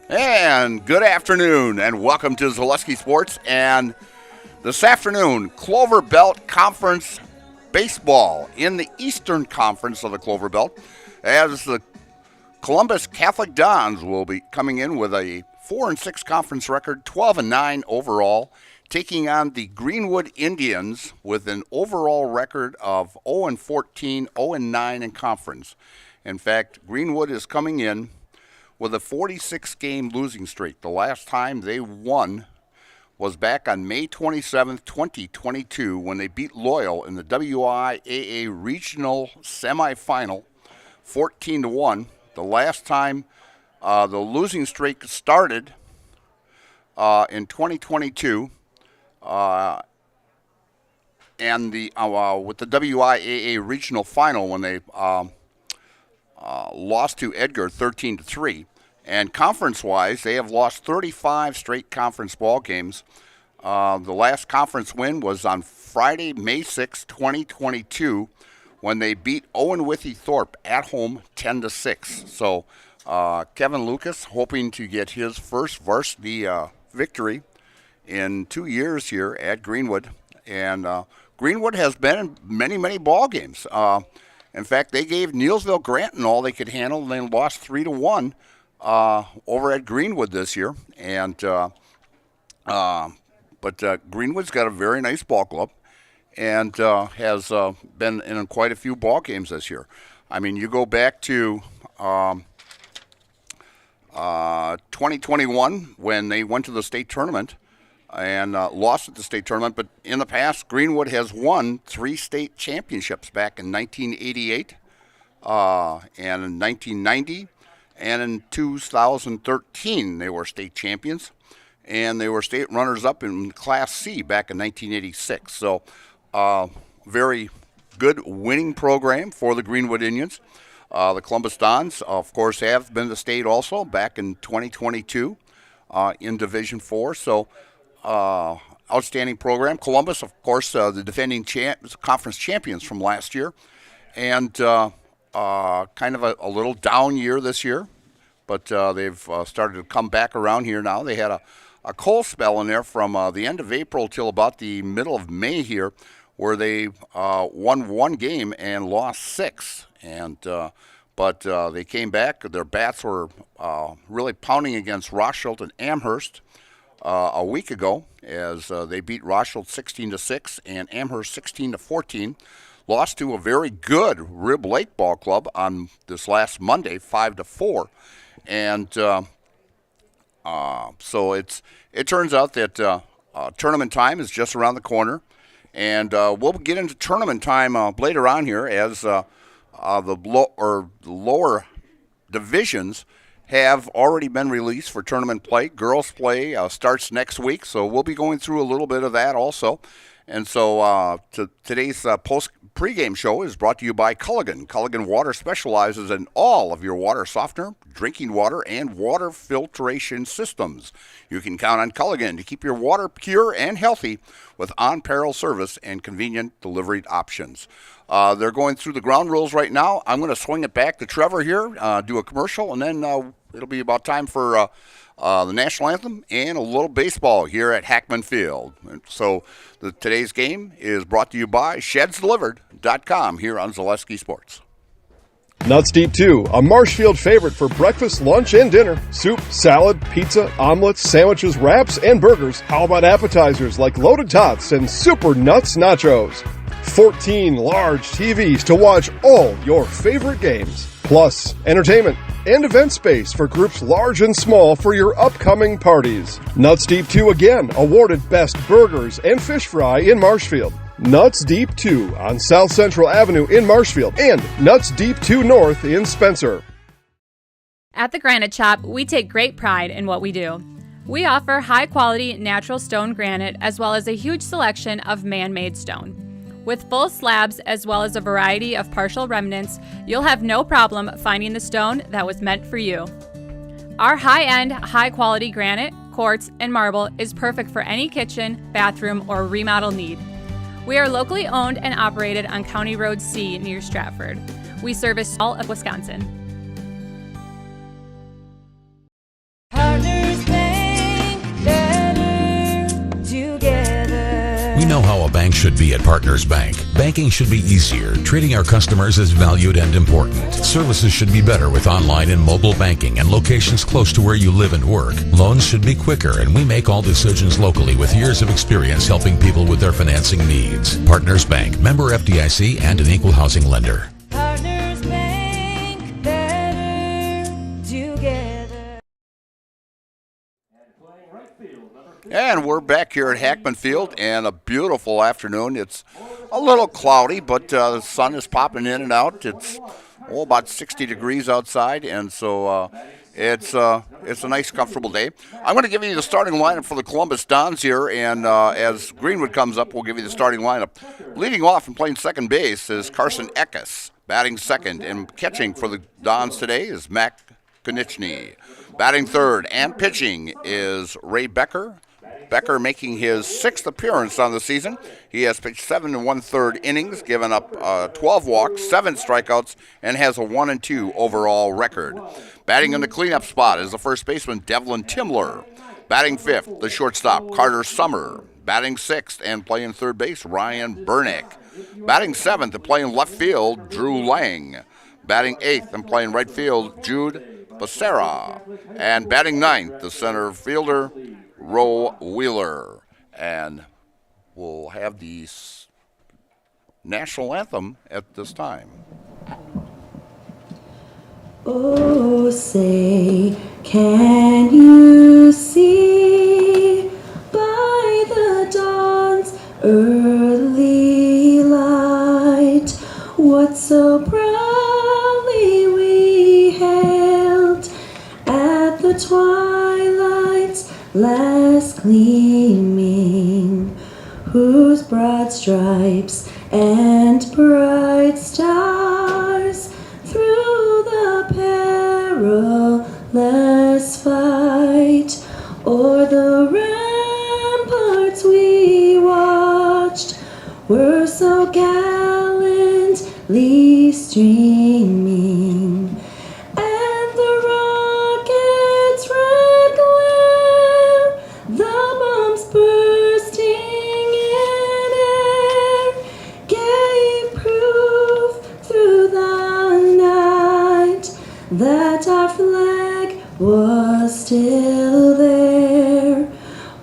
And good afternoon, and welcome to Zaleski Sports. And this afternoon, Clover Belt Conference baseball in the Eastern Conference of the Clover Belt, as the Columbus Catholic Dons will be coming in with a 4-6 conference record, 12-9 overall, taking on the Greenwood Indians with an overall record of 0-14, 0-9 in conference. In fact, Greenwood is coming in with a 46-game losing streak. The last time they won was back on May 27th, 2022, when they beat Loyal in the WIAA Regional Semifinal, 14-1. The last time the losing streak started in 2022, and with the WIAA Regional Final when they lost to Edgar 13-3. And conference-wise, they have lost 35 straight conference ball games. The last conference win was on Friday, May 6, 2022, when they beat Owen Withey-Thorpe at home 10-6. So Kevin Lucas hoping to get his first varsity victory in 2 years here at Greenwood. And Greenwood has been in many, many ball games. In fact, they gave Neilsville Granton all they could handle, and they lost 3-1 over at Greenwood this year. And but Greenwood's got a very nice ball club and has been in quite a few ball games this year. I mean, you go back to 2021 when they went to the state tournament and lost at the state tournament. But in the past, Greenwood has won 3 state championships back in 1988 and in 1990. And in 2013, they were state champions. And they were state runners-up in Class C back in 1986. So very good winning program for the Greenwood Indians. The Columbus Dons, of course, have been to state also back in 2022 in Division 4. So outstanding program. Columbus, of course, the defending conference champions from last year. And kind of a little down year this year. But they've started to come back around here now. They had a cold spell in there from the end of April till about the middle of May here, where they won 1 game and lost 6. And but they came back. Their bats were really pounding against Rothschild and Amherst a week ago, as they beat Rothschild 16-6 and Amherst 16-14. Lost to a very good Rib Lake Ball Club on this last Monday, 5-4. And so it turns out that tournament time is just around the corner. And we'll get into tournament time later on here, as the lower divisions have already been released for tournament play. Girls play starts next week, so we'll be going through a little bit of that also. And so today's pregame show is brought to you by Culligan. Culligan Water specializes in all of your water softener, drinking water, and water filtration systems. You can count on Culligan to keep your water pure and healthy with on-peril service and convenient delivery options. They're going through the ground rules right now. I'm going to swing it back to Trevor here, do a commercial, and then it'll be about time for the national anthem and a little baseball here at Hackman Field. And so today's game is brought to you by ShedsDelivered.com here on Zaleski Sports. Nuts Deep 2, a Marshfield favorite for breakfast, lunch, and dinner. Soup, salad, pizza, omelets, sandwiches, wraps, and burgers. How about appetizers like loaded tots and super nuts nachos? 14 large TVs to watch all your favorite games. Plus, entertainment and event space for groups large and small for your upcoming parties. Nuts Deep 2 again, awarded Best Burgers and Fish Fry in Marshfield. Nuts Deep 2 on South Central Avenue in Marshfield and Nuts Deep 2 North in Spencer. At the Granite Shop, we take great pride in what we do. We offer high-quality natural stone granite as well as a huge selection of man-made stone. With full slabs as well as a variety of partial remnants, you'll have no problem finding the stone that was meant for you. Our high-end, high-quality granite, quartz, and marble is perfect for any kitchen, bathroom, or remodel need. We are locally owned and operated on County Road C near Stratford. We service all of Wisconsin. Heart We know how a bank should be at Partners Bank. Banking should be easier, treating our customers as valued and important. Services should be better with online and mobile banking and locations close to where you live and work. Loans should be quicker, and we make all decisions locally with years of experience helping people with their financing needs. Partners Bank, member FDIC, and an equal housing lender. Partners Bank, better together. And we're back here at Hackman Field, and a beautiful afternoon. It's a little cloudy, but the sun is popping in and out. It's about 60 degrees outside, and so it's a nice, comfortable day. I'm going to give you the starting lineup for the Columbus Dons here, and as Greenwood comes up, we'll give you the starting lineup. Leading off and playing second base is Carson Eckes. Batting second and catching for the Dons today is Mac Konieczny. Batting third and pitching is Ray Becker. Becker making his 6th appearance on the season. He has pitched 7 1/3 innings, given up 12 walks, 7 strikeouts, and has a 1-2 overall record. Batting in the cleanup spot is the first baseman, Devlin Timler. Batting fifth, the shortstop, Carter Summer. Batting sixth and playing third base, Ryan Burnick. Batting seventh and playing left field, Drew Lang. Batting eighth and playing right field, Jude Becerra. And batting ninth, the center fielder, Roe Wheeler. And we'll have the national anthem at this time. Oh, say, can you see by the dawn's early light what so proudly we hailed at the twilight's last gleaming, whose broad stripes and bright stars through the perilous fight o'er the ramparts we watched were so gallantly streaming, and the rocket's red glare, the bombs bursting in air, gave proof through the night that our flag was still there.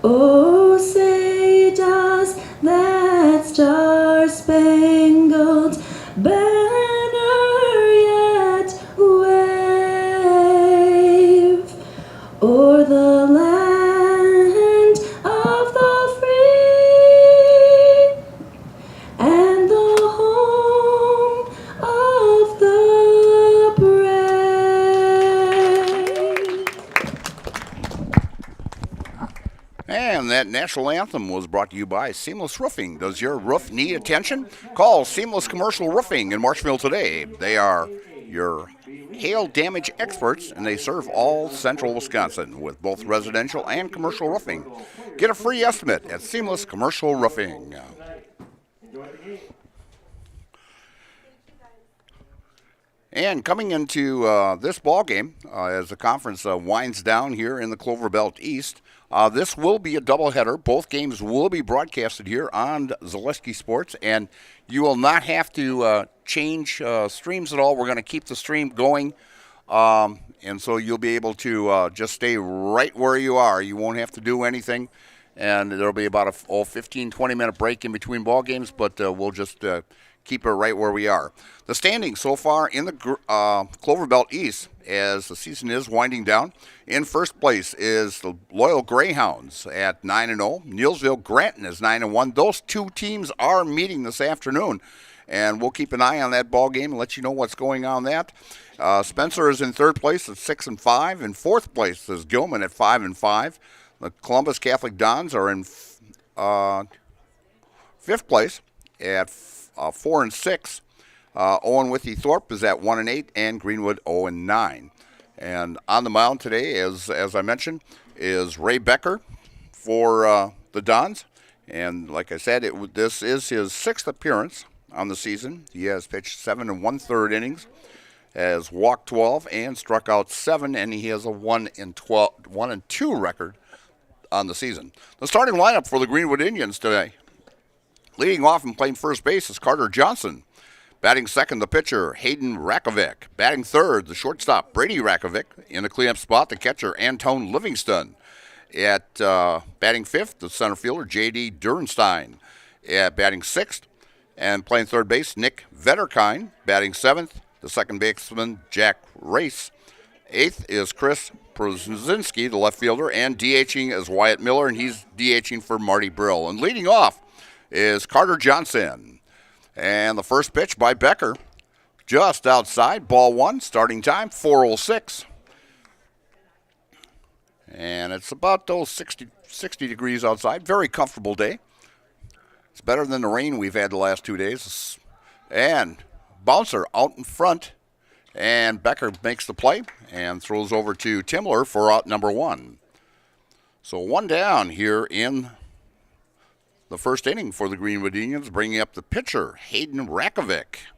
Oh, say does that star-spangled banner yet wave o'er the land of the free and the home of the brave. And that national anthem was brought to you by Seamless Roofing. Does your roof need attention? Call Seamless Commercial Roofing in Marshville today. They are your hail damage experts, and they serve all central Wisconsin with both residential and commercial roofing. Get a free estimate at Seamless Commercial Roofing. And coming into this ball game, as the conference winds down here in the Clover Belt East, this will be a doubleheader. Both games will be broadcasted here on Zaleski Sports, and you will not have to change streams at all. We're going to keep the stream going, and so you'll be able to just stay right where you are. You won't have to do anything, and there'll be about a 15, 20-minute break in between ball games, but we'll just keep it right where we are. The standings so far in the Clover Belt East, as the season is winding down, in first place is the Loyal Greyhounds at 9-0. Neillsville Granton is 9-1. Those two teams are meeting this afternoon, and we'll keep an eye on that ball game and let you know what's going on that. Spencer is in third place at 6-5. In fourth place is Gilman at 5-5. The Columbus Catholic Dons are in fifth place at 4-6. Owen Withy Thorpe is at 1-8, and Greenwood 0-9. And on the mound today, as I mentioned, is Ray Becker for the Dons. And like I said, this is his 6th appearance on the season. He has pitched 7 1/3 innings, has walked 12 and struck out 7, and he has a 1-2 record on the season. The starting lineup for the Greenwood Indians today. Leading off and playing first base is Carter Johnson. Batting second, the pitcher, Hayden Rakovic. Batting third, the shortstop, Brady Rakovic. In the cleanup spot, the catcher, Antone Livingston. At batting fifth, the center fielder, J.D. Durenstein. At batting sixth, and playing third base, Nick Vetterkind. Batting seventh, the second baseman, Jack Race. Eighth is Chris Prozinski, the left fielder, and DHing is Wyatt Miller, and he's DHing for Marty Brill. And leading off is Carter Johnson. And the first pitch by Becker, just outside, ball one, starting time, 4:06. And it's about those 60 degrees outside, very comfortable day. It's better than the rain we've had the last 2 days. And bouncer out in front, and Becker makes the play and throws over to Timler for out number one. So one down here in the first inning for the Greenwood Indians, bringing up the pitcher, Hayden Rakovic.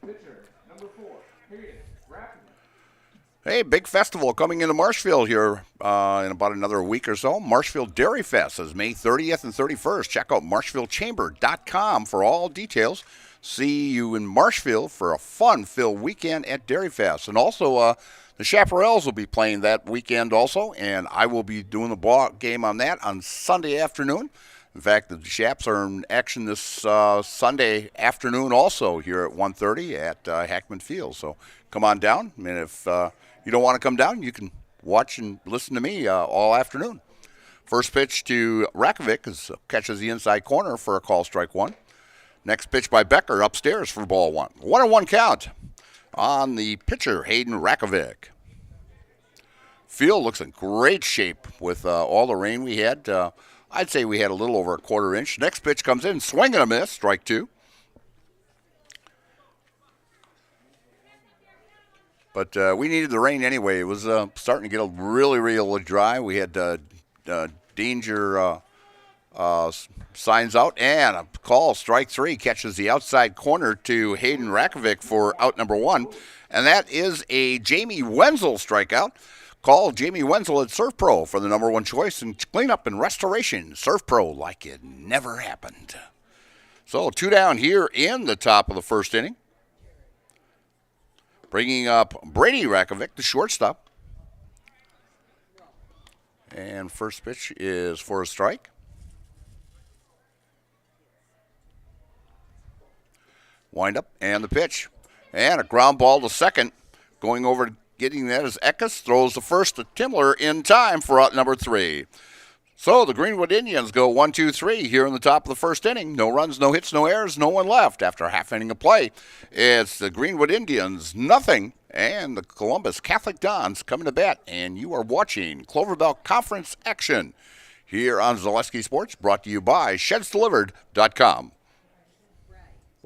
Pitcher, number 4, Hayden Rakovic. Hey, big festival coming into Marshfield here in about another week or so. Marshfield Dairy Fest is May 30th and 31st. Check out marshfieldchamber.com for all details. See you in Marshfield for a fun-filled weekend at Dairy Fest. And also, the Chaparrals will be playing that weekend also, and I will be doing the ball game on that on Sunday afternoon. In fact, the Chaps are in action this Sunday afternoon also here at 1:30 at Hackman Field. So come on down. I mean, if you don't want to come down, you can watch and listen to me all afternoon. First pitch to Rakovic catches the inside corner for a call, strike one. Next pitch by Becker upstairs for ball one. 1-1 count on the pitcher, Hayden Rakovic. Field looks in great shape with all the rain we had. I'd say we had a little over a quarter inch. Next pitch comes in, swing and a miss, strike two. But we needed the rain anyway. It was starting to get really dry. We had danger signs out, and a call, strike three, catches the outside corner to Hayden Rakovic for out number one. And that is a Jamie Wenzel strikeout. Call Jamie Wenzel at Surf Pro for the number one choice in cleanup and restoration. Surf Pro like it never happened. So two down here in the top of the first inning. Bringing up Brady Rakovic, the shortstop. And first pitch is for a strike. Wind up and the pitch. And a ground ball to second. Going over to getting that as Eckes throws the first to Timler in time for out number three. So the Greenwood Indians go 1-2-3 here in the top of the first inning. No runs, no hits, no errors, no one left after a half inning of play. It's the Greenwood Indians, nothing, and the Columbus Catholic Dons coming to bat. And you are watching Cloverbelt Conference action here on Zaleski Sports, brought to you by ShedsDelivered.com.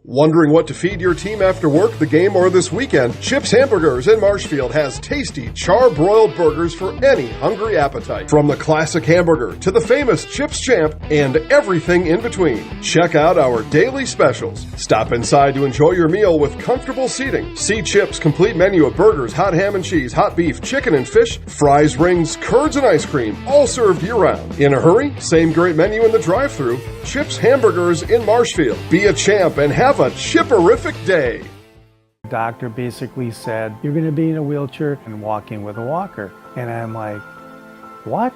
Wondering what to feed your team after work, the game, or this weekend? Chips Hamburgers in Marshfield has tasty char-broiled burgers for any hungry appetite. From the classic hamburger to the famous Chips Champ and everything in between. Check out our daily specials. Stop inside to enjoy your meal with comfortable seating. See Chips' complete menu of burgers, hot ham and cheese, hot beef, chicken and fish, fries, rings, curds, and ice cream, all served year-round. In a hurry? Same great menu in the drive-thru. Chips Hamburgers in Marshfield. Be a champ and have a chipperific day. The doctor basically said, you're going to be in a wheelchair and walking with a walker. And I'm like, what?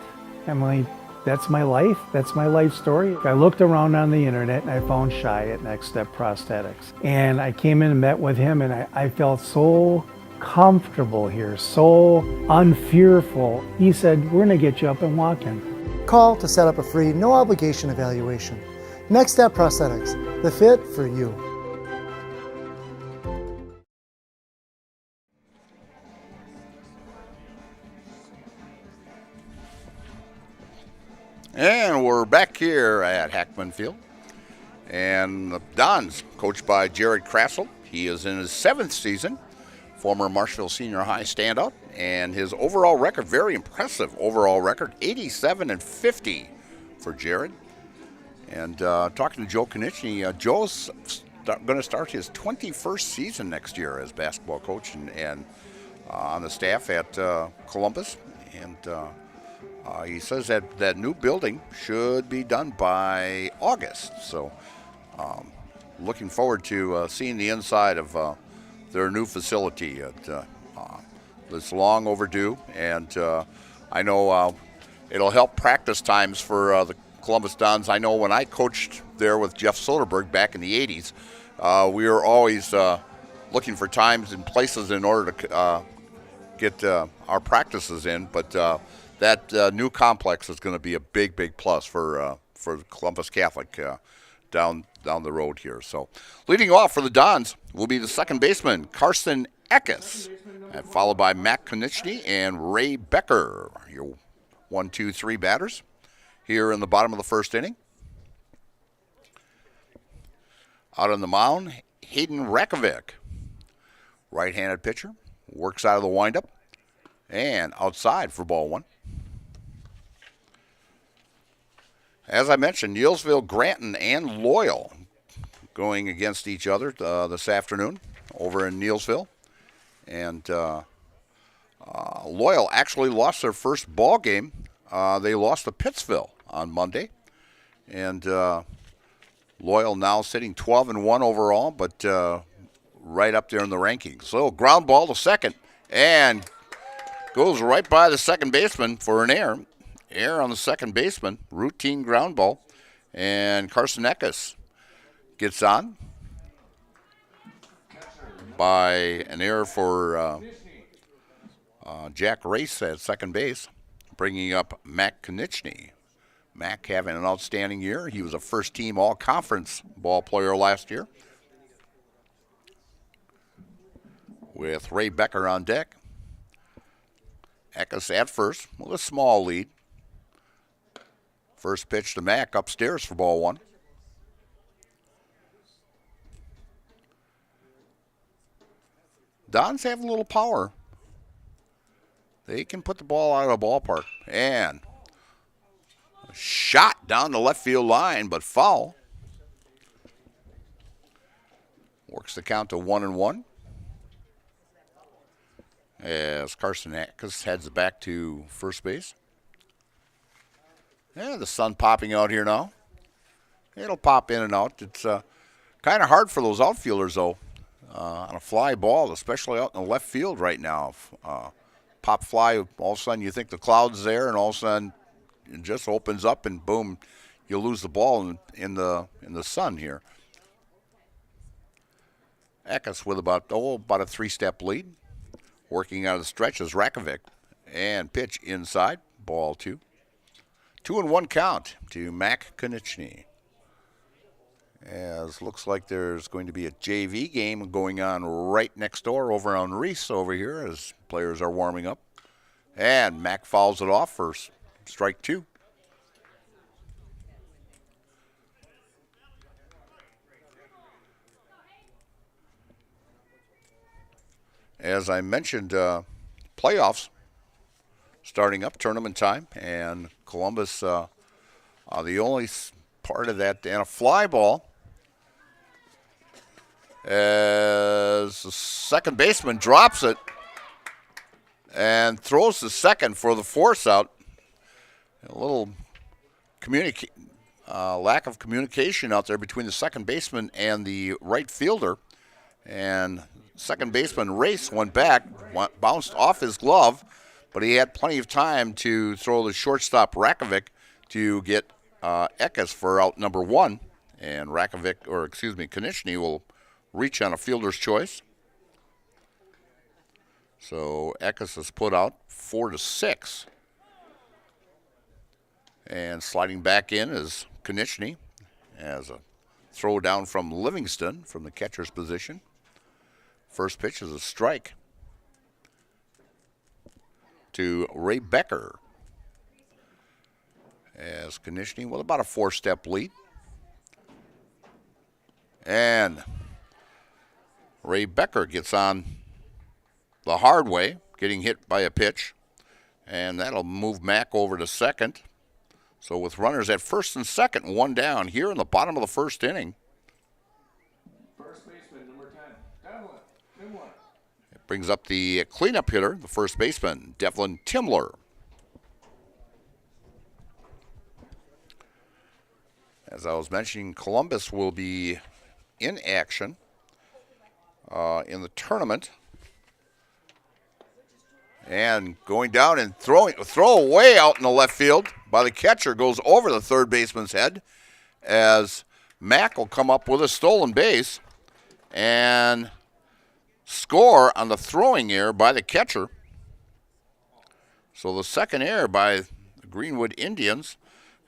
I'm like, that's my life. That's my life story. I looked around on the internet and I found Shai at Next Step Prosthetics. And I came in and met with him, and I felt so comfortable here, so unfearful. He said, we're going to get you up and walking. Call to set up a free, no obligation evaluation. Next Step Prosthetics, the fit for you. And we're back here at Hackman Field. And the Dons, coached by Jared Krassel. He is in his 7th season, former Marshfield Senior High standout. And his overall record, very impressive overall record, 87-50 for Jared. And talking to Joe Konieczny, Joe's going to start his 21st season next year as basketball coach and on the staff at Columbus. And he says that new building should be done by August. So looking forward to seeing the inside of their new facility. It's long overdue, and I know it'll help practice times for the Columbus Dons. I know when I coached there with Jeff Soderberg back in the 80s, we were always looking for times and places in order to get our practices in. But that new complex is going to be a big, big plus for Columbus Catholic down the road here. So leading off for the Dons will be the second baseman, Carson Eckes, and followed by Matt Konechny and Ray Becker. Your 1, 2, 3 batters here in the bottom of the first inning. Out on the mound, Hayden Rakovic, right-handed pitcher, works out of the windup and outside for ball 1. As I mentioned, Neillsville, Granton, and Loyal going against each other this afternoon over in Neillsville. And Loyal actually lost their first ball game. They lost to Pittsville on Monday. And Loyal now sitting 12-1 overall, but right up there in the rankings. So ground ball to second, and goes right by the second baseman for an error. Error on the second baseman, routine ground ball, and Carson Eckes gets on by an error for Jack Race at second base, bringing up Matt Konechny. Mac having an outstanding year. He was a first-team all-conference ball player last year. With Ray Becker on deck. Eckes at first with a small lead. First pitch to Mac upstairs for ball 1. Dons have a little power. They can put the ball out of the ballpark. And a shot down the left field line, but foul. Works the count to 1-1. As Carson Eckes heads back to first base. Yeah, the sun popping out here now. It'll pop in and out. It's kind of hard for those outfielders, though, on a fly ball, especially out in the left field right now. Pop fly, all of a sudden you think the cloud's there, and all of a sudden it just opens up, and boom, you lose the ball in the sun here. Eckes with about a 3-step lead. Working out of the stretch is Rakovic, and pitch inside, ball 2. 2-1 count to Mac Konechny. As looks like there's going to be a JV game going on right next door over on Reese over here as players are warming up. And Mac fouls it off for strike 2. As I mentioned, playoffs starting up, tournament time, and Columbus, the only part of that, and a fly ball as the second baseman drops it and throws the second for the force out. A little lack of communication out there between the second baseman and the right fielder, and second baseman Race went back, bounced off his glove, but he had plenty of time to throw the shortstop Rakovic to get Eckes for out number 1, and Konechny will reach on a fielder's choice. So Eckes is put out 4-6. And sliding back in is Konechny as a throw down from Livingston from the catcher's position. First pitch is a strike to Ray Becker. As Konechny with about a 4-step lead. And Ray Becker gets on the hard way, getting hit by a pitch. And that'll move Mac over to second. So with runners at first and second, 1 down here in the bottom of the first inning. First baseman, number 10, Devlin. It brings up the cleanup hitter, the first baseman, Devlin Timler. As I was mentioning, Columbus will be in action in the tournament. And going down and throw away out in the left field by the catcher goes over the third baseman's head as Mack will come up with a stolen base and score on the throwing error by the catcher. So the second error by the Greenwood Indians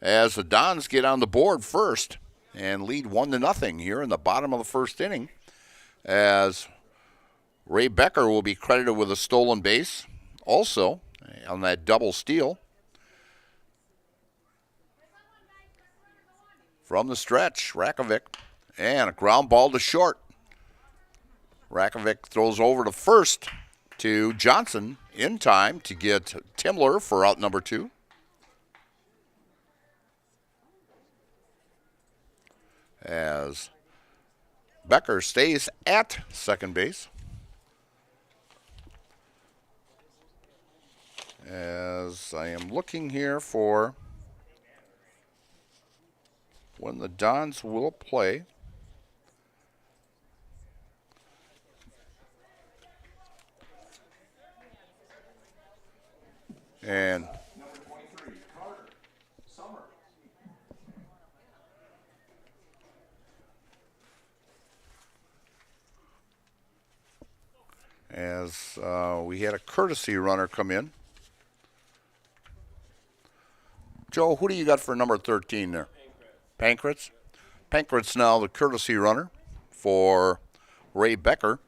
as the Dons get on the board first and lead 1-0 here in the bottom of the first inning as Ray Becker will be credited with a stolen base also on that double steal. From the stretch, Rakovic, and a ground ball to short. Rakovic throws over to first to Johnson in time to get Timler for out number 2. As Becker stays at second base. As I am looking here for when the Dons will play. And Number 23, Carter Summer. as we had a courtesy runner come in. Joe, who do you got for number 13 there? Pankratz. Pankratz now the courtesy runner for Ray Becker.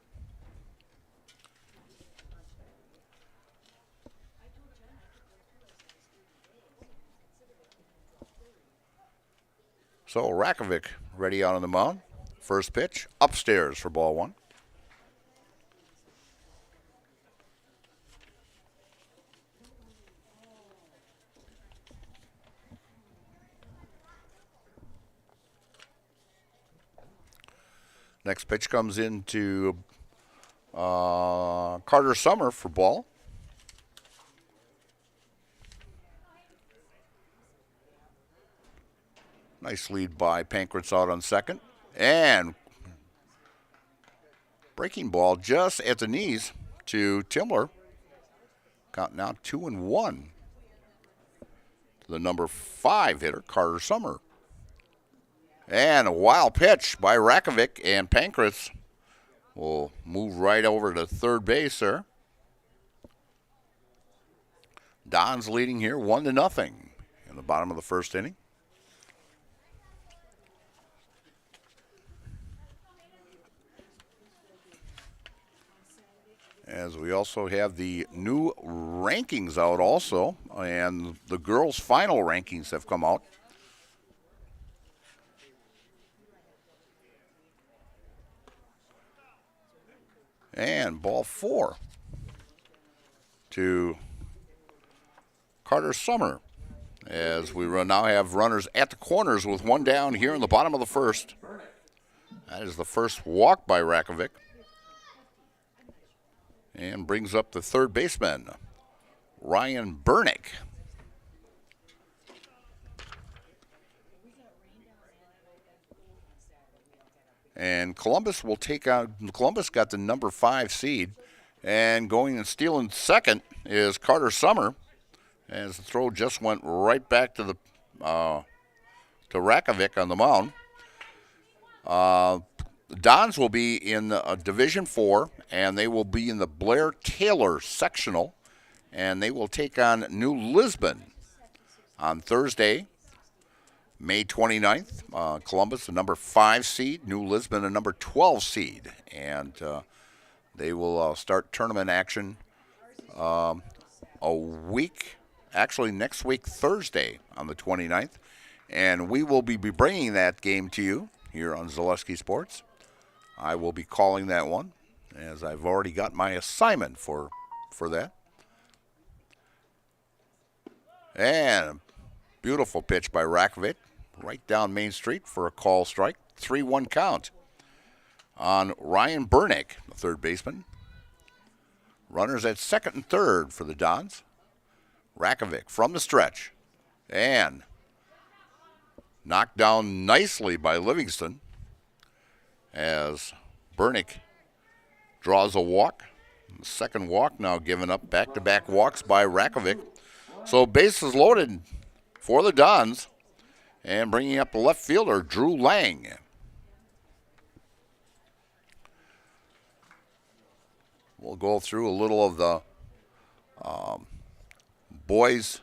So Rakovic ready out on the mound. First pitch, upstairs for ball 1. Next pitch comes into Carter Summer for ball. Nice lead by Pankratz out on second. And breaking ball just at the knees to Timler. Count now 2-1 to the number 5 hitter, Carter Summer. And a wild pitch by Rakovic, and Pankratz will move right over to third base there. Don's leading here 1-0 in the bottom of the first inning. As we also have the new rankings out also, and the girls' final rankings have come out. And ball 4 to Carter Summer as we now have runners at the corners with one down here in the bottom of the first. That is the first walk by Rakovic. And brings up the third baseman, Ryan Burnick. And Columbus will take out, Columbus got the number 5 seed. And going and stealing second is Carter Summer. As the throw just went right back to the to Rakovic on the mound. The Dons will be in Division 4, and they will be in the Blair Taylor sectional, and they will take on New Lisbon on Thursday, May 29th. Columbus, the number 5 seed, New Lisbon, a number 12 seed, and they will start tournament action a week, actually next week, Thursday on the 29th, and we will be bringing that game to you here on Zaleski Sports. I will be calling that one, as I've already got my assignment for that. And beautiful pitch by Rakovic, right down Main Street for a call strike. 3-1 count on Ryan Burnick, the third baseman. Runners at second and third for the Dons. Rakovic from the stretch. And Knocked down nicely by Livingston as Bernick draws a walk. The second walk now given up. Back-to-back walks by Rakovic. So bases loaded for the Dons. And bringing up the left fielder, Drew Lang. We'll go through a little of the boys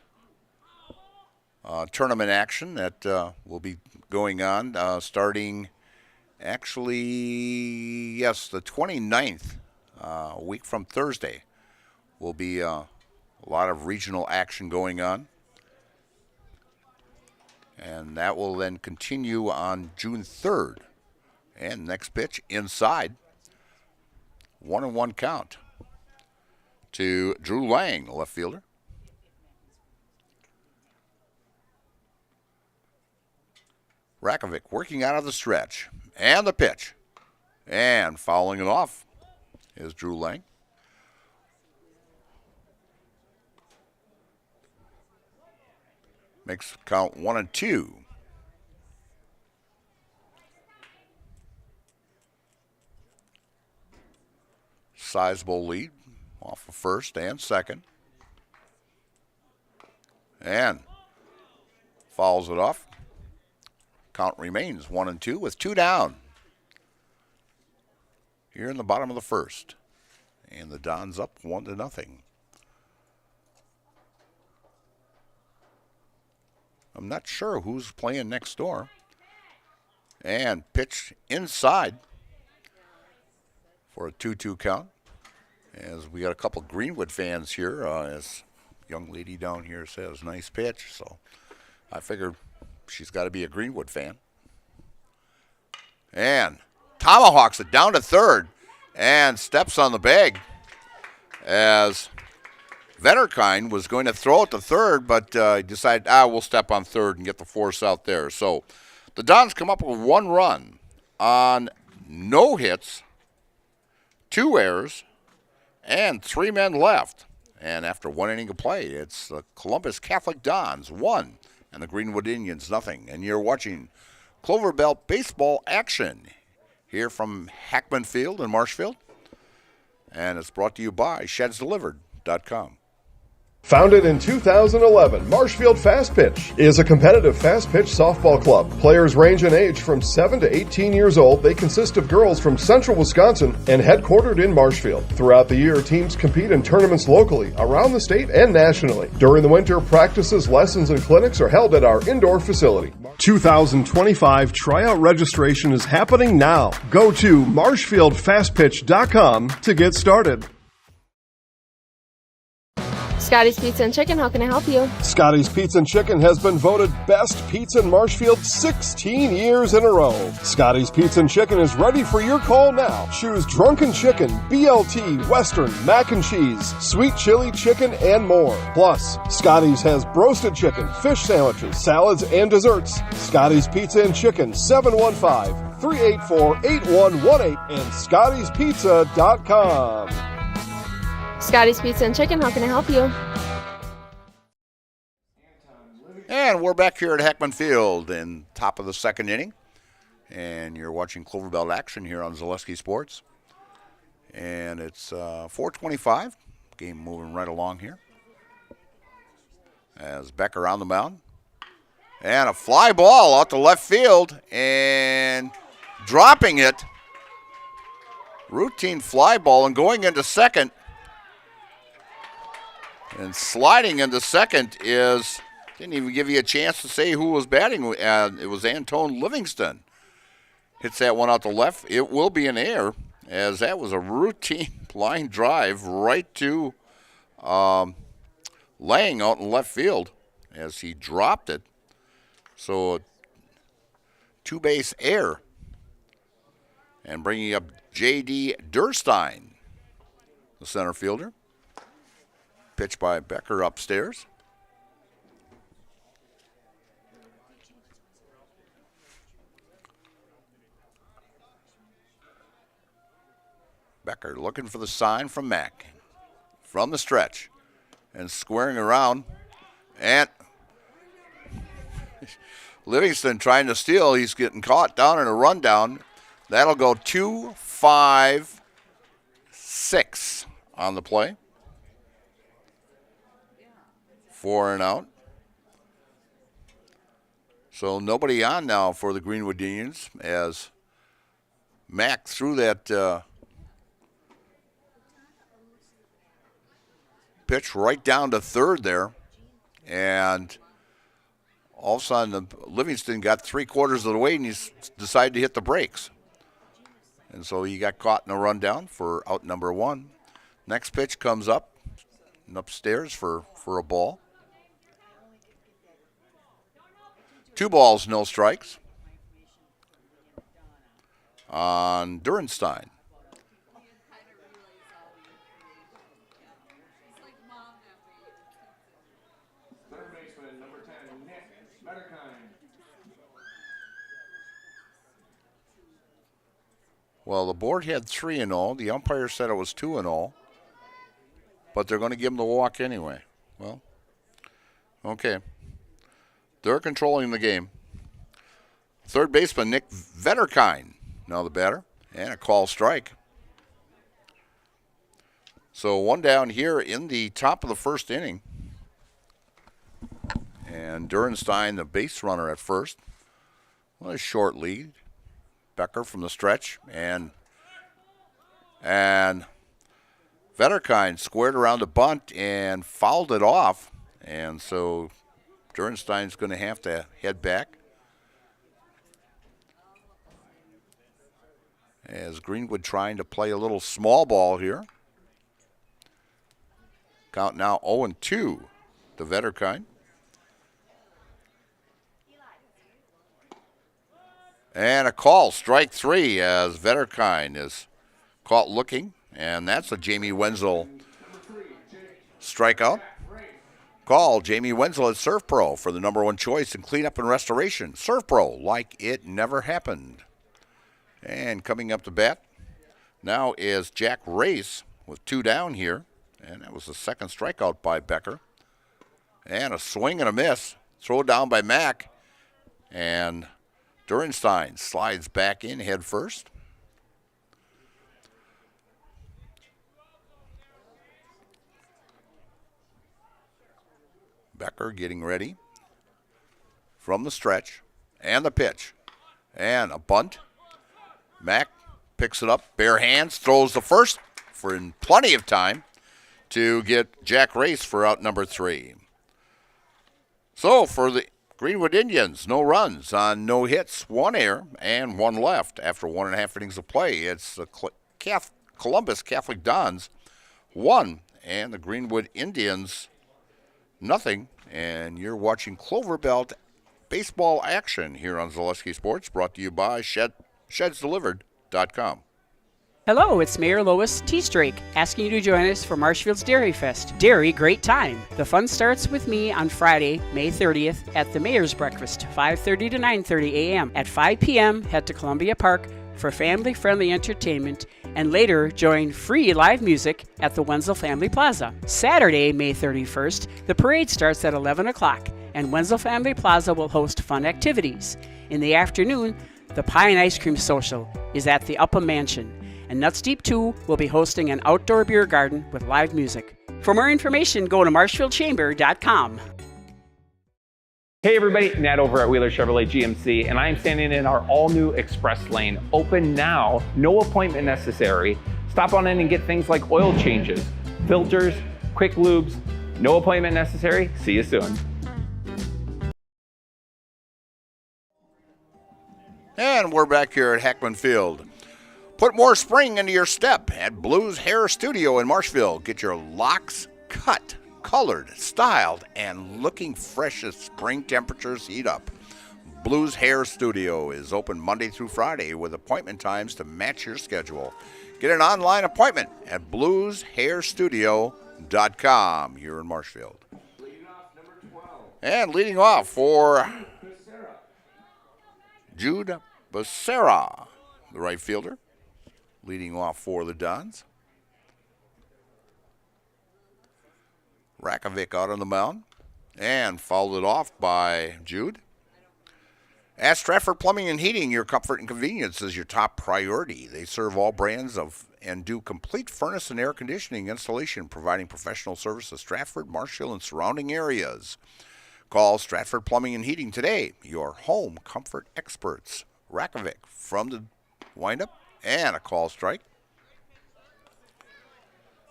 tournament action that will be going on starting actually, yes, the 29th, a week from Thursday. Will be a lot of regional action going on. And that will then continue on June 3rd. And next pitch inside. 1-1 count to Drew Lang, the left fielder. Rakovic working out of the stretch. And the pitch. And fouling it off is Drew Lang. Makes count 1-2. Sizable lead off of first and second. And fouls it off. Count remains 1-2 with 2 down. Here in the bottom of the first. And the Dons up 1-0. I'm not sure who's playing next door. And pitch inside for a 2-2 count. As we got a couple Greenwood fans here, as young lady down here says, nice pitch. So I figured she's got to be a Greenwood fan. And tomahawks it down to third and steps on the bag as Vetterkind was going to throw it to third, but decided, we'll step on third and get the force out there. So the Dons come up with 1 run on no hits, 2 errors, and 3 men left. And after 1 inning of play, it's the Columbus Catholic Dons 1 and the Greenwood Indians 0. And you're watching Clover Belt baseball action here from Hackman Field in Marshfield. And it's brought to you by ShedsDelivered.com. Founded in 2011, Marshfield Fast Pitch is a competitive fast pitch softball club. Players range in age from 7 to 18 years old. They consist of girls from central Wisconsin and headquartered in Marshfield. Throughout the year, teams compete in tournaments locally, around the state, and nationally. During the winter, practices, lessons, and clinics are held at our indoor facility. 2025 tryout registration is happening now. Go to marshfieldfastpitch.com to get started. Scotty's Pizza and Chicken, how can I help you? Scotty's Pizza and Chicken has been voted best pizza in Marshfield 16 years in a row. Scotty's Pizza and Chicken is ready for your call now. Choose drunken chicken, BLT, western, mac and cheese, sweet chili chicken, and more. Plus, Scotty's has broasted chicken, fish sandwiches, salads, and desserts. Scotty's Pizza and Chicken, 715-384-8118 and scottyspizza.com. Scotty's Pizza and Chicken, how can I help you? And we're back here at Hackman Field in top of the second inning. And you're watching Clover Belt action here on Zaleski Sports. And it's 4:25. Game moving right along here. As Becker on the mound. And a fly ball out to left field. And dropping it. Routine fly ball and going into second. And sliding into second is, didn't even give you a chance to say who was batting. It was Antone Livingston. Hits that one out to left. It will be an error, as that was a routine line drive right to Lang out in left field as he dropped it. So a 2-base error. And bringing up J.D. Durstein, the center fielder. Pitch by Becker upstairs. Becker looking for the sign from Mack. From the stretch. And squaring around. And Livingston trying to steal. He's getting caught down in a rundown. That'll go 2-5-6 on the play. 4 and out. So nobody on now for the Greenwood Indians as Mack threw that pitch right down to third there. And all of a sudden, Livingston got 3/4 of the way, and he decided to hit the brakes. And so he got caught in a rundown for out number 1. Next pitch comes up and upstairs for a ball. 2 balls, no strikes on Durenstein. Third baseman, number 10, Nick Vetterkind. Well, the board had 3-0. The umpire said it was 2-0. But they're going to give him the walk anyway. Well, okay. They're controlling the game. Third baseman, Nick Vetterkind, now the batter, and a call strike. So 1 down here in the top of the first inning. And Durenstein, the base runner at first. Well, a short lead. Becker from the stretch. And Vetterkind squared around the bunt and fouled it off. And so Durenstein's going to have to head back. As Greenwood trying to play a little small ball here. Count now 0-2 to Vetterkind. And a call, strike 3, as Vetterkind is caught looking. And that's a Jamie Wenzel strikeout. Call Jamie Wenzel at Surf Pro for the number 1 choice in cleanup and restoration. Surf Pro, like it never happened. And coming up to bat now is Jack Race with 2 down here. And that was the second strikeout by Becker. And a swing and a miss. Throw down by Mack. And Durenstein slides back in head first. Becker getting ready from the stretch and the pitch and a bunt. Mack picks it up, bare hands, throws the first for in plenty of time to get Jack Race for out number 3. So for the Greenwood Indians, no runs on no hits, 1 error and 1 left after 1.5 innings of play. It's the Columbus Catholic Dons 1 and the Greenwood Indians nothing. And you're watching Clover Belt baseball action here on Zaleski Sports, brought to you by ShedsDelivered.com. Hello, it's Mayor Lois Teestrake asking you to join us for Marshfield's Dairy Fest. Dairy, great time. The fun starts with me on Friday, May 30th at the Mayor's Breakfast, 5:30 to 9:30 a.m. At 5 p.m., head to Columbia Park for family-friendly entertainment, and later join free live music at the Wenzel Family Plaza. Saturday, May 31st, the parade starts at 11 o'clock, and Wenzel Family Plaza will host fun activities. In the afternoon, the Pie and Ice Cream Social is at the Upham Mansion, and Nuts Deep 2 will be hosting an outdoor beer garden with live music. For more information, go to marshfieldchamber.com. Hey everybody, Nat over at Wheeler Chevrolet GMC, and I am standing in our all-new Express Lane, open now, no appointment necessary. Stop on in and get things like oil changes, filters, quick lubes, no appointment necessary. See you soon. And we're back here at Hackman Field. Put more spring into your step at Blues Hair Studio in Marshville. Get your locks cut, colored, styled, and looking fresh as spring temperatures heat up. Blues Hair Studio is open Monday through Friday with appointment times to match your schedule. Get an online appointment at blueshairstudio.com here in Marshfield. And leading off for Jude Becerra, the right fielder, leading off for the Dons. Rakovic out on the mound and fouled it off by Jude. At Stratford Plumbing and Heating, your comfort and convenience is your top priority. They serve all brands of and do complete furnace and air conditioning installation, providing professional service to Stratford, Marshall, and surrounding areas. Call Stratford Plumbing and Heating today, your home comfort experts. Rakovic from the windup and a call strike.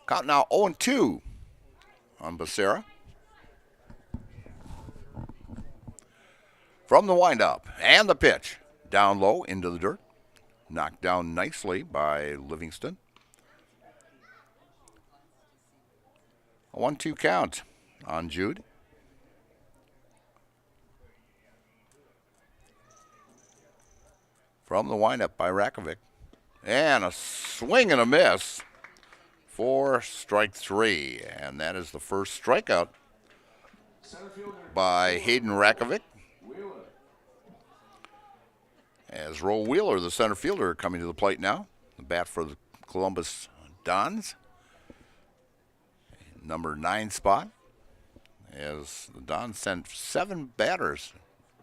Count now 0-2 on Becerra. From the windup and the pitch, down low into the dirt. Knocked down nicely by Livingston. A 1-2 count on Jude. From the windup by Rakovic. And a swing and a miss for strike 3. And that is the first strikeout by Hayden Rakovic. As Roe Wheeler, the center fielder, coming to the plate now. The bat for the Columbus Dons. Number 9 spot. As the Dons sent 7 batters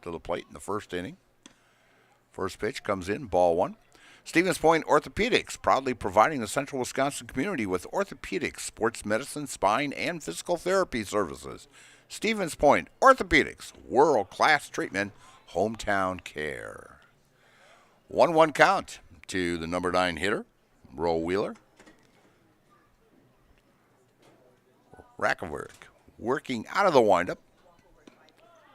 to the plate in the first inning. First pitch comes in, ball 1. Stevens Point Orthopedics, proudly providing the Central Wisconsin community with orthopedics, sports medicine, spine, and physical therapy services. Stevens Point Orthopedics, world-class treatment, hometown care. 1-1 count to the number 9 hitter, Roe Wheeler. Rakovic working out of the windup.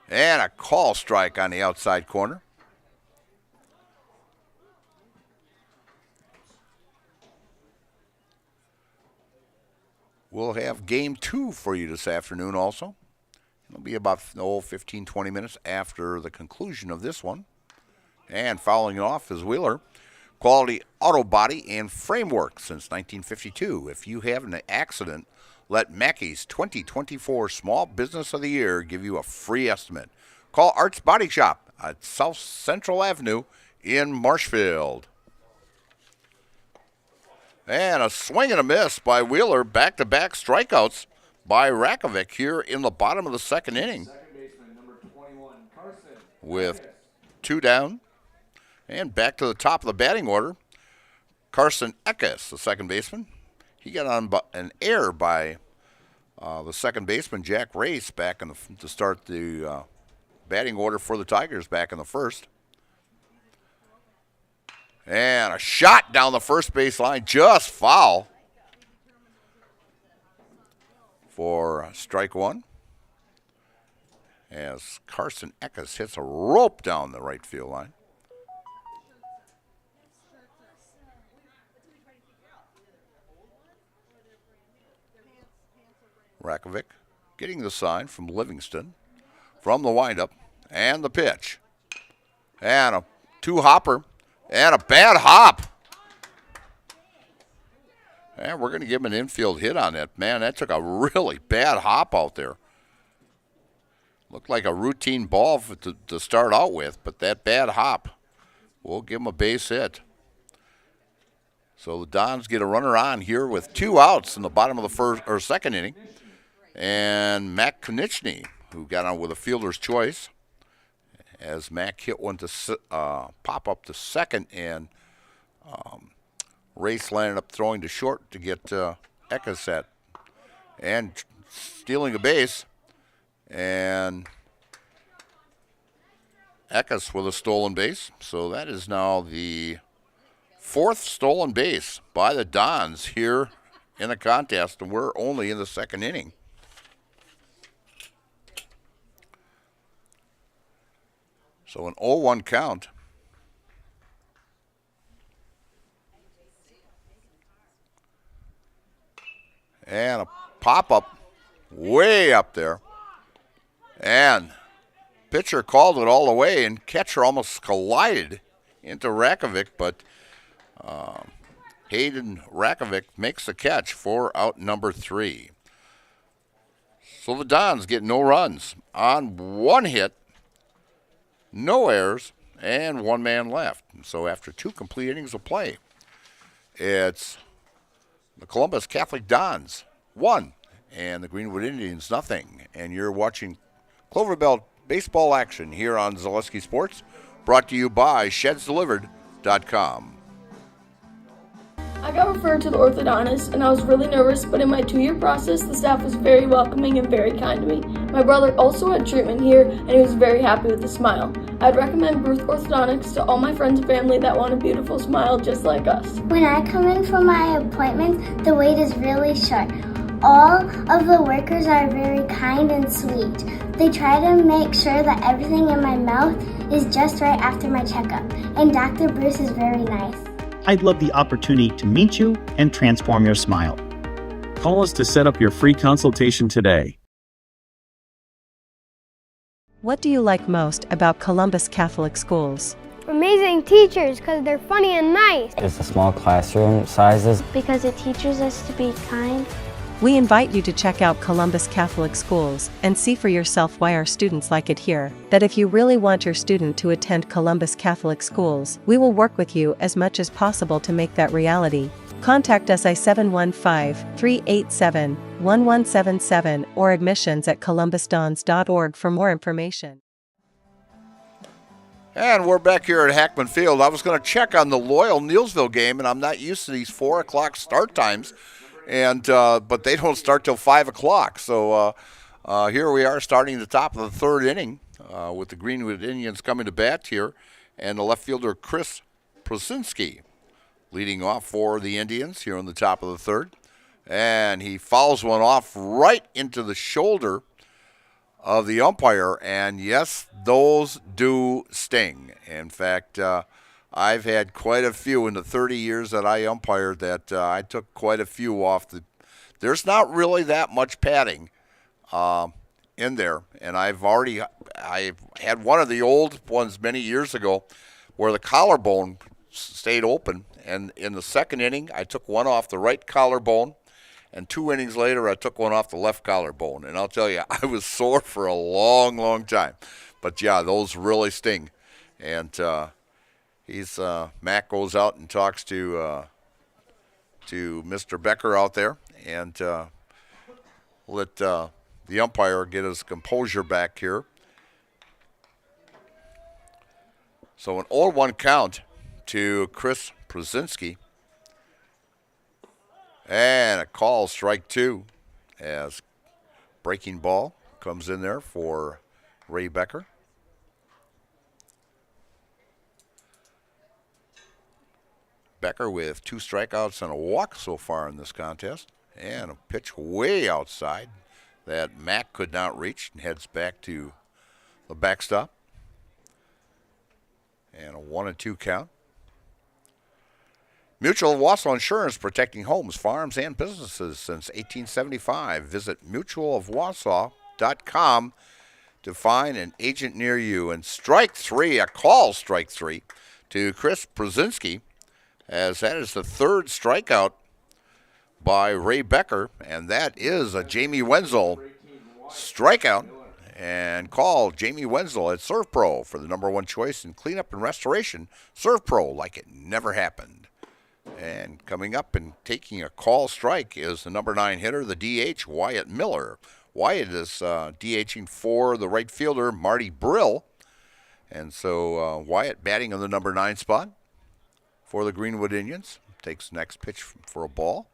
And a call strike on the outside corner. We'll have game 2 for you this afternoon also. It'll be about 15-20 minutes after the conclusion of this one. And following it off is Wheeler. Quality auto body and framework since 1952. If you have an accident, let Mackey's 2024 Small Business of the Year give you a free estimate. Call Arts Body Shop at South Central Avenue in Marshfield. And a swing and a miss by Wheeler. Back-to-back strikeouts by Rakovic here in the bottom of the second inning. Second baseman, number 21, Carson. With 2 down. And back to the top of the batting order, Carson Eckes, the second baseman. He got on an error by the second baseman, Jack Race, back in to start the batting order for the Tigers back in the first. And a shot down the first base line, just foul for strike 1. As Carson Eckes hits a rope down the right field line. Rakovic getting the sign from Livingston. From the windup and the pitch. And a 2-hopper and a bad hop. And we're going to give him an infield hit on that. Man, that took a really bad hop out there. Looked like a routine ball to start out with, but that bad hop, we'll give him a base hit. So the Dons get a runner on here with 2 outs in the bottom of the first or second inning. And Mac Konieczny, who got on with a fielder's choice, as Mac hit one to pop up to second, and Race landed up throwing to short to get Eckes set and stealing a base. And Eckes with a stolen base. So that is now the 4th stolen base by the Dons here in the contest, and we're only in the second inning. So an 0-1 count. And a pop-up way up there. And pitcher called it all the way, and catcher almost collided into Rakovic, but Hayden Rakovic makes the catch for out number 3. So the Dons get no runs on 1 hit, no errors, and 1 man left. And so after 2 complete innings of play, it's the Columbus Catholic Dons 1 and the Greenwood Indians nothing. And you're watching Clover Belt baseball action here on Zaleski Sports brought to you by ShedsDelivered.com. I got referred to the orthodontist, and I was really nervous, but in my 2-year process, the staff was very welcoming and very kind to me. My brother also had treatment here, and he was very happy with the smile. I'd recommend Ruth Orthodontics to all my friends and family that want a beautiful smile just like us. When I come in for my appointment, the wait is really short. All of the workers are very kind and sweet. They try to make sure that everything in my mouth is just right after my checkup, and Dr. Bruce is very nice. I'd love the opportunity to meet you and transform your smile. Call us to set up your free consultation today. What do you like most about Columbus Catholic Schools? Amazing teachers, because they're funny and nice. It's the small classroom sizes. Because it teaches us to be kind. We invite you to check out Columbus Catholic Schools and see for yourself why our students like it here. That if you really want your student to attend Columbus Catholic Schools, we will work with you as much as possible to make that reality. Contact us at 715-387-1177 or admissions@columbusdons.org for more information. And we're back here at Hackman Field. I was going to check on the Loyal Neilsville game, and I'm not used to these 4 o'clock start times. But they don't start till 5 o'clock. So here we are starting the top of the 3rd inning with the Greenwood Indians coming to bat here. And the left fielder, Chris Prosinski, leading off for the Indians here on the top of the 3rd. And he fouls one off right into the shoulder of the umpire. And, yes, those do sting. In fact, I've had quite a few in the 30 years that I umpired that I took quite a few off. There's not really that much padding in there. And I've had one of the old ones many years ago where the collarbone stayed open. And in the 2nd inning, I took one off the right collarbone. And 2 innings later, I took one off the left collarbone. And I'll tell you, I was sore for a long, long time. But, yeah, those really sting. And Mac goes out and talks to Mr. Becker out there and let the umpire get his composure back here. So an 0-1 count to Chris Prosinski. And a call, strike 2, as breaking ball comes in there for Ray Becker. Becker with 2 strikeouts and a walk so far in this contest. And a pitch way outside that Mack could not reach and heads back to the backstop. And a 1-2 count. Mutual of Wausau Insurance, protecting homes, farms, and businesses since 1875. Visit mutualofwausau.com to find an agent near you. And strike 3, a call, strike 3, to Chris Prosinski, as that is the 3rd strikeout by Ray Becker, and that is a Jamie Wenzel strikeout. And call Jamie Wenzel at Serve Pro for the #1 choice in cleanup and restoration. Serve Pro like it never happened. And coming up and taking a call strike is the #9 hitter, the DH, Wyatt Miller. Wyatt is DHing for the right fielder, Marty Brill. And so Wyatt batting on the #9 spot for the Greenwood Indians. Takes the next pitch for a ball.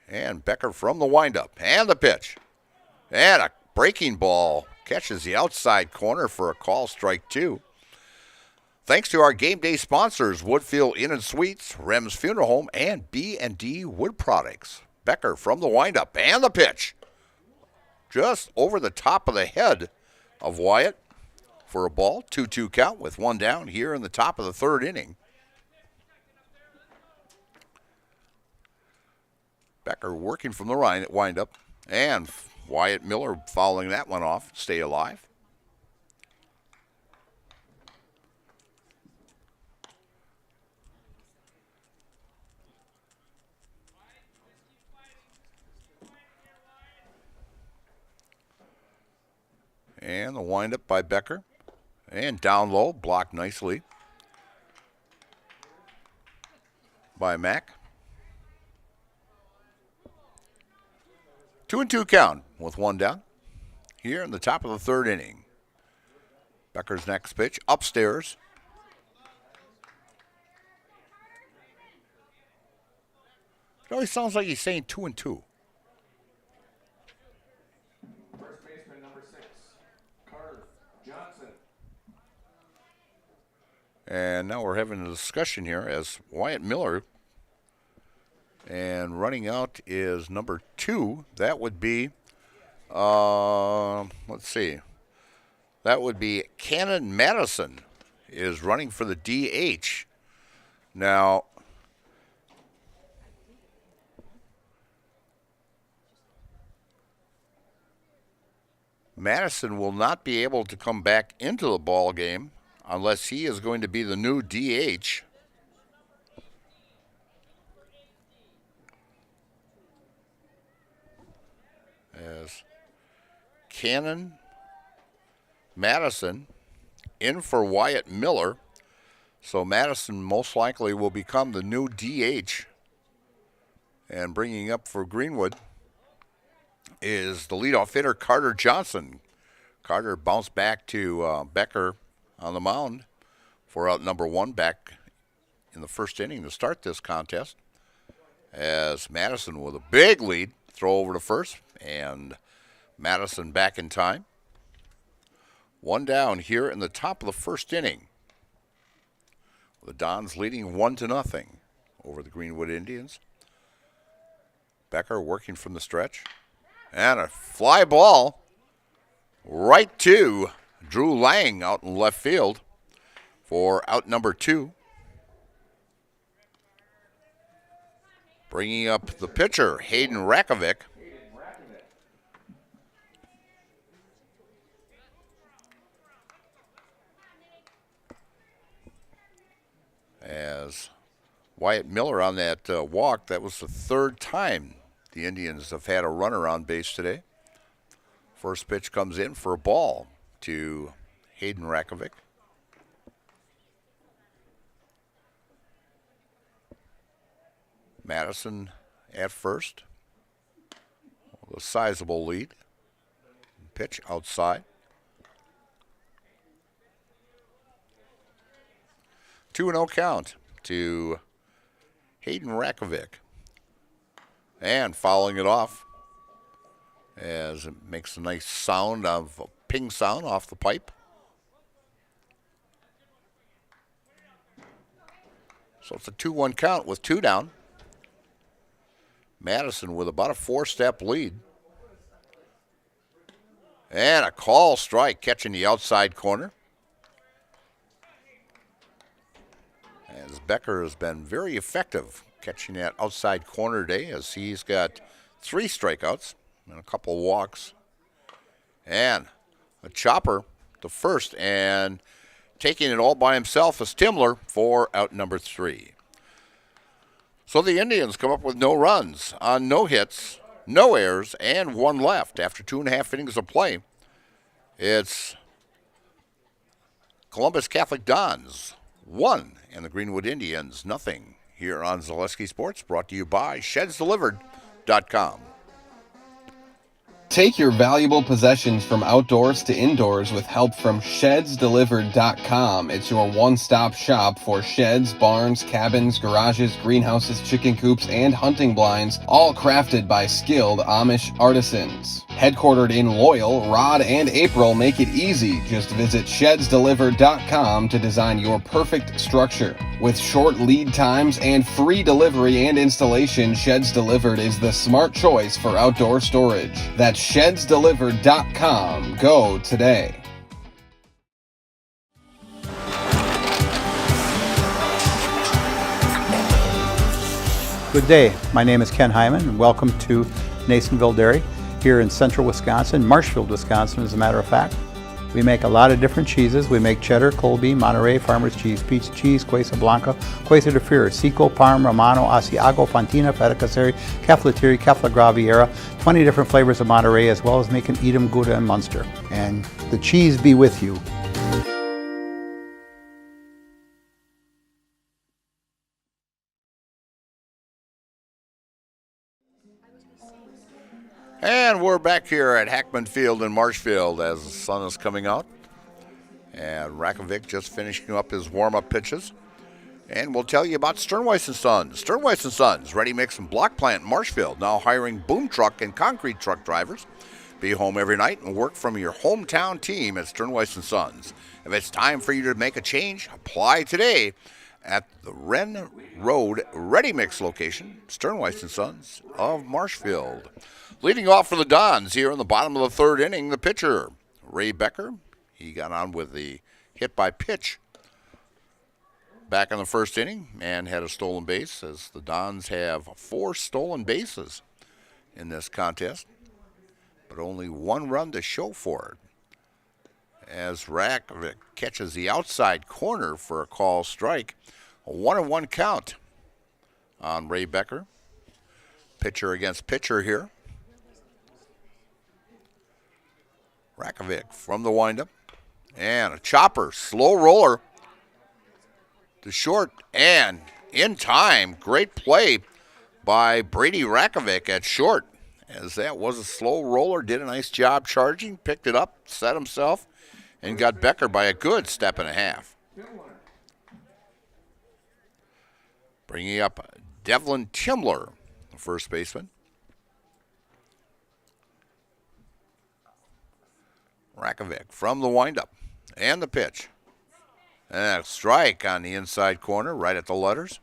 And Becker from the windup. And the pitch. And a breaking ball. Catches the outside corner for a call, strike 2. Thanks to our game day sponsors, Woodfield Inn and Suites, Rem's Funeral Home, and B&D Wood Products. Becker from the windup. And the pitch. Just over the top of the head of Wyatt for a ball. 2-2 count with 1 down here in the top of the 3rd inning. Becker working from the windup, and Wyatt Miller fouling that one off. Stay alive. And the windup by Becker. And down low, blocked nicely by Mack. 2-2 count with 1 down. here in the top of the third inning. Becker's next pitch, upstairs. It always sounds like he's saying 2-2. First baseman number 6, Carter Johnson. And now we're having a discussion here as Wyatt Miller. And running out is number 2. That would be, let's see. That would be Cannon Madison is running for the DH. Now, Madison will not be able to come back into the ball game unless he is going to be the new DH. As Cannon Madison in for Wyatt Miller. So Madison most likely will become the new DH. And bringing up for Greenwood is the leadoff hitter, Carter Johnson. Carter bounced back to Becker on the mound for out number 1 back in the first inning to start this contest. As Madison with a big lead, throw over to first, and Madison back in time. 1 down here in the top of the first inning. The Dons leading 1-0 over the Greenwood Indians. Becker working from the stretch. And a fly ball right to Drew Lang out in left field for out number 2. Bringing up the pitcher, Hayden Rakovic. As Wyatt Miller on that walk, that was the 3rd time the Indians have had a runner on base today. First pitch comes in for a ball to Hayden Rakovic. Madison at first. A sizable lead. Pitch outside. 2-0 count to Hayden Rakovic. And fouling it off as it makes a nice sound of a ping sound off the pipe. So it's a 2-1 count with 2 down. Madison with about a 4-step lead. And a call strike catching the outside corner. As Becker has been very effective catching that outside corner today, as he's got 3 strikeouts and a couple walks. And a chopper to first, and taking it all by himself is Timler for out number 3. So the Indians come up with no runs on no hits, no errors, and 1 left after 2.5 innings of play. It's Columbus Catholic Dons 1 and the Greenwood Indians 0 here on Zaleski Sports, brought to you by ShedsDelivered.com. Take your valuable possessions from outdoors to indoors with help from ShedsDelivered.com. It's your one-stop shop for sheds, barns, cabins, garages, greenhouses, chicken coops, and hunting blinds, all crafted by skilled Amish artisans. Headquartered in Loyal, Rod and April make it easy. Just visit ShedsDelivered.com to design your perfect structure. With short lead times and free delivery and installation, Sheds Delivered is the smart choice for outdoor storage. That's ShedsDelivered.com. Go today. Good day. My name is Ken Hyman, and welcome to Nasonville Dairy here in central Wisconsin, Marshfield, Wisconsin, as a matter of fact. We make a lot of different cheeses. We make cheddar, Colby, Monterey, Farmer's Cheese, Pizza Cheese, Quesa Blanca, Quesa de Fear, Seco, Parm, Romano, Asiago, Fontina, Feta Caseri, Cafetieri, Cafla Graviera, 20 different flavors of Monterey, as well as making Edam, Gouda, and Munster. And the cheese be with you. And And we're back here at Hackman Field in Marshfield as the sun is coming out. And Rakovic just finishing up his warm-up pitches. And we'll tell you about Sternweiss & Sons. Sternweiss & Sons, ready mix and block plant in Marshfield, now hiring boom truck and concrete truck drivers. Be home every night and work from your hometown team at Sternweiss & Sons. If it's time for you to make a change, apply today at the Wren Road Ready Mix location, Sternweiss & Sons of Marshfield. Leading off for the Dons here in the bottom of the third inning, the pitcher, Ray Becker. He got on with the hit by pitch back in the first inning and had a stolen base, as the Dons have 4 stolen bases in this contest, but only 1 run to show for it. As Rakovic catches the outside corner for a call strike, a 1-1 count on Ray Becker. Pitcher against pitcher here. Rakovic from the windup, and a chopper, slow roller to short, and in time. Great play by Brady Rakovic at short, as that was a slow roller. Did a nice job charging, picked it up, set himself, and got Becker by a good step and a half. Bringing up Devlin Timler, the first baseman. Rakovic from the windup and the pitch. And a strike on the inside corner, right at the letters.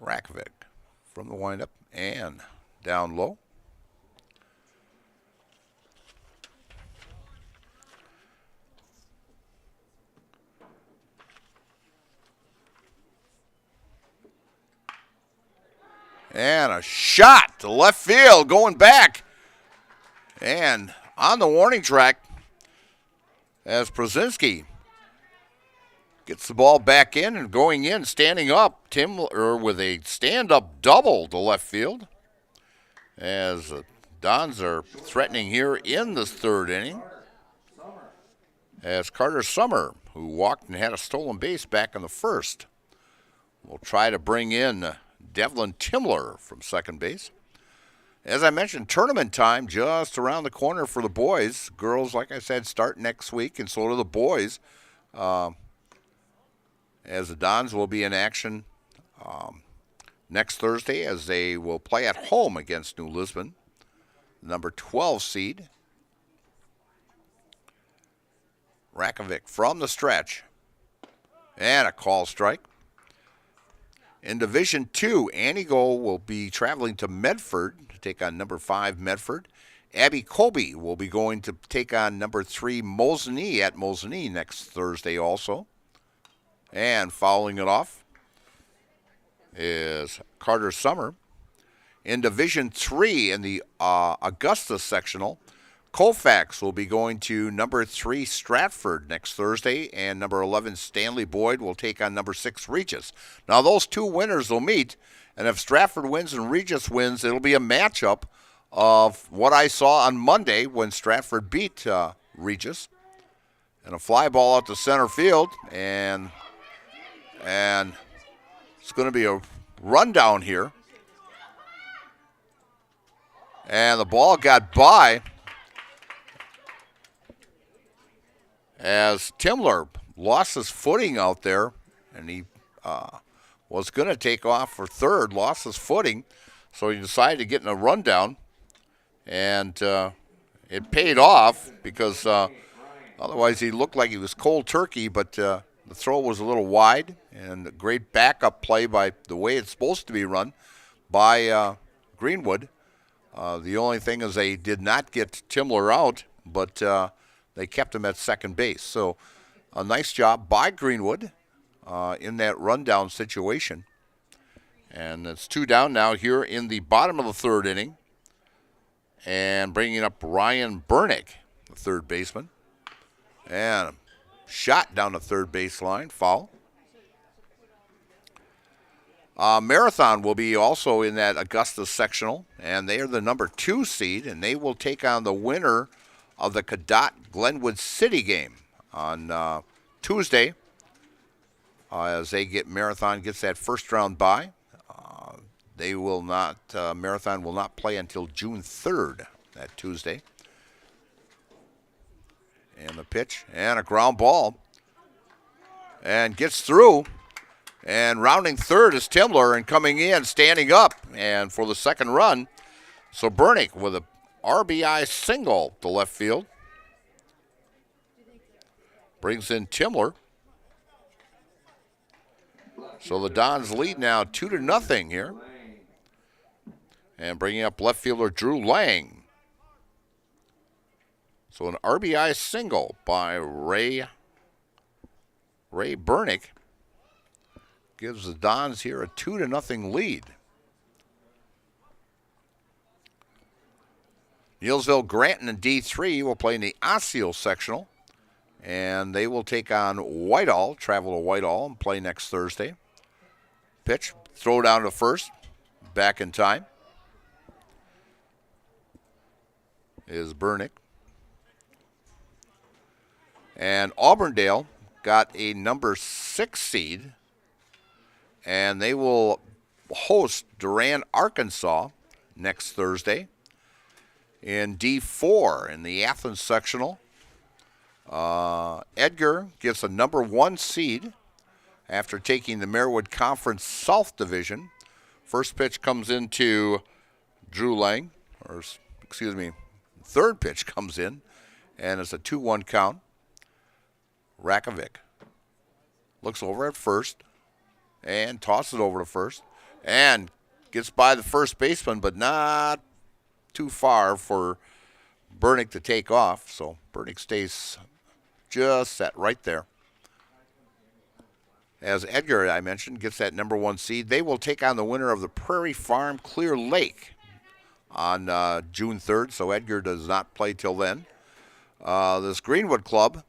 Rakovic from the windup and down low. And a shot to left field, going back. And on the warning track, as Przinski gets the ball back in and going in, standing up, Timler with a stand-up double to left field. As the Dons are threatening here in this third inning. As Carter Summer, who walked and had a stolen base back in the first, will try to bring in Devlin Timler from second base. As I mentioned, tournament time just around the corner for the boys. Girls, like I said, start next week, and so do the boys. As the Dons will be in action next Thursday, as they will play at home against New Lisbon, number 12 seed. Rakovic from the stretch, and a call strike. In Division II, Antigo will be traveling to Medford to take on number 5 Medford. Abby Colby will be going to take on number 3 Mosinee at Mosinee next Thursday also. And following it off is Carter Summer. In Division III, in the Augusta sectional, Colfax will be going to number 3 Stratford next Thursday, and number 11 Stanley Boyd will take on number 6 Regis. Now those two winners will meet, and if Stratford wins and Regis wins, it'll be a matchup of what I saw on Monday when Stratford beat Regis. And a fly ball out to center field, and it's going to be a rundown here. And the ball got by as Timler lost his footing out there, and he was going to take off for third, lost his footing, so he decided to get in a rundown, and it paid off because otherwise he looked like he was cold turkey, but the throw was a little wide, and a great backup play by the way it's supposed to be run by Greenwood. The only thing is they did not get Timler out, but they kept him at second base. So a nice job by Greenwood in that rundown situation. And it's 2 down now here in the bottom of the third inning. And bringing up Ryan Bernick, the third baseman. And a shot down the third baseline, foul. Marathon will be also in that Augusta sectional, and they are the number 2 seed, and they will take on the winner of the Cadott Glenwood City game on Tuesday. as Marathon gets that first round bye. They will not, Marathon will not play until June 3rd, that Tuesday. And the pitch, and a ground ball. And gets through. And rounding third is Timler, and coming in, standing up, and for the second run. So Bernick with a RBI single to left field. Brings in Timler. So the Dons lead now 2-0 here. And bringing up left fielder Drew Lang. So an RBI single by Ray Bernick gives the Dons here a 2-0 lead. Neillsville Granton in D3 will play in the Osseo sectional. And they will take on Whitehall, travel to Whitehall, and play next Thursday. Pitch, throw down to first, back in time is Bernick. And Auburndale got a number 6 seed, and they will host Durand, Arkansas next Thursday. In D4 in the Athens sectional, Edgar gets a number 1 seed after taking the Marewood Conference South Division. First pitch comes into Drew Lang, third pitch comes in, and it's a 2-1 count. Rakovic looks over at first and tosses over to first and gets by the first baseman, but not too far for Bernick to take off. So Bernick stays just set right there. As Edgar, I mentioned, gets that number 1 seed, they will take on the winner of the Prairie Farm Clear Lake on June 3rd, so Edgar does not play till then. This Greenwood club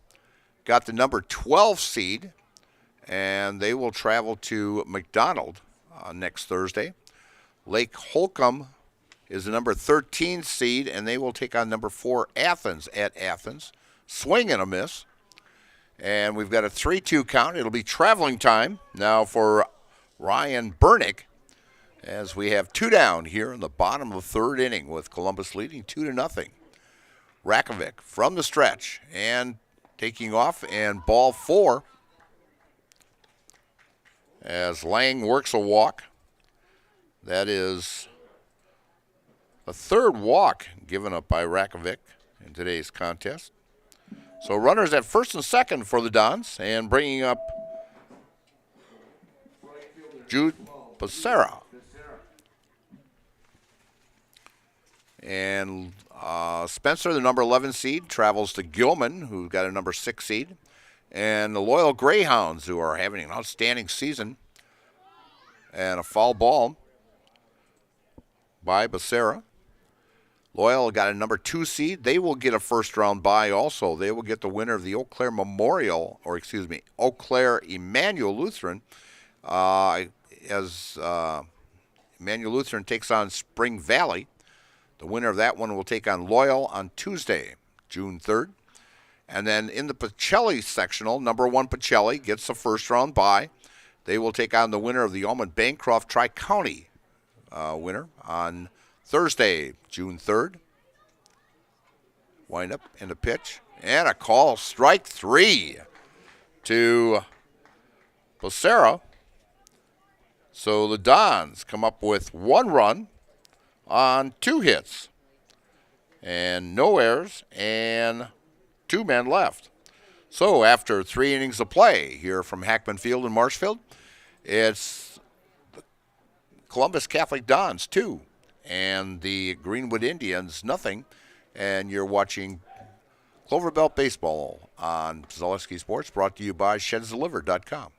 got the number 12 seed, and they will travel to McDonald next Thursday. Lake Holcomb is the number 13 seed, and they will take on number 4 Athens at Athens. Swing and a miss. And we've got a 3-2 count. It'll be traveling time now for Ryan Bernick, as we have 2 down here in the bottom of the third inning with Columbus leading 2-0. Rakovic from the stretch and taking off, and ball 4 as Lang works a walk. That is the third walk given up by Rakovic in today's contest. So runners at first and second for the Dons, and bringing up Jude Becerra. And Spencer, the number 11 seed, travels to Gilman, who got a number 6 seed. And the Loyal Greyhounds, who are having an outstanding season. And a foul ball by Becerra. Loyal got a number 2 seed. They will get a first-round bye also. They will get the winner of the Eau Claire Eau Claire Emmanuel Lutheran, as Emmanuel Lutheran takes on Spring Valley. The winner of that one will take on Loyal on Tuesday, June 3rd. And then in the Pacelli sectional, number 1 Pacelli gets the first-round bye. They will take on the winner of the Almond Bancroft Tri-County winner on Thursday, June 3rd. Wind up and a pitch. And a call, strike 3 to Becerra. So the Dons come up with 1 run on 2 hits. And no errors and 2 men left. So after 3 innings of play here from Hackman Field in Marshfield, it's the Columbus Catholic Dons 2 and the Greenwood Indians nothing. And you're watching Clover Belt Baseball on Zaleski Sports, brought to you by ShedsDelivered.com.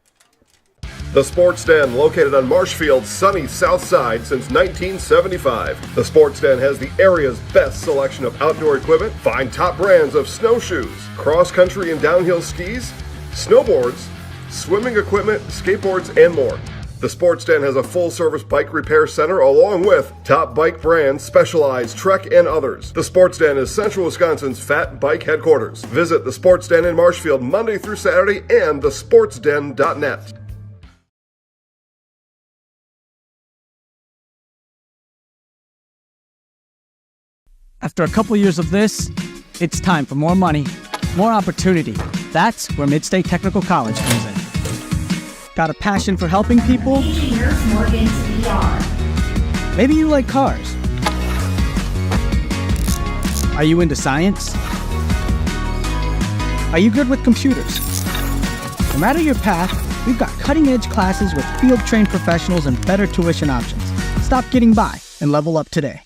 The Sports Den, located on Marshfield's sunny south side since 1975. The Sports Den has the area's best selection of outdoor equipment. Find top brands of snowshoes, cross-country and downhill skis, snowboards, swimming equipment, skateboards, and more. The Sports Den has a full-service bike repair center along with top bike brands, Specialized, Trek, and others. The Sports Den is Central Wisconsin's fat bike headquarters. Visit the Sports Den in Marshfield Monday through Saturday and thesportsden.net. After a couple years of this, it's time for more money, more opportunity. That's where Mid-State Technical College comes in. Got a passion for helping people? Maybe you like cars. Are you into science? Are you good with computers? No matter your path, we've got cutting-edge classes with field-trained professionals and better tuition options. Stop getting by and level up today.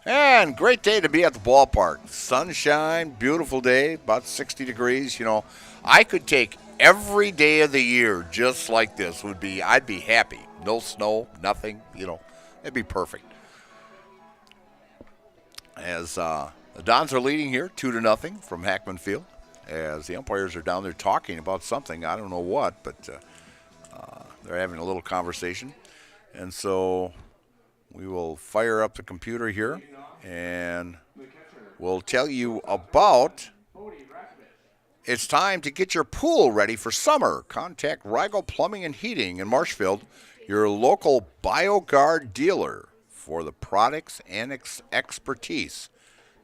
And great day to be at the ballpark. Sunshine, beautiful day, about 60 degrees. You know, I could take every day of the year just like this. I'd be happy. No snow, nothing, you know. It'd be perfect. As the Dons are leading here 2-0 from Hackman Field, as the umpires are down there talking about something. I don't know what, but they're having a little conversation. And so we will fire up the computer here, and we'll tell you about it's time to get your pool ready for summer. Contact Rigel Plumbing and Heating in Marshfield, your local BioGuard dealer, for the products and expertise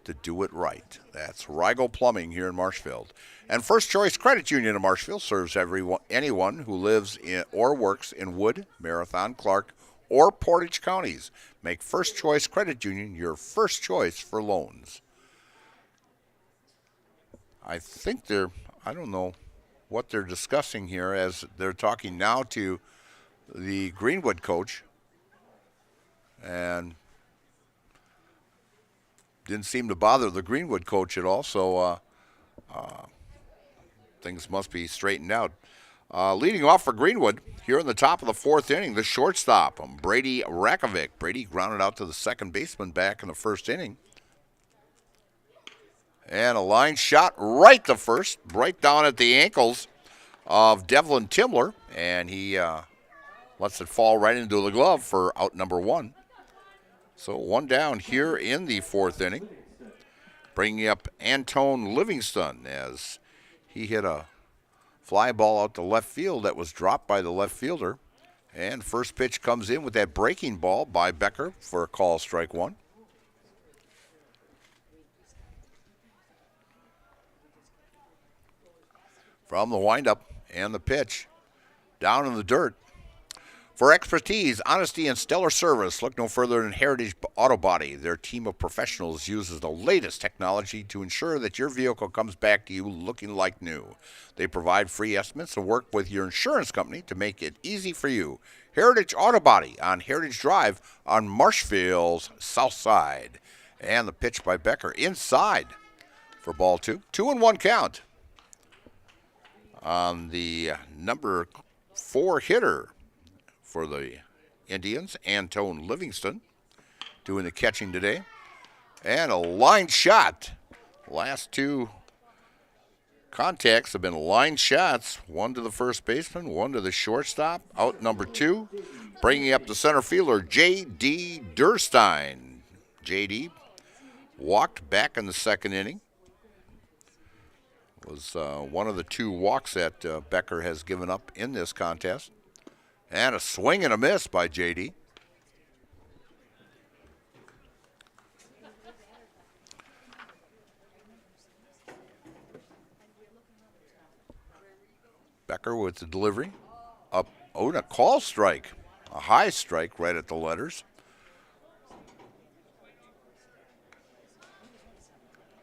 to do it right. That's Rigel Plumbing here in Marshfield. And First Choice Credit Union in Marshfield serves anyone who lives in or works in Wood, Marathon, Clark, or Portage counties. Make First Choice Credit Union your first choice for loans. I think I don't know what they're discussing here as they're talking now to the Greenwood coach, and didn't seem to bother the Greenwood coach at all, so things must be straightened out. Leading off for Greenwood here in the top of the fourth inning, the shortstop, Brady Rakovic. Brady grounded out to the second baseman back in the first inning. And a line shot right to first, right down at the ankles of Devlin Timler, and he lets it fall right into the glove for out number one. So one down here in the fourth inning. Bringing up Antone Livingston as he hit a fly ball out to left field that was dropped by the left fielder. And first pitch comes in with that breaking ball by Becker for a call, strike one. From the windup and the pitch, down in the dirt. For expertise, honesty, and stellar service, look no further than Heritage Auto Body. Their team of professionals uses the latest technology to ensure that your vehicle comes back to you looking like new. They provide free estimates and work with your insurance company to make it easy for you. Heritage Auto Body on Heritage Drive on Marshfield's south side. And the pitch by Becker inside for ball two. 2-1 count on the number 4 hitter for the Indians, Antone Livingston, doing the catching today. And a line shot. Last two contacts have been line shots. One to the first baseman, one to the shortstop. Out number 2. Bringing up the center fielder, J.D. Durstein. J.D. walked back in the second inning. Was one of the 2 walks that Becker has given up in this contest. And a swing and a miss by J.D. Becker with the delivery. Up, and a call strike. A high strike right at the letters.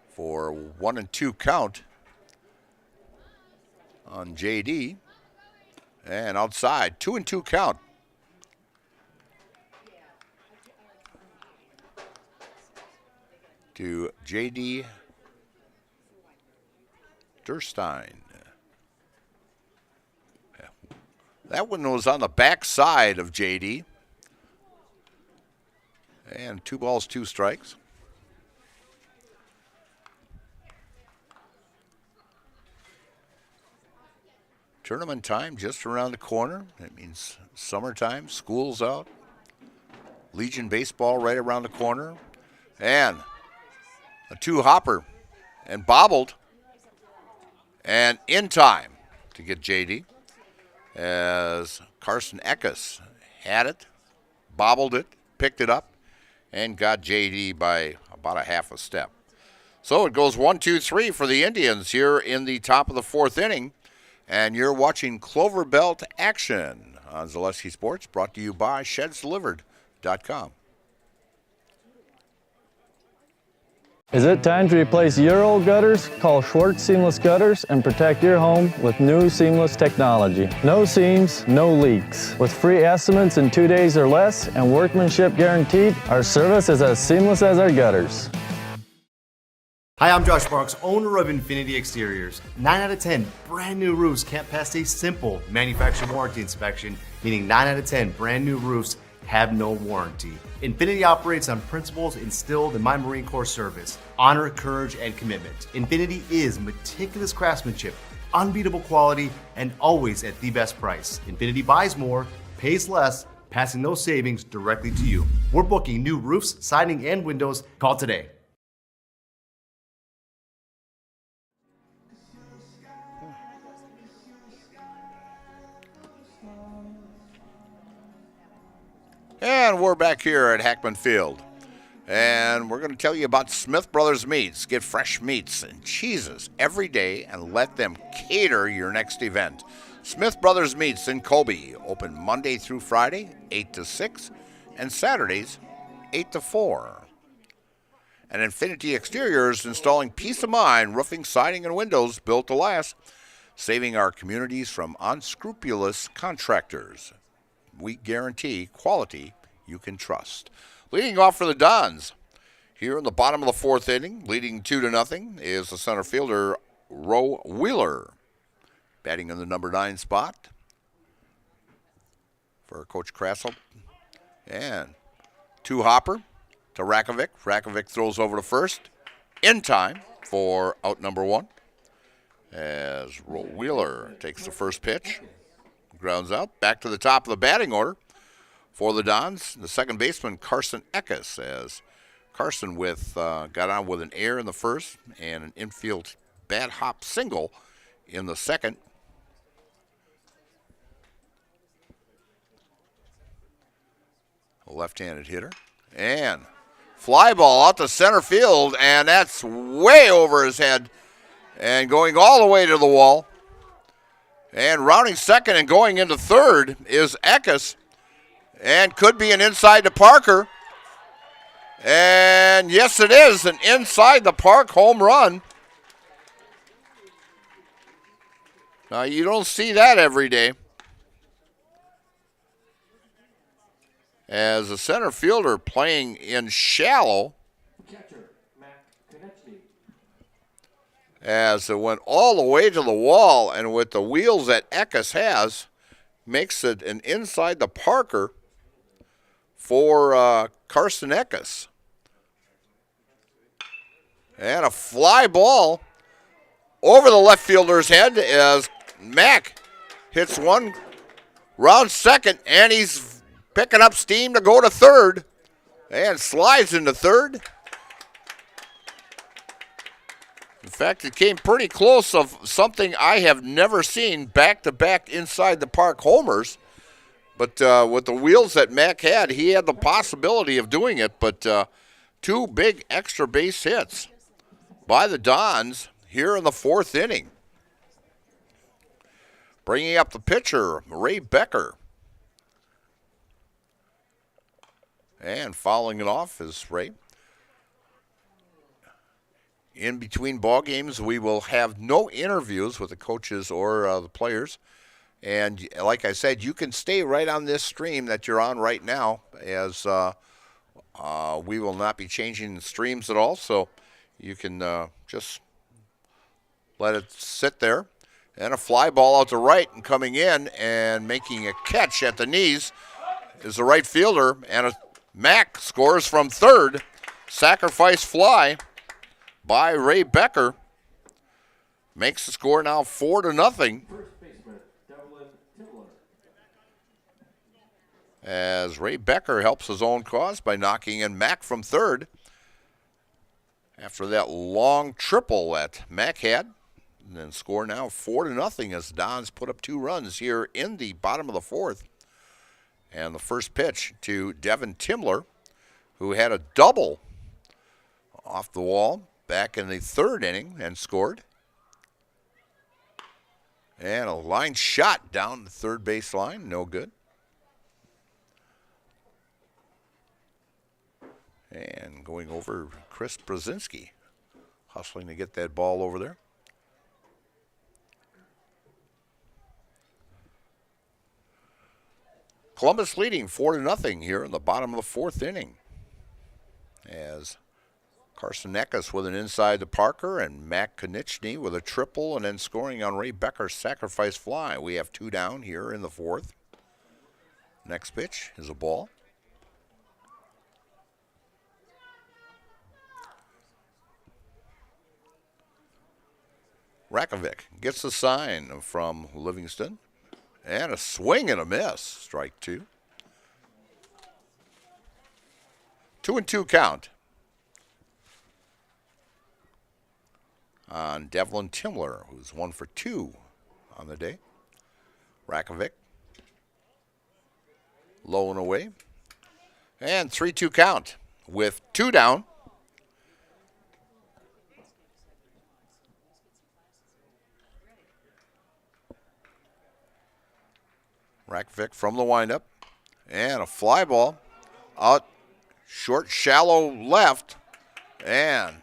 For 1-2 count on J.D. And outside, 2-2 count. To J.D. Durstein. That one was on the back side of J.D. And 2 balls, 2 strikes. Tournament time just around the corner. That means summertime, school's out. Legion baseball right around the corner. And a 2-hopper and bobbled. And in time to get J.D. as Carson Eckes had it, bobbled it, picked it up, and got JD by about a half a step. So it goes 1-2-3 for the Indians here in the top of the fourth inning. And you're watching Clover Belt action on Zaleski Sports, brought to you by ShedsDelivered.com. Is it time to replace your old gutters? Call Schwartz Seamless Gutters and protect your home with new seamless technology. No seams, no leaks. With free estimates in 2 days or less and workmanship guaranteed, our service is as seamless as our gutters. Hi, I'm Josh Marks, owner of Infinity Exteriors. 9 out of 10 brand new roofs can't pass a simple manufacturer warranty inspection, meaning 9 out of 10 brand new roofs have no warranty. Infinity operates on principles instilled in my Marine Corps service: honor, courage, and commitment. Infinity is meticulous craftsmanship, unbeatable quality, and always at the best price. Infinity buys more, pays less, passing those savings directly to you. We're booking new roofs, siding, and windows. Call today. And we're back here at Hackman Field. And we're going to tell you about Smith Brothers Meats. Get fresh meats and cheeses every day and let them cater your next event. Smith Brothers Meats in Colby, open Monday through Friday, 8 to 6, and Saturdays, 8 to 4. And Infinity Exteriors, installing peace of mind, roofing, siding, and windows built to last, saving our communities from unscrupulous contractors. We guarantee quality you can trust. Leading off for the Dons, here in the bottom of the fourth inning, leading 2-0, is the center fielder, Roe Wheeler, batting in the number 9 spot for Coach Krassel. And 2-hopper to Rakovic. Rakovic throws over to first in time for out number 1, as Roe Wheeler takes the first pitch. Grounds out. Back to the top of the batting order for the Dons, the second baseman, Carson Eckes, as Carson got on with an error in the first and an infield bad hop single in the second. A left-handed hitter. And fly ball out to center field, and that's way over his head and going all the way to the wall. And rounding second and going into third is Eckes, and could be an inside to Parker. And yes, it is an inside the park home run. Now, you don't see that every day. As a center fielder playing in shallow, as it went all the way to the wall, and with the wheels that Eckes has, makes it an inside the Parker for Carson Eckes. And a fly ball over the left fielder's head as Mack hits one, round second, and he's picking up steam to go to third, and slides into third. In fact, it came pretty close of something I have never seen, back-to-back inside the park homers. But with the wheels that Mack had, he had the possibility of doing it. But 2 big extra base hits by the Dons here in the fourth inning. Bringing up the pitcher, Ray Becker. And fouling it off is Ray. In between ball games, we will have no interviews with the coaches or the players. And like I said, you can stay right on this stream that you're on right now, as we will not be changing the streams at all. So you can just let it sit there. And a fly ball out to right, and coming in and making a catch at the knees is the right fielder. And Mack scores from third. Sacrifice fly by Ray Becker makes the score now 4-0. As Ray Becker helps his own cause by knocking in Mack from third after that long triple that Mack had. And then score now 4-0 as Dons put up 2 runs here in the bottom of the fourth. And the first pitch to Devin Timler, who had a double off the wall back in the third inning and scored. And a line shot down the third base line, no good. And going over, Chris Brzezinski, hustling to get that ball over there. Columbus leading 4-0 here in the bottom of the fourth inning, as Carson Eckes with an inside to Parker and Matt Konieczny with a triple and then scoring on Ray Becker's sacrifice fly. We have 2 down here in the fourth. Next pitch is a ball. Rakovic gets the sign from Livingston. And a swing and a miss. Strike 2. 2-2 count on Devlin Timler, who's 1 for 2 on the day. Rakovic low and away. And 3-2 count with 2 down. Rakovic from the windup. And a fly ball out short, shallow left. And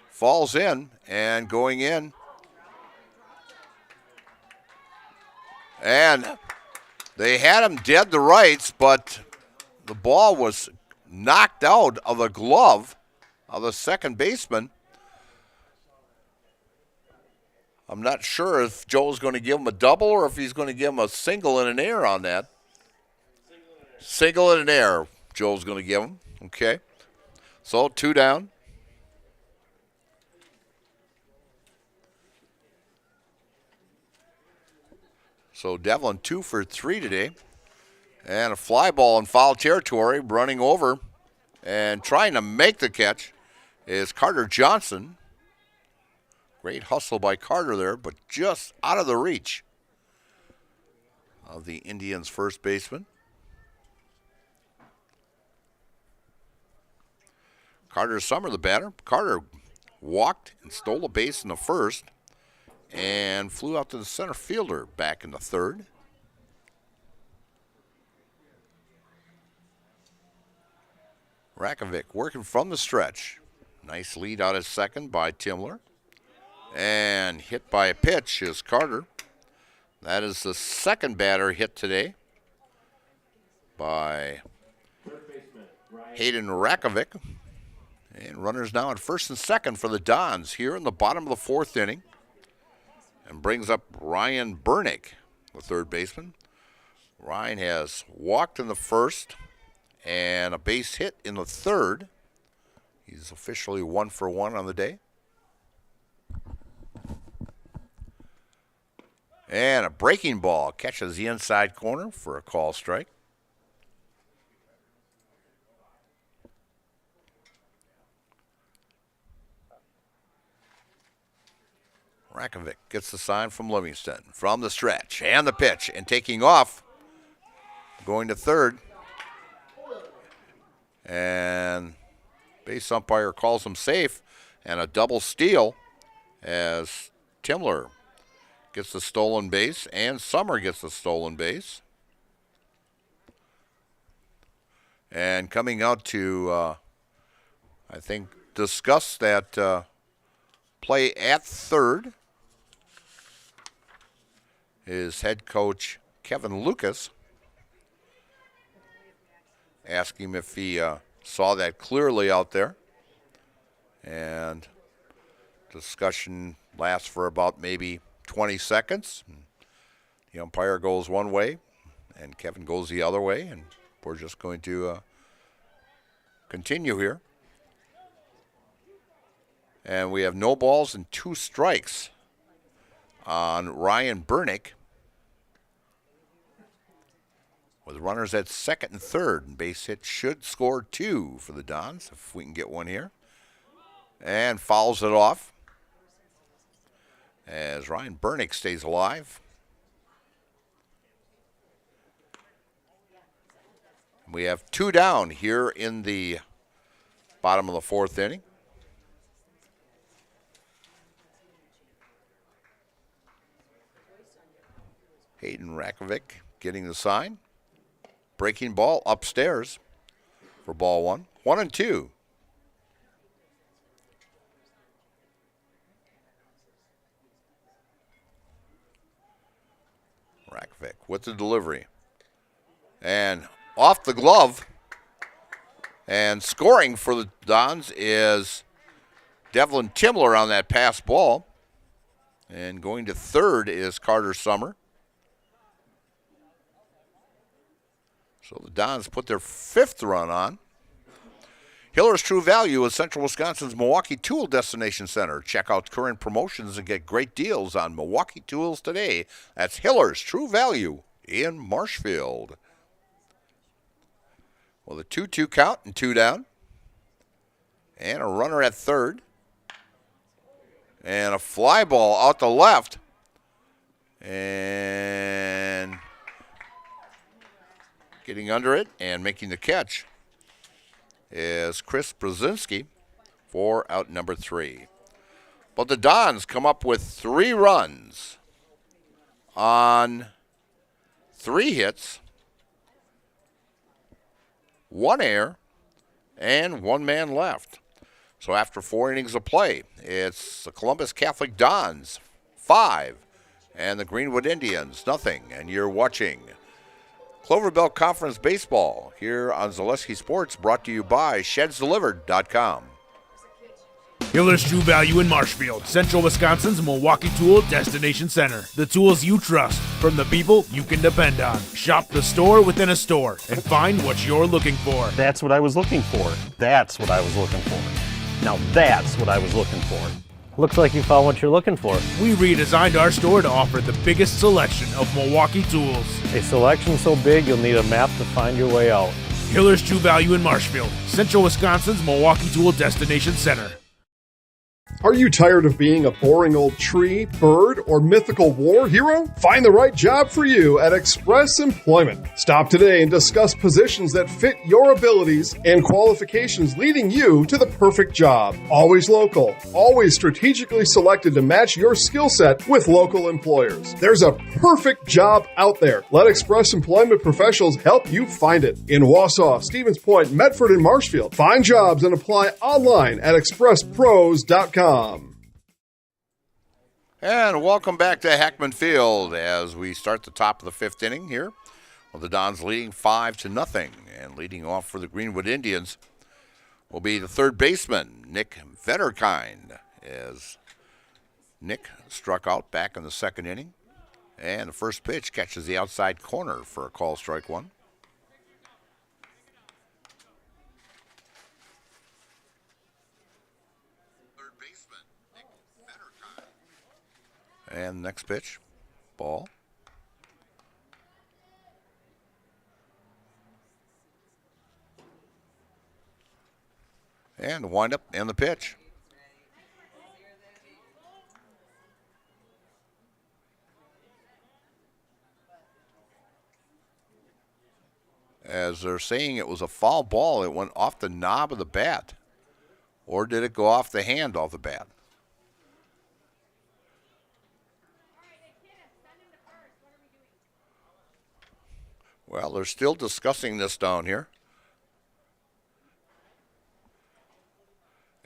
falls in and going in. And they had him dead to rights, but the ball was knocked out of the glove of the second baseman. I'm not sure if Joe's going to give him a double or if he's going to give him a single and an air on that. Single and an air, Joe's going to give him. Okay. So 2 down. So Devlin 2 for 3 today. And a fly ball in foul territory, running over and trying to make the catch is Carter Johnson. Great hustle by Carter there, but just out of the reach of the Indians' first baseman. Carter Summer, the batter. Carter walked and stole a base in the first and flew out to the center fielder back in the third. Rakovic working from the stretch. Nice lead out at second by Timler. And hit by a pitch is Carter. That is the second batter hit today by Hayden Rakovic. And runners now at first and second for the Dons here in the bottom of the fourth inning. And brings up Ryan Burnick, the third baseman. Ryan has walked in the first and a base hit in the third. He's officially 1 for 1 on the day. And a breaking ball catches the inside corner for a call strike. Rakovic gets the sign from Livingston from the stretch and the pitch and taking off, going to third. And base umpire calls him safe, and a double steal as Timler gets the stolen base and Summer gets the stolen base. And coming out to, I think, discuss that play at third is head coach Kevin Lucas. Ask him if he saw that clearly out there. And discussion lasts for about maybe 20 seconds. The umpire goes one way and Kevin goes the other way, and we're just going to continue here. And we have no balls and 2 strikes on Ryan Burnick, with runners at second and third. And base hit should score 2 for the Dons, if we can get one here. And fouls it off as Ryan Burnick stays alive. we have 2 down here in the bottom of the 4th inning. Hayden Rakovic getting the sign. Breaking ball upstairs for ball 1. 1-2. Rakovic with the delivery. And off the glove. And scoring for the Dons is Devlin Timler on that pass ball. And going to third is Carter Summer. So the Dons put their 5th run on. Hiller's True Value is Central Wisconsin's Milwaukee Tool Destination Center. Check out current promotions and get great deals on Milwaukee tools today. That's Hiller's True Value in Marshfield. Well, the 2-2 count and 2 down. And a runner at third. And a fly ball out to left. And getting under it and making the catch is Chris Brzezinski for out number 3. But the Dons come up with 3 runs on 3 hits, 1 error, and 1 man left. So after 4 innings of play, it's the Columbus Catholic Dons 5 and the Greenwood Indians nothing. And you're watching Cloverbelt Conference Baseball here on Zaleski Sports, brought to you by ShedsDelivered.com. Hiller's True Value in Marshfield, Central Wisconsin's Milwaukee Tool Destination Center. The tools you trust from the people you can depend on. Shop the store within a store and find what you're looking for. That's what I was looking for. That's what I was looking for. Now that's what I was looking for. Looks like you found what you're looking for. We redesigned our store to offer the biggest selection of Milwaukee tools. A selection so big you'll need a map to find your way out. Hiller's True Value in Marshfield, Central Wisconsin's Milwaukee Tool Destination Center. Are you tired of being a boring old tree, bird, or mythical war hero? Find the right job for you at Express Employment. Stop today and discuss positions that fit your abilities and qualifications, leading you to the perfect job. Always local, always strategically selected to match your skill set with local employers. There's a perfect job out there. Let Express Employment professionals help you find it. In Wausau, Stevens Point, Medford, and Marshfield. Find jobs and apply online at expresspros.com. And welcome back to Heckman Field as we start the top of the 5th inning here. Well, the Dons leading 5-0, and leading off for the Greenwood Indians will be the third baseman, Nick Vetterkind, as Nick struck out back in the 2nd inning. And the first pitch catches the outside corner for a call strike 1. And next pitch, ball. And wind up and the pitch. As they're saying it was a foul ball, it went off the knob of the bat. Or did it go off the hand of the bat? Well, they're still discussing this down here.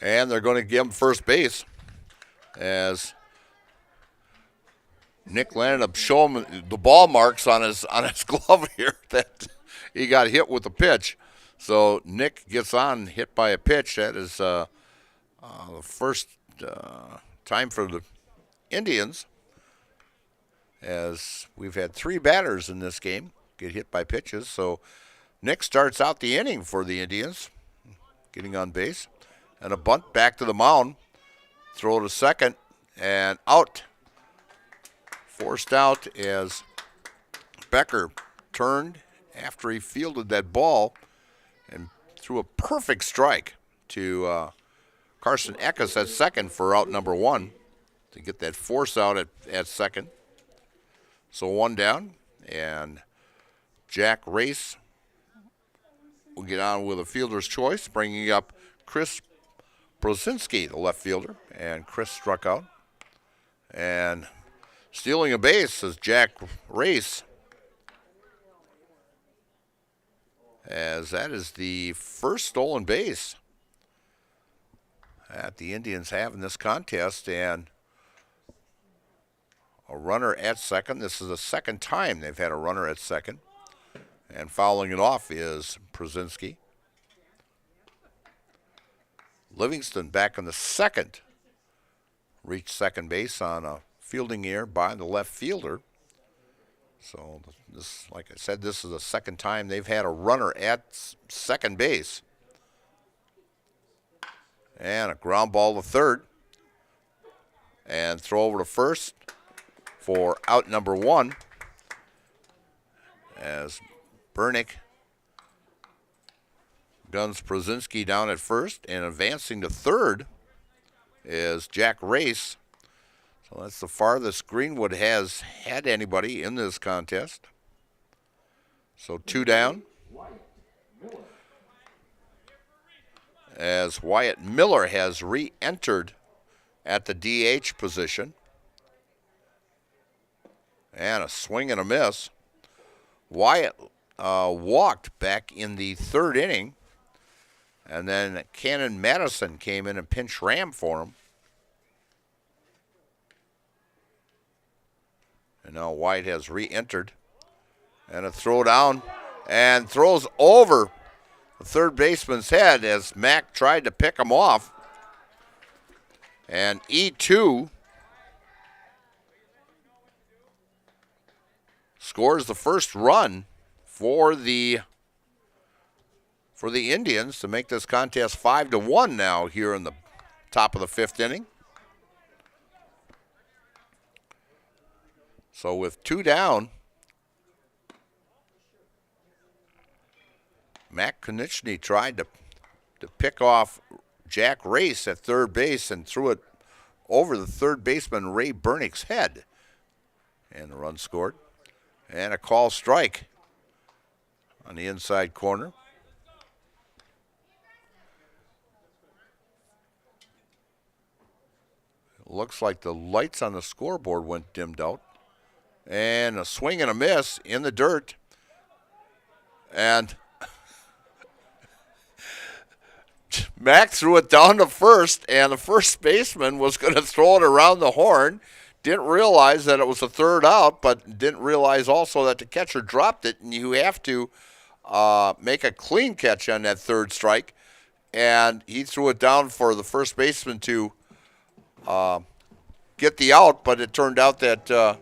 And they're going to give him first base as Nick landed up showing the ball marks on his glove here that he got hit with the pitch. So Nick gets on, hit by a pitch. That is the first time for the Indians, as we've had 3 batters in this game get hit by pitches. So Nick starts out the inning for the Indians, getting on base. And a bunt back to the mound. Throw to second and out. Forced out as Becker turned after he fielded that ball and threw a perfect strike to Carson Eckes at second for out number 1 to get that force out at second. So 1 down, and Jack Race get on with a fielder's choice, bringing up Chris Prosinski, the left fielder, and Chris struck out. And stealing a base is Jack Race, as that is the first stolen base that the Indians have in this contest, and a runner at second. This is the second time they've had a runner at second, and fouling it off is Prosinski. Livingston back in the second, reached second base on a fielding error by the left fielder. So this, like I said, this is the second time they've had a runner at second base. And a ground ball to third. And throw over to first for out number one, as Bernick guns Prosinski down at first, and advancing to third is Jack Race. So that's the farthest Greenwood has had anybody in this contest. So 2 down. As Wyatt Miller has re-entered at the DH position. And a swing and a miss. Wyatt walked back in the third inning. And then Cannon Madison came in and pinch ran for him. And now White has re-entered. And a throw down. And throws over the third baseman's head as Mack tried to pick him off. And E2 scores the first run for the Indians to make this contest 5-1 now here in the top of the fifth inning. So with 2 down, Matt Konechny tried to pick off Jack Race at third base and threw it over the third baseman Ray Bernick's head. And the run scored. And a call strike on the inside corner. It looks like the lights on the scoreboard went dimmed out. And a swing and a miss in the dirt. And Mack threw it down to first, and the first baseman was going to throw it around the horn. Didn't realize that it was a third out, but didn't realize also that the catcher dropped it, and you have to make a clean catch on that third strike. And he threw it down for the first baseman to get the out, but it turned out that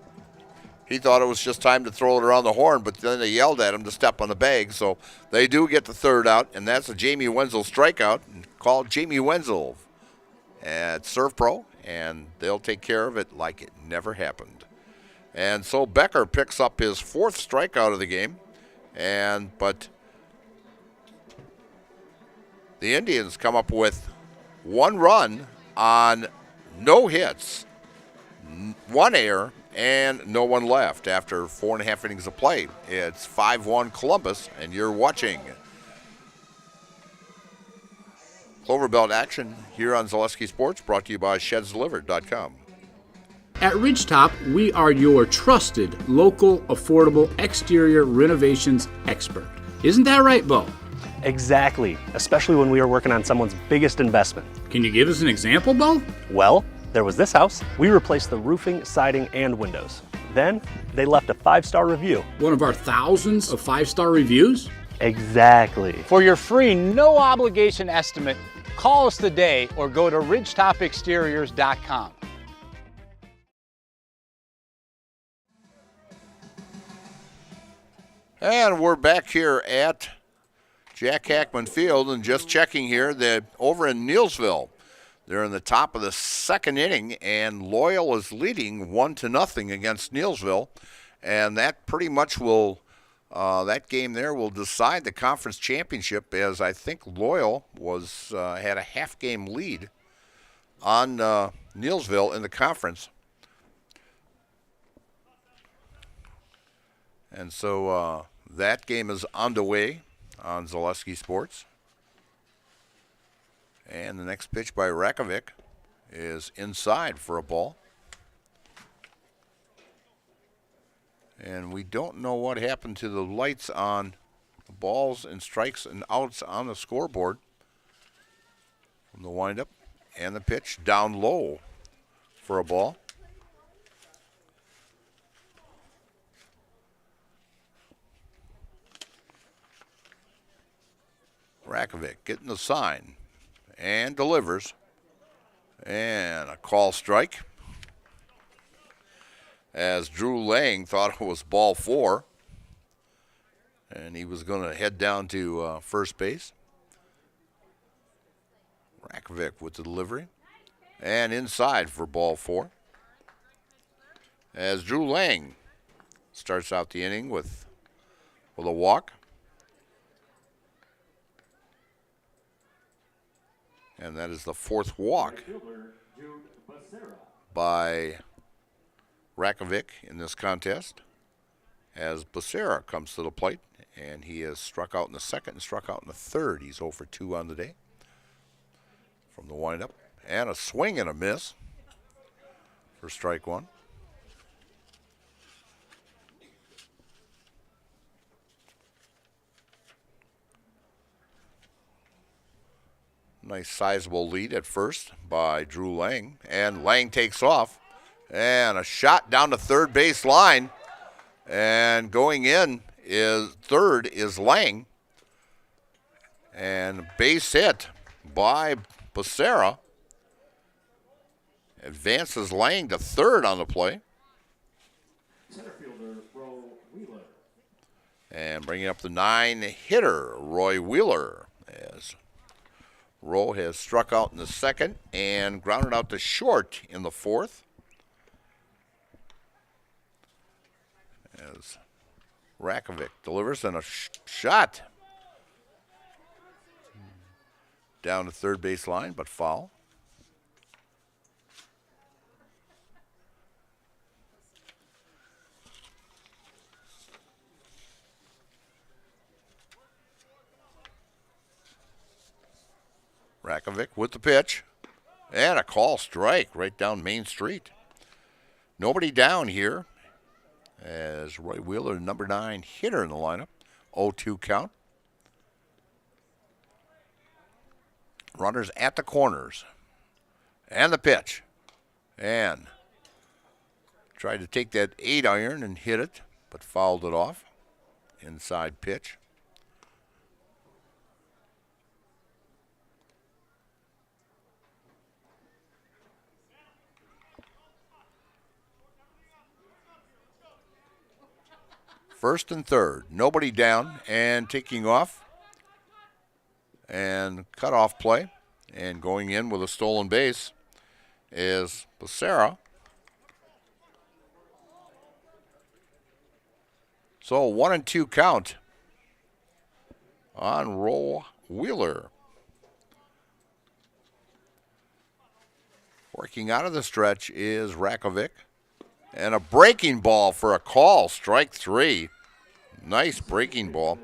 he thought it was just time to throw it around the horn, but then they yelled at him to step on the bag. So they do get the third out, and that's a Jamie Wenzel strikeout, called Jamie Wenzel at Serve Pro, and they'll take care of it like it never happened. And so Becker picks up his 4th strikeout of the game, but the Indians come up with 1 run on no hits, 1 error, and no one left after 4.5 innings of play. It's 5-1 Columbus, and you're watching Cloverbelt action here on Zaleski Sports, brought to you by ShedsDelivered.com. At Ridgetop, we are your trusted, local, affordable exterior renovations expert. Isn't that right, Bo? Exactly, especially when we are working on someone's biggest investment. Can you give us an example, Bo? Well, there was this house. We replaced the roofing, siding, and windows. Then they left a 5-star review. One of our thousands of 5-star reviews? Exactly. For your free, no obligation estimate, call us today or go to ridgetopexteriors.com. And we're back here at Jack Hackman Field, and just checking here that over in Neillsville, they're in the top of the second inning, and Loyal is leading 1-0 against Neillsville, and that pretty much will that game there will decide the conference championship, as I think Loyal had a half-game lead on Neillsville in the conference. And so that game is underway on Zaleski Sports. And the next pitch by Rakovic is inside for a ball. And we don't know what happened to the lights on the balls and strikes and outs on the scoreboard. From the windup and the pitch down low for a ball. Rakovic getting the sign and delivers. And a call strike. As Drew Lang thought it was ball 4. And he was going to head down to first base. Rakovic with the delivery. And inside for ball 4. As Drew Lang starts out the inning with a walk. And that is the 4th walk by Rakovic in this contest. As Becerra comes to the plate, and he has struck out in the 2nd and struck out in the 3rd. He's 0 for 2 on the day. From the windup, and a swing and a miss for strike 1. Nice sizable lead at first by Drew Lang, and Lang takes off, and a shot down the third base line, and going in is third is Lang, and base hit by Becerra. Advances Lang to third on the play. Center fielder, Roy Wheeler. And bringing up the 9 hitter, Roy Wheeler, as Rowe has struck out in the 2nd and grounded out to short in the 4th. As Rakovic delivers and a shot down the third base line, but foul. Rakovic with the pitch, and a call strike right down Main Street. Nobody down here as Roy Wheeler, number 9 hitter in the lineup. 0-2 count. Runners at the corners. And the pitch. And tried to take that 8-iron and hit it, but fouled it off. Inside pitch. First and third. Nobody down and taking off. And cutoff play. And going in with a stolen base is Becerra. So 1-2 count on Roy Wheeler. Working out of the stretch is Rakovic. And a breaking ball for a call, strike 3. Nice breaking ball.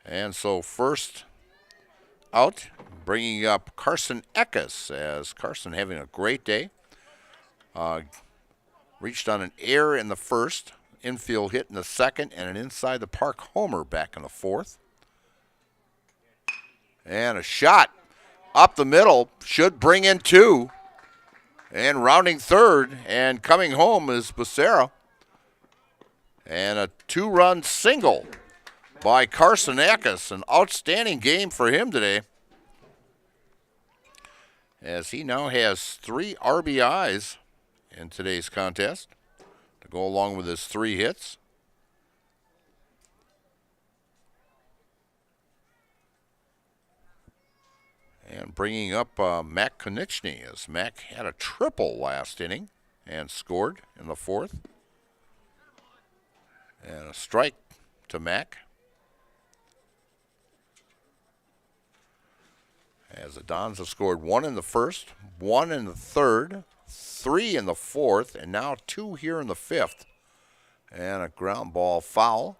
And so first out, bringing up Carson Eckes, as Carson having a great day. Reached on an error in the 1st, infield hit in the 2nd, and an inside the park homer back in the 4th. And a shot up the middle, should bring in 2. And rounding third and coming home is Becerra. And a 2-run single by Carson Eckes. An outstanding game for him today, as he now has 3 RBIs in today's contest to go along with his 3 hits. And bringing up Mac Konieczny, as Mac had a triple last inning and scored in the 4th. And a strike to Mac. As the Dons have scored 1 in the 1st, 1 in the 3rd, 3 in the 4th, and now 2 here in the 5th. And a ground ball foul.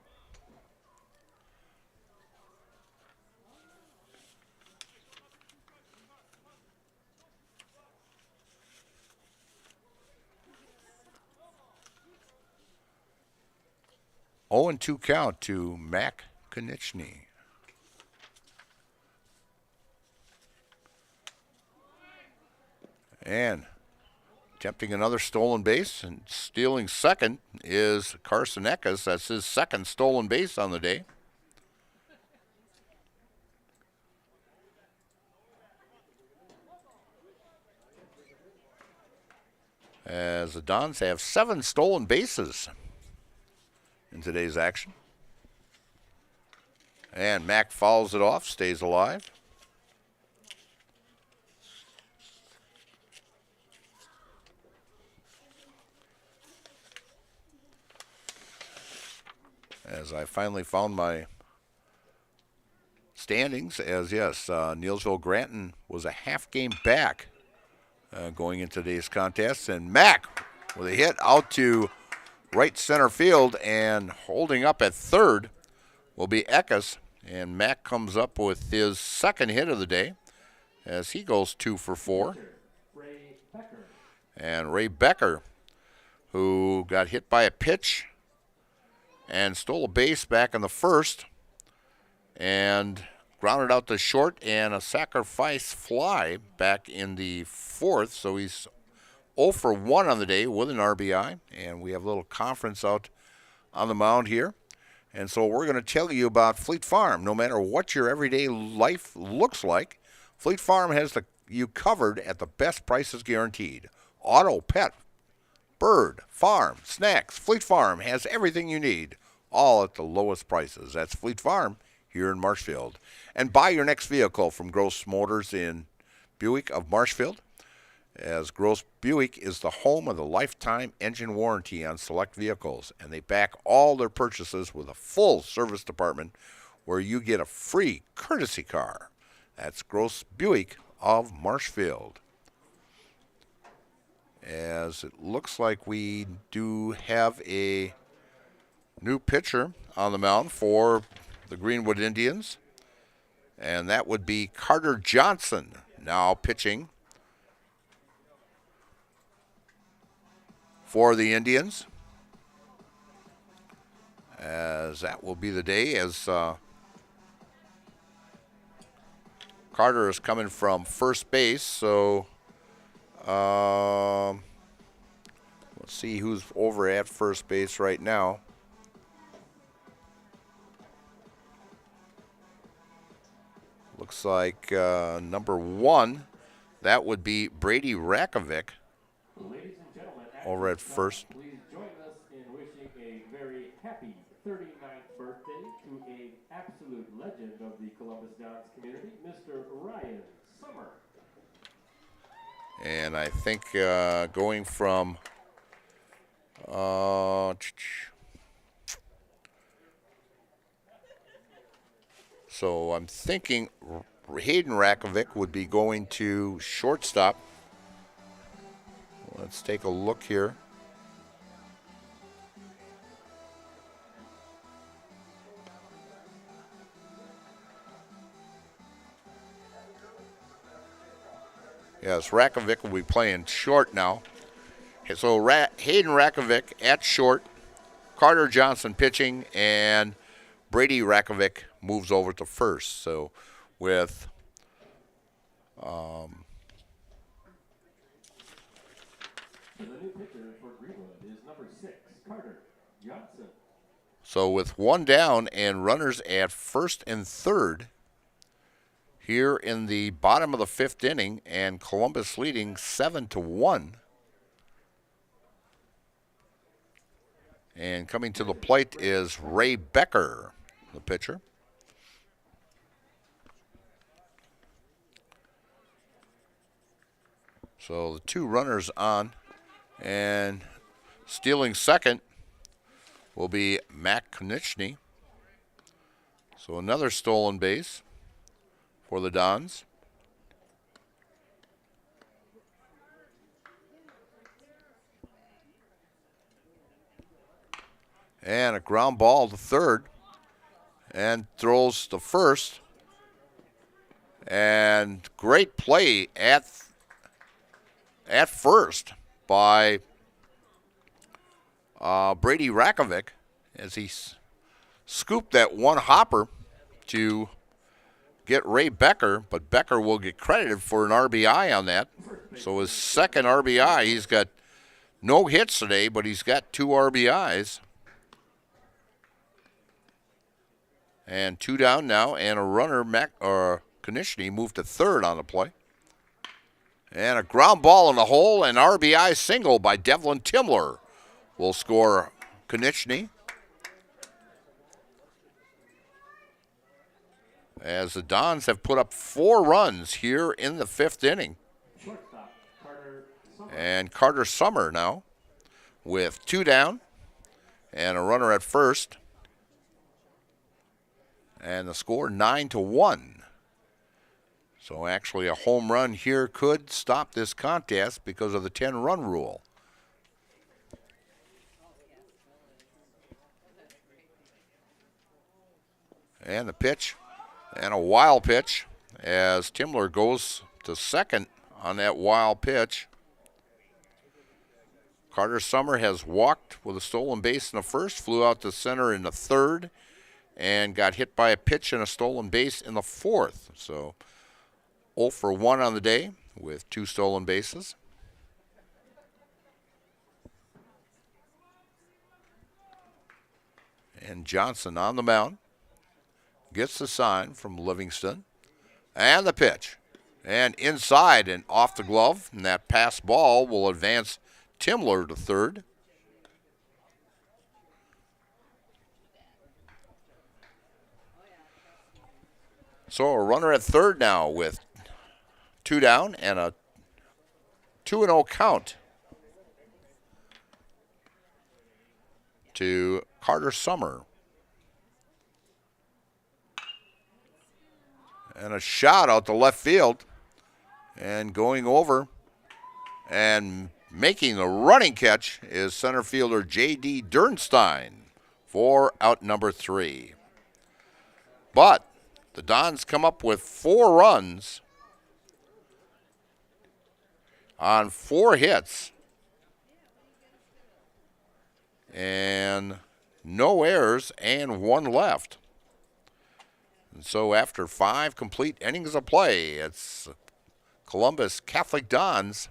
0-2 count to Mac Konieczny. And attempting another stolen base and stealing second is Carson Eckes. That's his second stolen base on the day. As the Dons have 7 stolen bases in today's action. And Mac fouls it off, stays alive. As I finally found my standings, as yes, Neilsville Granton was a half game back going into today's contest. And Mac with a hit out to right center field, and holding up at third will be Eckes. And Mac comes up with his second hit of the day as he goes 2 for 4. And Ray Becker, who got hit by a pitch and stole a base back in the first and grounded out to short and a sacrifice fly back in the fourth. So he's 0 for 1 on the day with an RBI. And we have a little conference out on the mound here. And so we're going to tell you about Fleet Farm. No matter what your everyday life looks like, Fleet Farm has you covered at the best prices guaranteed. Auto, pet, bird, farm, snacks. Fleet Farm has everything you need, all at the lowest prices. That's Fleet Farm here in Marshfield. And buy your next vehicle from Gross Motors in Buick of Marshfield, as Gross Buick is the home of the lifetime engine warranty on select vehicles, and they back all their purchases with a full service department where you get a free courtesy car. That's Gross Buick of Marshfield. As it looks like we do have a new pitcher on the mound for the Greenwood Indians, and that would be Carter Johnson, now pitching for the Indians, as that will be the day, as Carter is coming from first base. So let's see who's over at first base right now. Looks like number 1, that would be Brady Rakovic over at first. Please join us in wishing a very happy 39th birthday to an absolute legend of the Columbus Dons community, Mr. Ryan Summer. And I think going from so I'm thinking Hayden Rakovic would be going to shortstop. Let's take a look here. Yes, Rakovic will be playing short now. So Hayden Rakovic at short, Carter Johnson pitching, and Brady Rakovic moves over to first. So with The new pitcher for Greenwood is number 6, Carter Johnson. So with 1 down and runners at first and third here in the bottom of the 5th inning, and Columbus leading 7-1. And coming to the plate is Ray Becker, the pitcher. So the 2 runners on, and stealing second will be Mac Konieczny. So another stolen base for the Dons. And a ground ball to third, and throws to first. And great play at first by Brady Rakovic, as he scoop that one hopper to get Ray Becker, but Becker will get credited for an RBI on that. So his second RBI, he's got no hits today, but he's got 2 RBIs. And 2 down now, and a runner, Konishny, moved to third on the play. And a ground ball in the hole, and RBI single by Devlin Timler will score Konishny. As the Dons have put up 4 runs here in the 5th inning. And Carter Summer now with 2 down and a runner at first. And the score 9-1. So actually a home run here could stop this contest because of the 10-run rule. And the pitch, and a wild pitch as Timler goes to second on that wild pitch. Carter Summer has walked with a stolen base in the first, flew out to center in the third, and got hit by a pitch and a stolen base in the fourth. So 0 for 1 on the day with 2 stolen bases. And Johnson on the mound. Gets the sign from Livingston. And the pitch. And inside and off the glove. And that pass ball will advance Timler to third. So a runner at third now with 2 down and a 2-0 count to Carter Summer. And a shot out to left field. And going over and making the running catch is center fielder J.D. Dernstein for out number 3. But the Dons come up with 4 runs on 4 hits and no errors and 1 left. And so after 5 complete innings of play, it's Columbus Catholic Dons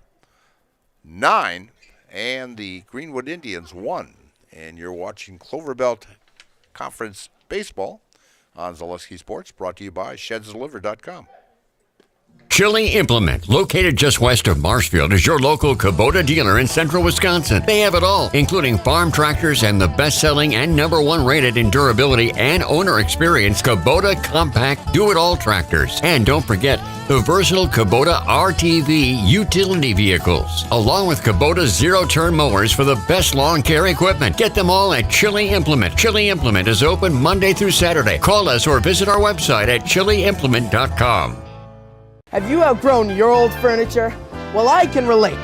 9 and the Greenwood Indians 1. And you're watching Cloverbelt Conference Baseball on Zaleski Sports, brought to you by ShedsDeliver.com. Chili Implement, located just west of Marshfield, is your local Kubota dealer in central Wisconsin. They have it all, including farm tractors and the best-selling and #1 rated in durability and owner experience Kubota Compact Do-It-All tractors. And don't forget the versatile Kubota RTV utility vehicles, along with Kubota zero-turn mowers for the best lawn care equipment. Get them all at Chili Implement. Chili Implement is open Monday through Saturday. Call us or visit our website at chiliimplement.com. Have you outgrown your old furniture? Well, I can relate.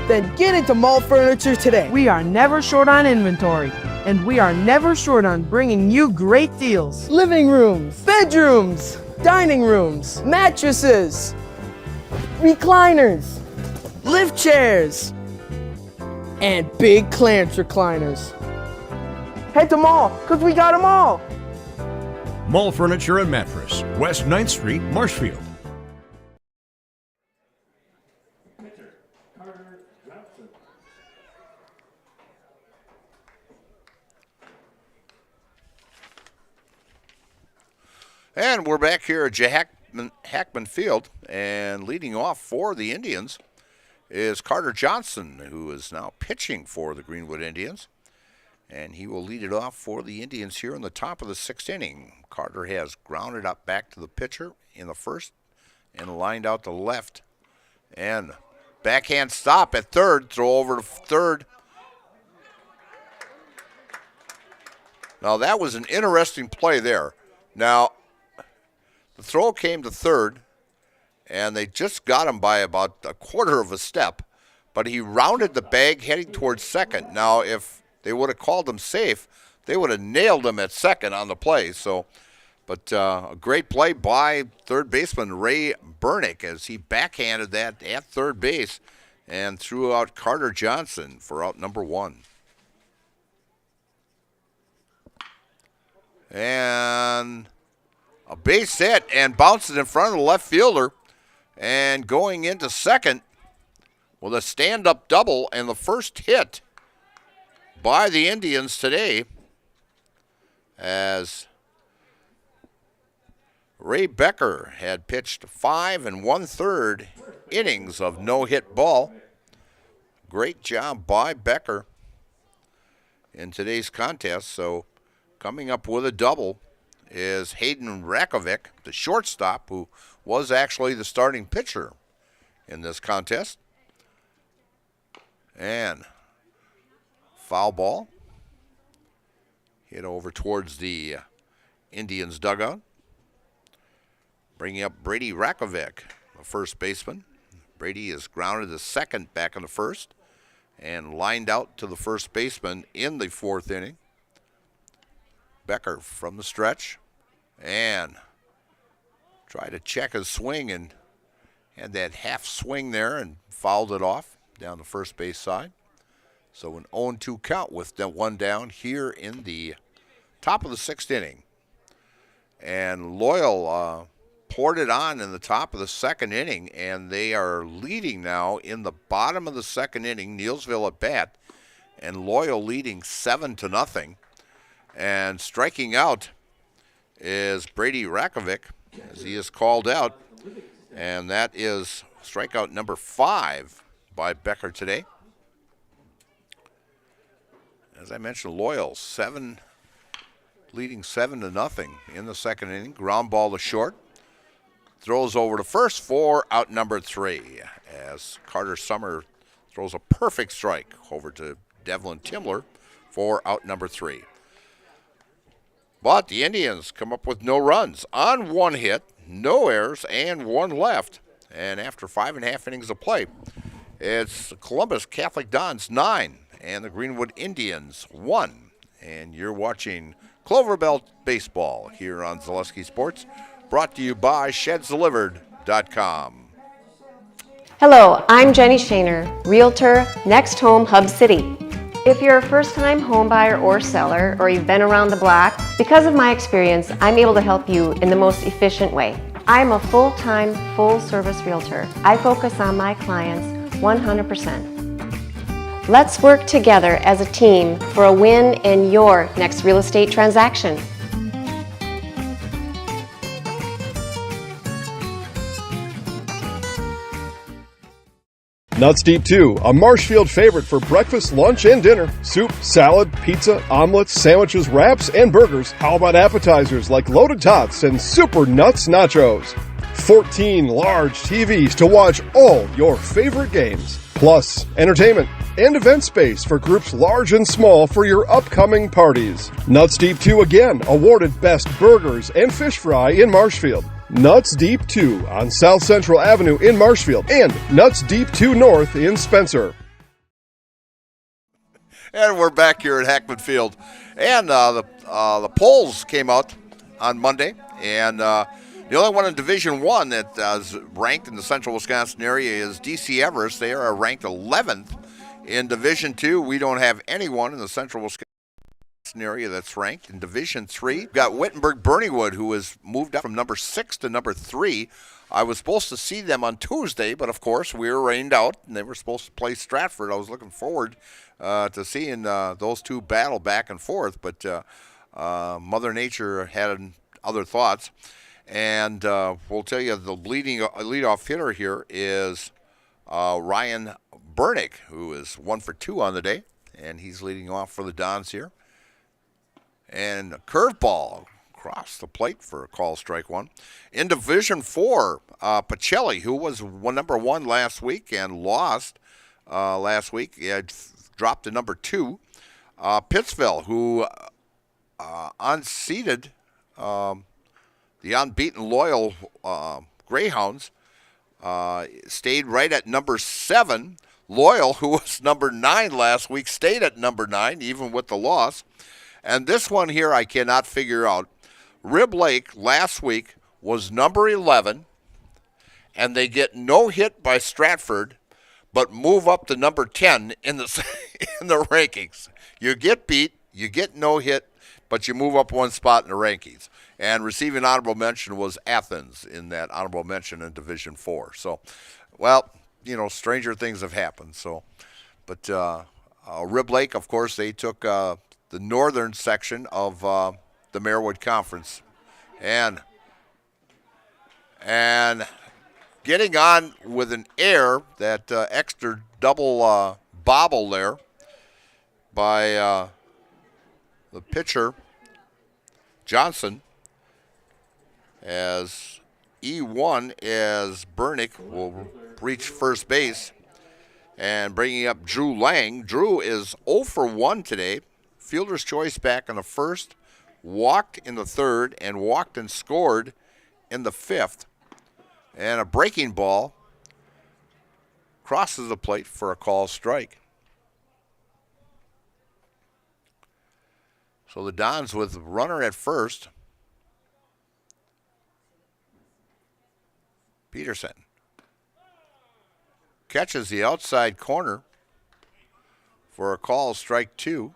Then get into Mall Furniture today. We are never short on inventory, and we are never short on bringing you great deals. Living rooms, bedrooms, dining rooms, mattresses, recliners, lift chairs, and big clearance recliners. Head to Mall, because we got them all. Mall Furniture and Mattress, West 9th Street, Marshfield. And we're back here at Hackman Field, and leading off for the Indians is Carter Johnson, who is now pitching for the Greenwood Indians. And he will lead it off for the Indians here in the top of the 6th inning. Carter has grounded up back to the pitcher in the first and lined out to left. And backhand stop at third, throw over to third. Now that was an interesting play there. Now, the throw came to third, and they just got him by about a quarter of a step, but he rounded the bag heading towards second. Now, if they would have called him safe, they would have nailed him at second on the play. So, but a great play by third baseman Ray Burnick as he backhanded that at third base and threw out Carter Johnson for out number 1. And a base hit and bounces in front of the left fielder. And going into second with a stand-up double and the first hit by the Indians today, as Ray Becker had pitched 5 1/3 innings of no-hit ball. Great job by Becker in today's contest. So coming up with a double is Hayden Rakovic, the shortstop, who was actually the starting pitcher in this contest. And foul ball hit over towards the Indians' dugout. Bringing up Brady Rakovic, the first baseman. Brady is grounded to second back in the first and lined out to the first baseman in the fourth inning. Becker from the stretch and tried to check his swing and had that half swing there and fouled it off down the first base side. So an 0-2 count with that one down here in the top of the sixth inning. And Loyal poured it on in the top of the second inning, and they are leading now in the bottom of the second inning. Neilsville at bat, and Loyal leading 7-0. And striking out is Brady Rakovic, as he is called out, and that is strikeout number 5 by Becker today. As I mentioned, Loyal leading 7-0 in the second inning. Ground ball to short. Throws over to first for out number 3, as Carter Summer throws a perfect strike over to Devlin Timler for out number 3. But the Indians come up with no runs on 1 hit, no errors, and 1 left. And after 5.5 innings of play, it's Columbus Catholic Dons 9 and the Greenwood Indians 1. And you're watching Cloverbelt Baseball here on Zaleski Sports, brought to you by ShedsDelivered.com. Hello, I'm Jenny Shaner, Realtor, Next Home Hub City. If you're a first-time home buyer or seller, or you've been around the block, because of my experience, I'm able to help you in the most efficient way. I'm a full-time, full-service realtor. I focus on my clients 100%. Let's work together as a team for a win in your next real estate transaction. Nuts Deep 2, a Marshfield favorite for breakfast, lunch, and dinner. Soup, salad, pizza, omelets, sandwiches, wraps, and burgers. How about appetizers like loaded tots and super nuts nachos? 14 large TVs to watch all your favorite games. Plus, entertainment and event space for groups large and small for your upcoming parties. Nuts Deep 2 again, awarded Best Burgers and Fish Fry in Marshfield. Nuts Deep 2 on South Central Avenue in Marshfield and Nuts Deep 2 North in Spencer. And we're back here at Hackman Field. And the polls came out on Monday, and the only one in Division 1 that is ranked in the central Wisconsin area is DC Everest. They are ranked 11th. In Division 2, we don't have anyone in the central Wisconsin area that's ranked. In Division 3, we've got Wittenberg-Berniewood, who has moved up from number 6 to number 3. I was supposed to see them on Tuesday, but of course we were rained out, and they were supposed to play Stratford. I was looking forward to seeing those two battle back and forth, but Mother Nature had other thoughts. And we'll tell you the leadoff hitter here is Ryan Bernick, who is 1 for 2 on the day, and he's leading off for the Dons here. And a curveball across the plate for a call strike 1. In Division 4, Pacelli, who was number 1 last week and lost last week, he had dropped to number 2. Pittsville, who unseated the unbeaten Loyal Greyhounds, stayed right at number 7. Loyal, who was number 9 last week, stayed at number 9, even with the loss. And this one here I cannot figure out. Rib Lake last week was number 11, and they get no hit by Stratford, but move up to number 10 in the in the rankings. You get beat, you get no hit, but you move up one spot in the rankings. And receiving honorable mention was Athens in that honorable mention in Division 4. So, well, stranger things have happened. So, but Rib Lake, of course, they took the northern section of the Marewood Conference, and getting on with an air, that extra double bobble there by the pitcher Johnson, as E1 as Bernick will reach first base, and bringing up Drew Lang. Drew is 0 for 1 today. Fielder's choice back in the first, walked in the third, and walked and scored in the fifth. And a breaking ball crosses the plate for a call strike. So the Dons with runner at first. Peterson catches the outside corner for a call strike 2.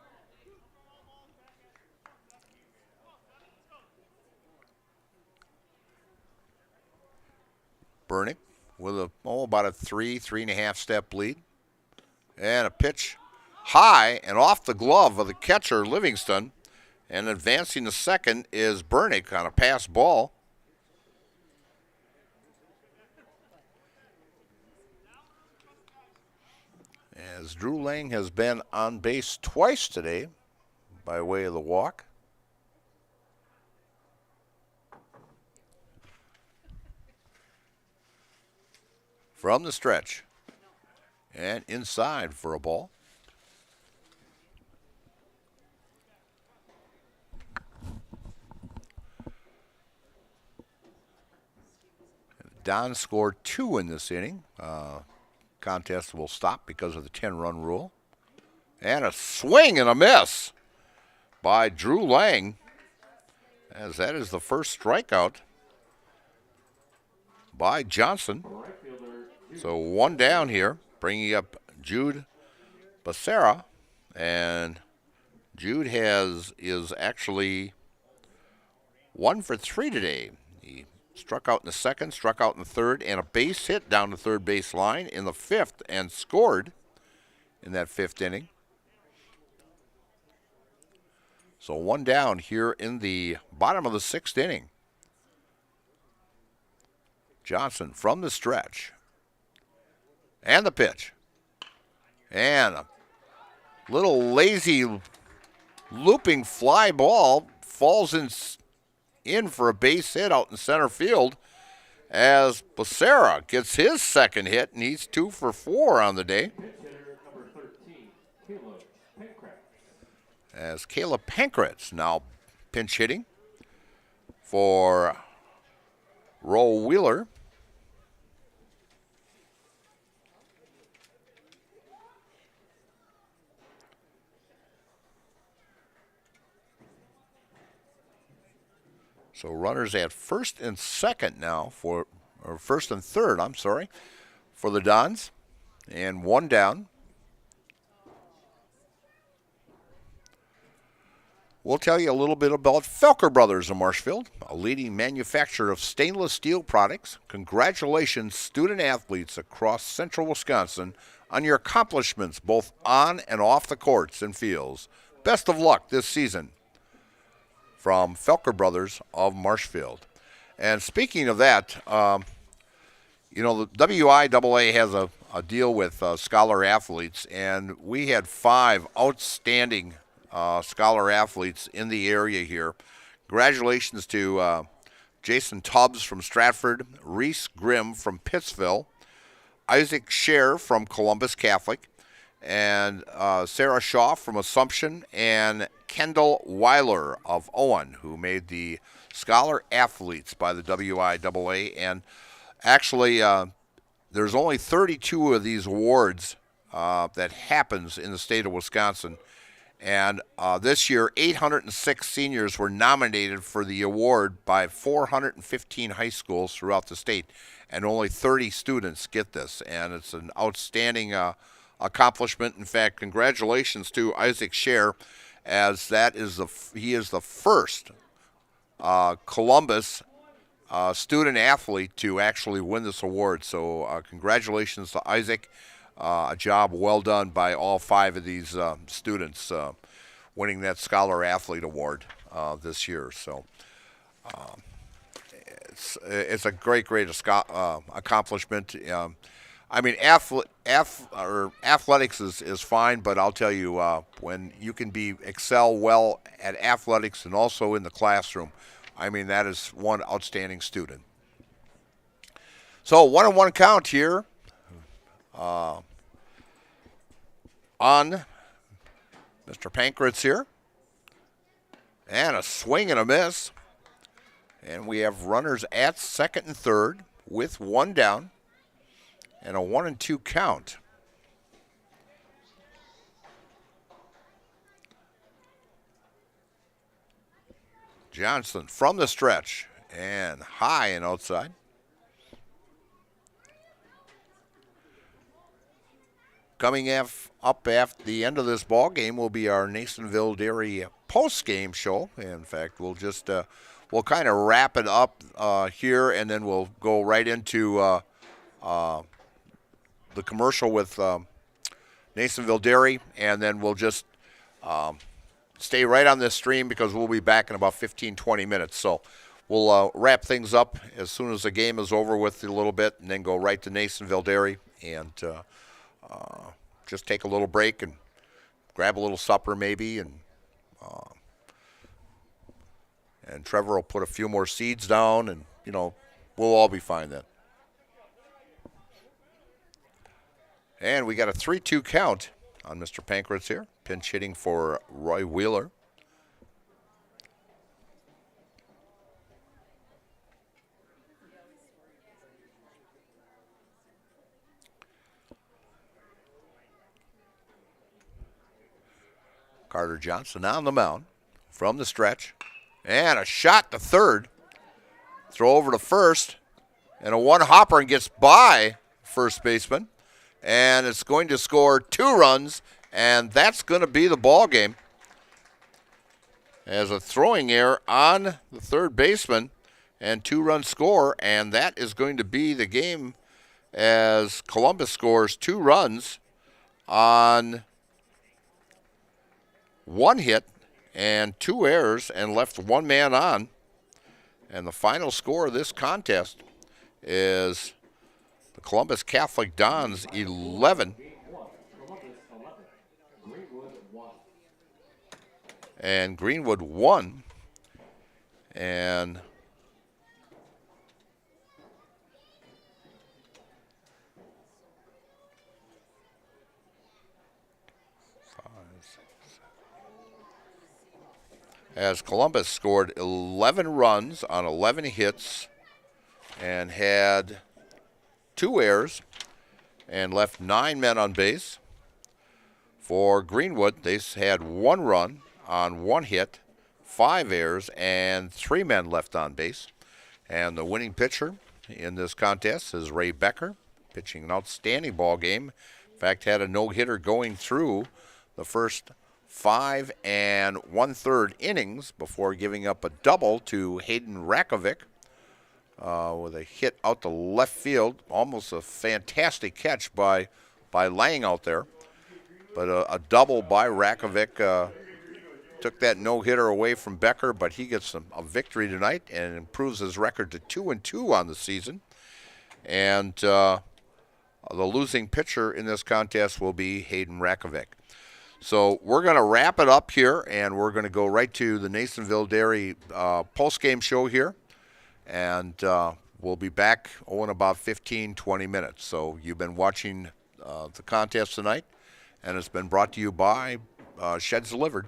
Bernick with about a 3.5 step lead. And a pitch high and off the glove of the catcher, Livingston. And advancing to second is Bernick on a pass ball. As Drew Lang has been on base twice today by way of the walk. From the stretch and inside for a ball. Don scored 2 in this inning. Contest will stop because of the 10-run rule. And a swing and a miss by Drew Lang, as that is the first strikeout by Johnson. So 1 down here, bringing up Jude Becerra, and Jude is actually 1 for 3 today. He struck out in the second, struck out in the third, and a base hit down the third base line in the fifth, and scored in that fifth inning. So 1 down here in the bottom of the 6th inning. Johnson from the stretch. And the pitch. And a little lazy looping fly ball falls in for a base hit out in center field, as Becerra gets his second hit, and he's 2 for 4 on the day. As Caleb Pankratz now pinch hitting for Roe Wheeler. So runners at first and second now or first and third, for the Dons, and 1 down. We'll tell you a little bit about Felker Brothers of Marshfield, a leading manufacturer of stainless steel products. Congratulations, student athletes across central Wisconsin, on your accomplishments both on and off the courts and fields. Best of luck this season. From Felker Brothers of Marshfield. And speaking of that, the WIAA has a deal with scholar athletes, and we had 5 outstanding scholar athletes in the area here. Congratulations to Jason Tubbs from Stratford, Reese Grimm from Pittsville, Isaac Scher from Columbus Catholic, and Sarah Shaw from Assumption, and Kendall Weiler of Owen, who made the Scholar Athletes by the WIAA. And actually, there's only 32 of these awards that happens in the state of Wisconsin. And this year, 806 seniors were nominated for the award by 415 high schools throughout the state, and only 30 students get this. And it's an outstanding accomplishment. In fact, congratulations to Isaac Scher, as he is the first Columbus student athlete to actually win this award. So congratulations to Isaac. A job well done by all 5 of these students winning that Scholar Athlete Award this year. So it's a great accomplishment. I mean, athletics is fine, but I'll tell you, when you can excel well at athletics and also in the classroom, I mean, that is one outstanding student. So 1-1 count here on Mr. Pankratz here. And a swing and a miss. And we have runners at second and third with 1 down and a 1-2 count. Johnson from the stretch and high and outside. Coming up after the end of this ball game will be our Nasonville Dairy post-game show. In fact, we'll just we'll kind of wrap it up here, and then we'll go right into the commercial with Nasonville Dairy, and then we'll just stay right on this stream because we'll be back in about 15-20 minutes. So we'll wrap things up as soon as the game is over with a little bit, and then go right to Nasonville Dairy and just take a little break and grab a little supper maybe, and Trevor will put a few more seeds down, and we'll all be fine then. And we got a 3-2 count on Mr. Pankratz here, pinch hitting for Roy Wheeler. Carter Johnson on the mound from the stretch. And a shot to third. Throw over to first. And a one-hopper and gets by first baseman. And it's going to score 2 runs. And that's going to be the ball game. As a throwing error on the third baseman. And 2-run score. And that is going to be the game as Columbus scores 2 runs on 1 hit and 2 errors and left 1 man on. And the final score of this contest is the Columbus Catholic Dons 11 and Greenwood 1. And as Columbus scored 11 runs on 11 hits and had 2 errors and left 9 men on base. For Greenwood, they had 1 run on 1 hit, 5 errors, and 3 men left on base. And the winning pitcher in this contest is Ray Becker, pitching an outstanding ball game. In fact, had a no-hitter going through the first 5 1/3 innings before giving up a double to Hayden Rakovic with a hit out to left field. Almost a fantastic catch by Lang out there. But a double by Rakovic took that no-hitter away from Becker, but he gets a victory tonight and improves his record to 2-2 on the season. And the losing pitcher in this contest will be Hayden Rakovic. So we're going to wrap it up here, and we're going to go right to the Nasonville Dairy post-game show here. And we'll be back in about 15-20 minutes. So you've been watching the contest tonight, and it's been brought to you by Sheds Delivered.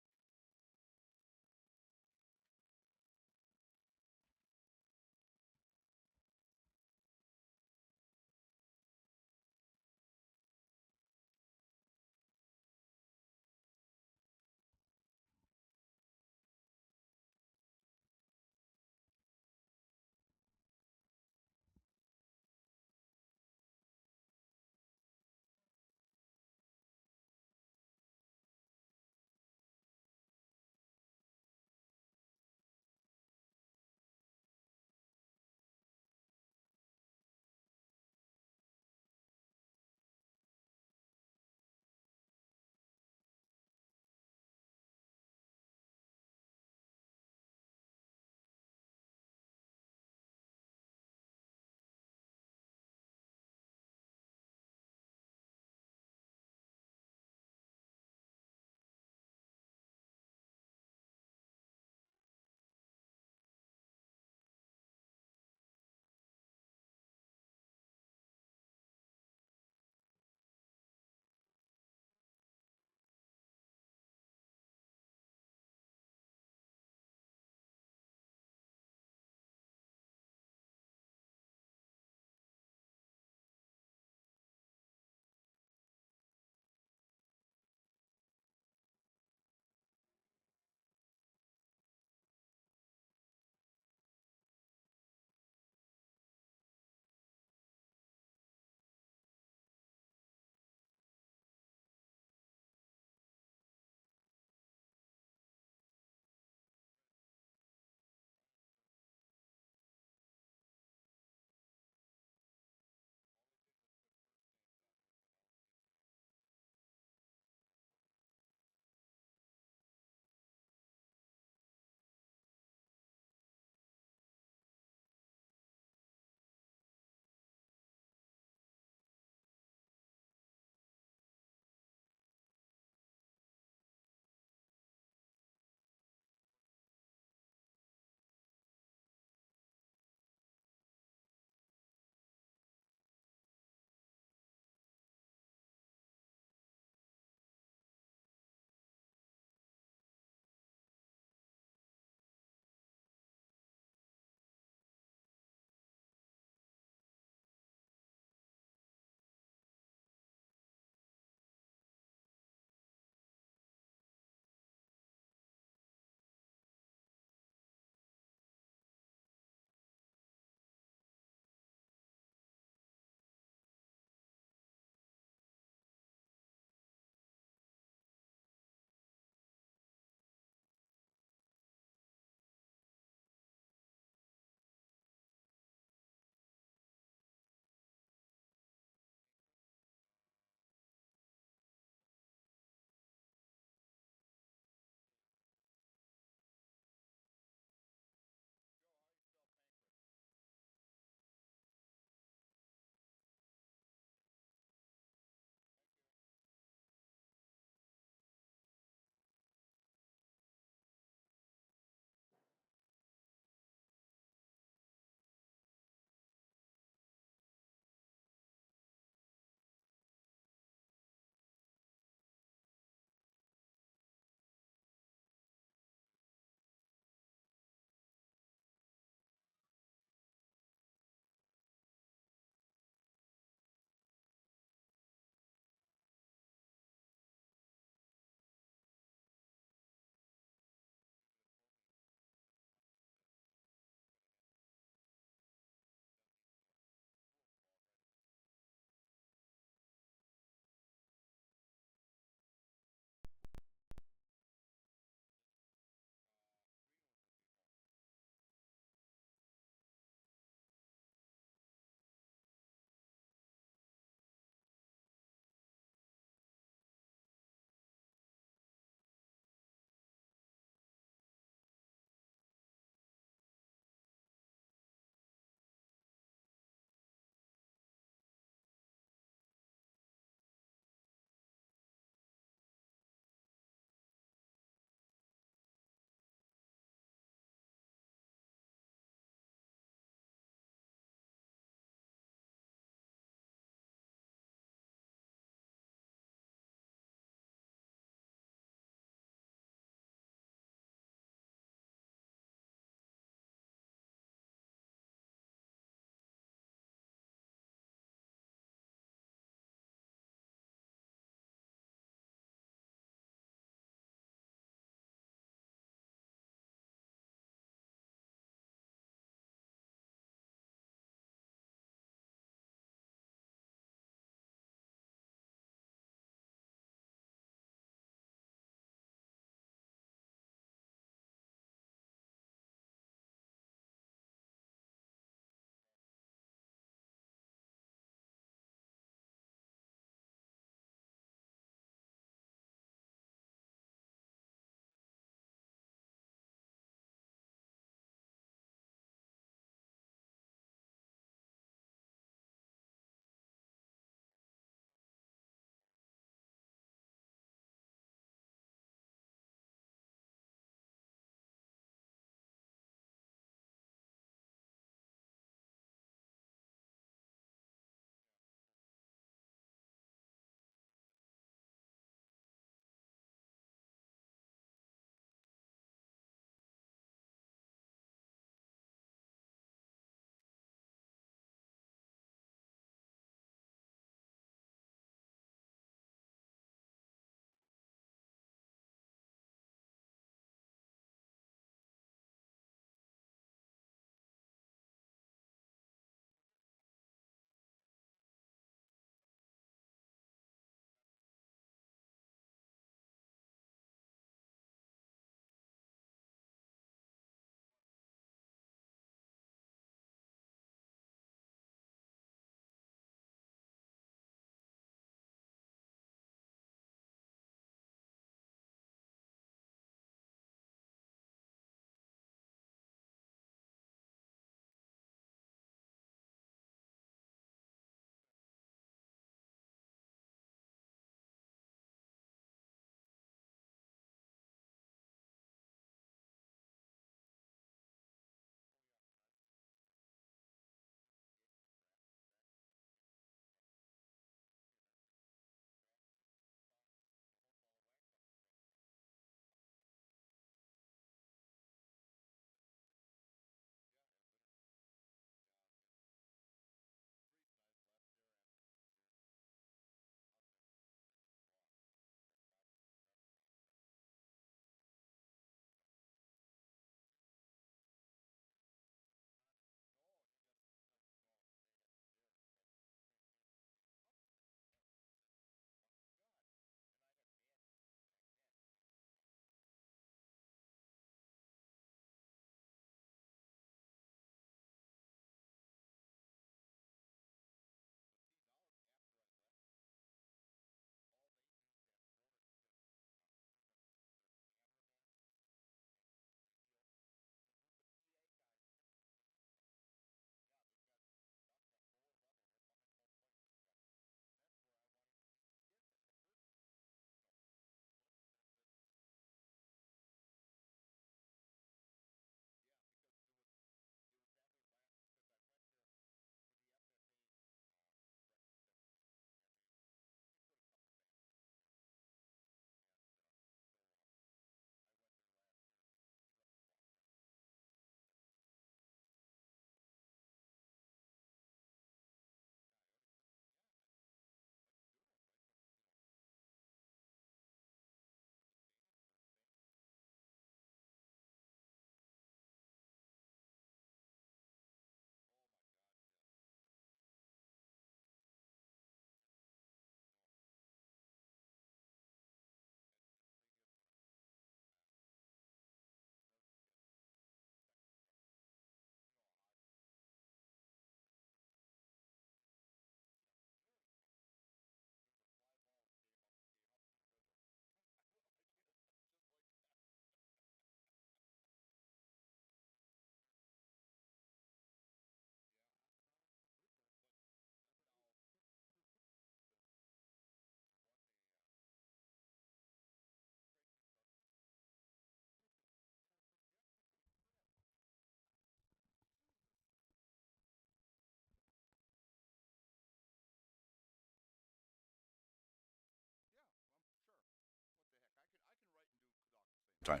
time.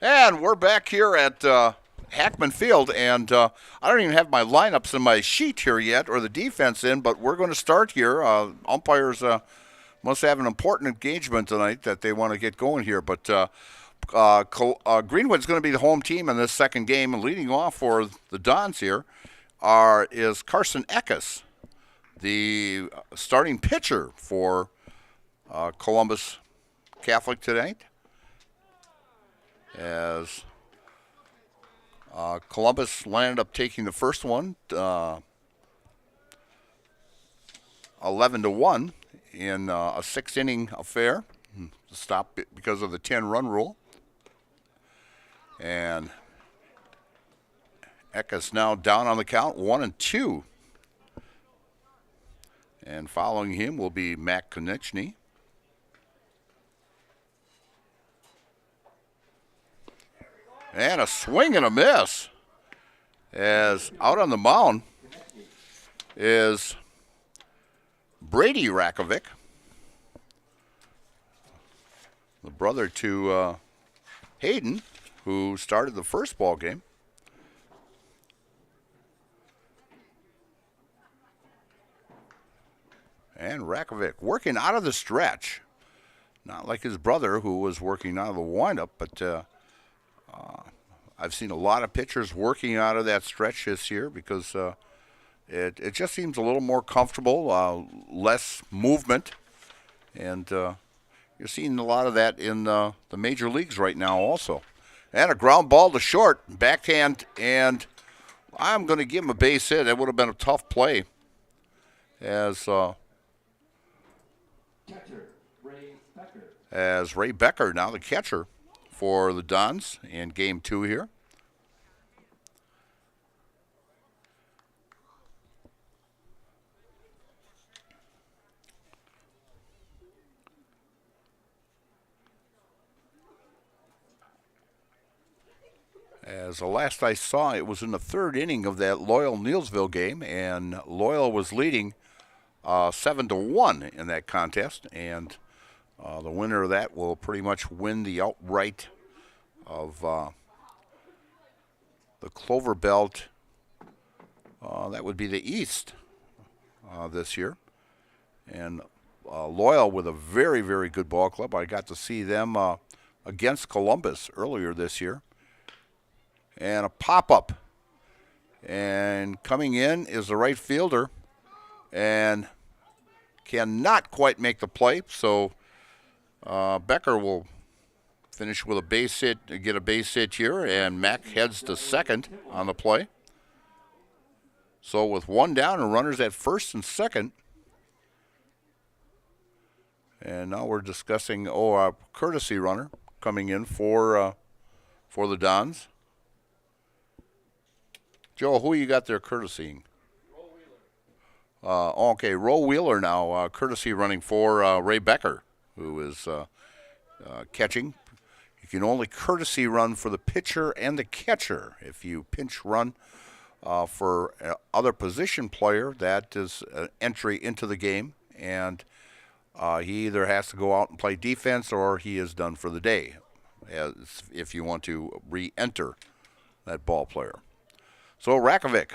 And we're back here at Hackman Field, and I don't even have my lineups in my sheet here yet, or the defense in, but we're going to start here. Umpires must have an important engagement tonight that they want to get going here, but Greenwood's going to be the home team in this second game, and leading off for the Dons here is Carson Eckes, the starting pitcher for Columbus Catholic tonight, as Columbus landed up taking the first one 11-1 in a 6-inning affair. Stopped because of the 10-run rule. And Eckes now down on the count, 1-2. And following him will be Matt Konechny. And a swing and a miss, as out on the mound is Brady Rakovic, the brother to Hayden, who started the first ball game. And Rakovic working out of the stretch, not like his brother who was working out of the windup, but I've seen a lot of pitchers working out of that stretch this year because it just seems a little more comfortable, less movement, and you're seeing a lot of that in the major leagues right now also. And a ground ball to short, backhand, and I'm going to give him a base hit. That would have been a tough play, as Ray Becker, now the catcher for the Dons in game 2 here. As the last I saw, it was in the 3rd inning of that Loyal-Neillsville game, and Loyal was leading 7-1 in that contest, and the winner of that will pretty much win the outright of the Clover Belt. That would be the East this year. And Loyal with a very, very good ball club. I got to see them against Columbus earlier this year. And a pop-up. And coming in is the right fielder, and cannot quite make the play, so Becker will finish with a base hit, get a base hit here, and Mack heads to second on the play. So with one down and runners at first and second, and now we're discussing a courtesy runner coming in for the Dons. Joe, who you got there courtesying? Okay, Ro Wheeler now, courtesy running for Ray Becker, who is catching. You can only courtesy run for the pitcher and the catcher. If you pinch run for other position player, that is an entry into the game, and he either has to go out and play defense or he is done for the day, as if you want to re-enter that ball player. So Rakovic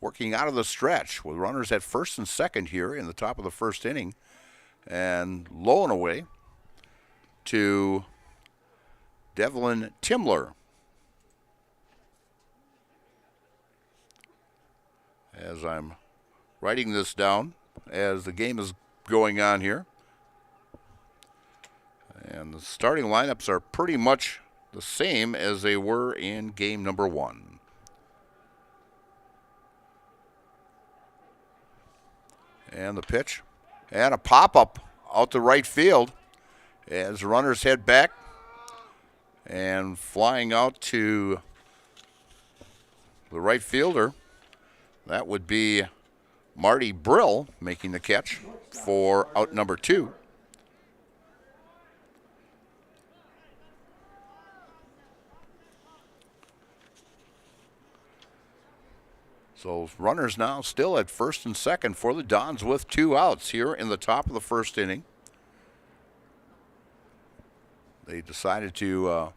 working out of the stretch with runners at first and second here in the top of the 1st inning, and low and away to Devlin Timler. As I'm writing this down as the game is going on here. And the starting lineups are pretty much the same as they were in game number 1. And the pitch. And a pop-up out to right field as runners head back. And flying out to the right fielder, that would be Marty Brill making the catch for out number 2. So runners now still at first and second for the Dons with 2 outs here in the top of the 1st inning. they decided to,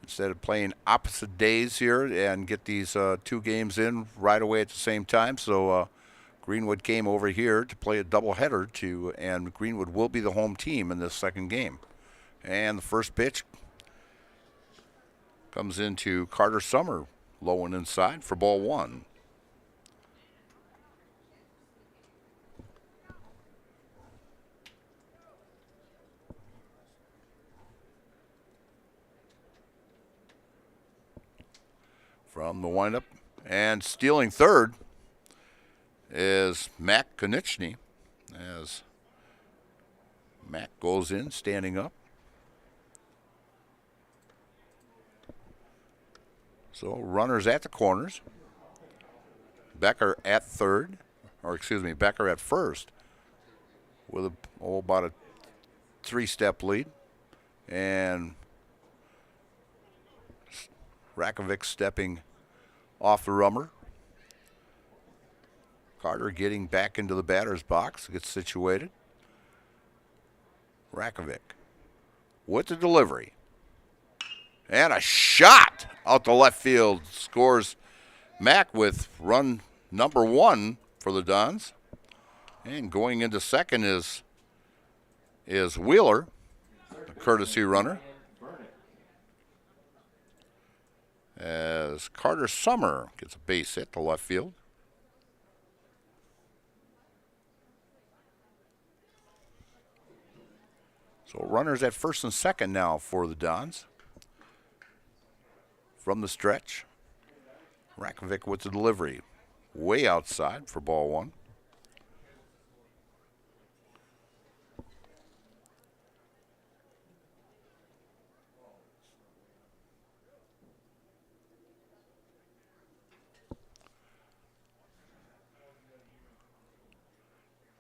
instead of playing opposite days here, and get these 2 games in right away at the same time. So Greenwood came over here to play a doubleheader, and Greenwood will be the home team in this second game. And the first pitch comes into Carter Summer, low and inside for ball 1. From the windup, and stealing third is Mac Konieczny, as Mac goes in standing up. So runners at the corners. Becker at third, Becker at first, with about a 3-step lead, and Rakovic stepping off the rummer. Carter getting back into the batter's box, gets situated. Rakovic with the delivery. And a shot out the left field. Scores Mack with run number 1 for the Dons. And going into second is Wheeler, the courtesy runner, as Carter Summer gets a base hit to left field. So runners at first and second now for the Dons. From the stretch, Rakovic with the delivery. Way outside for ball 1.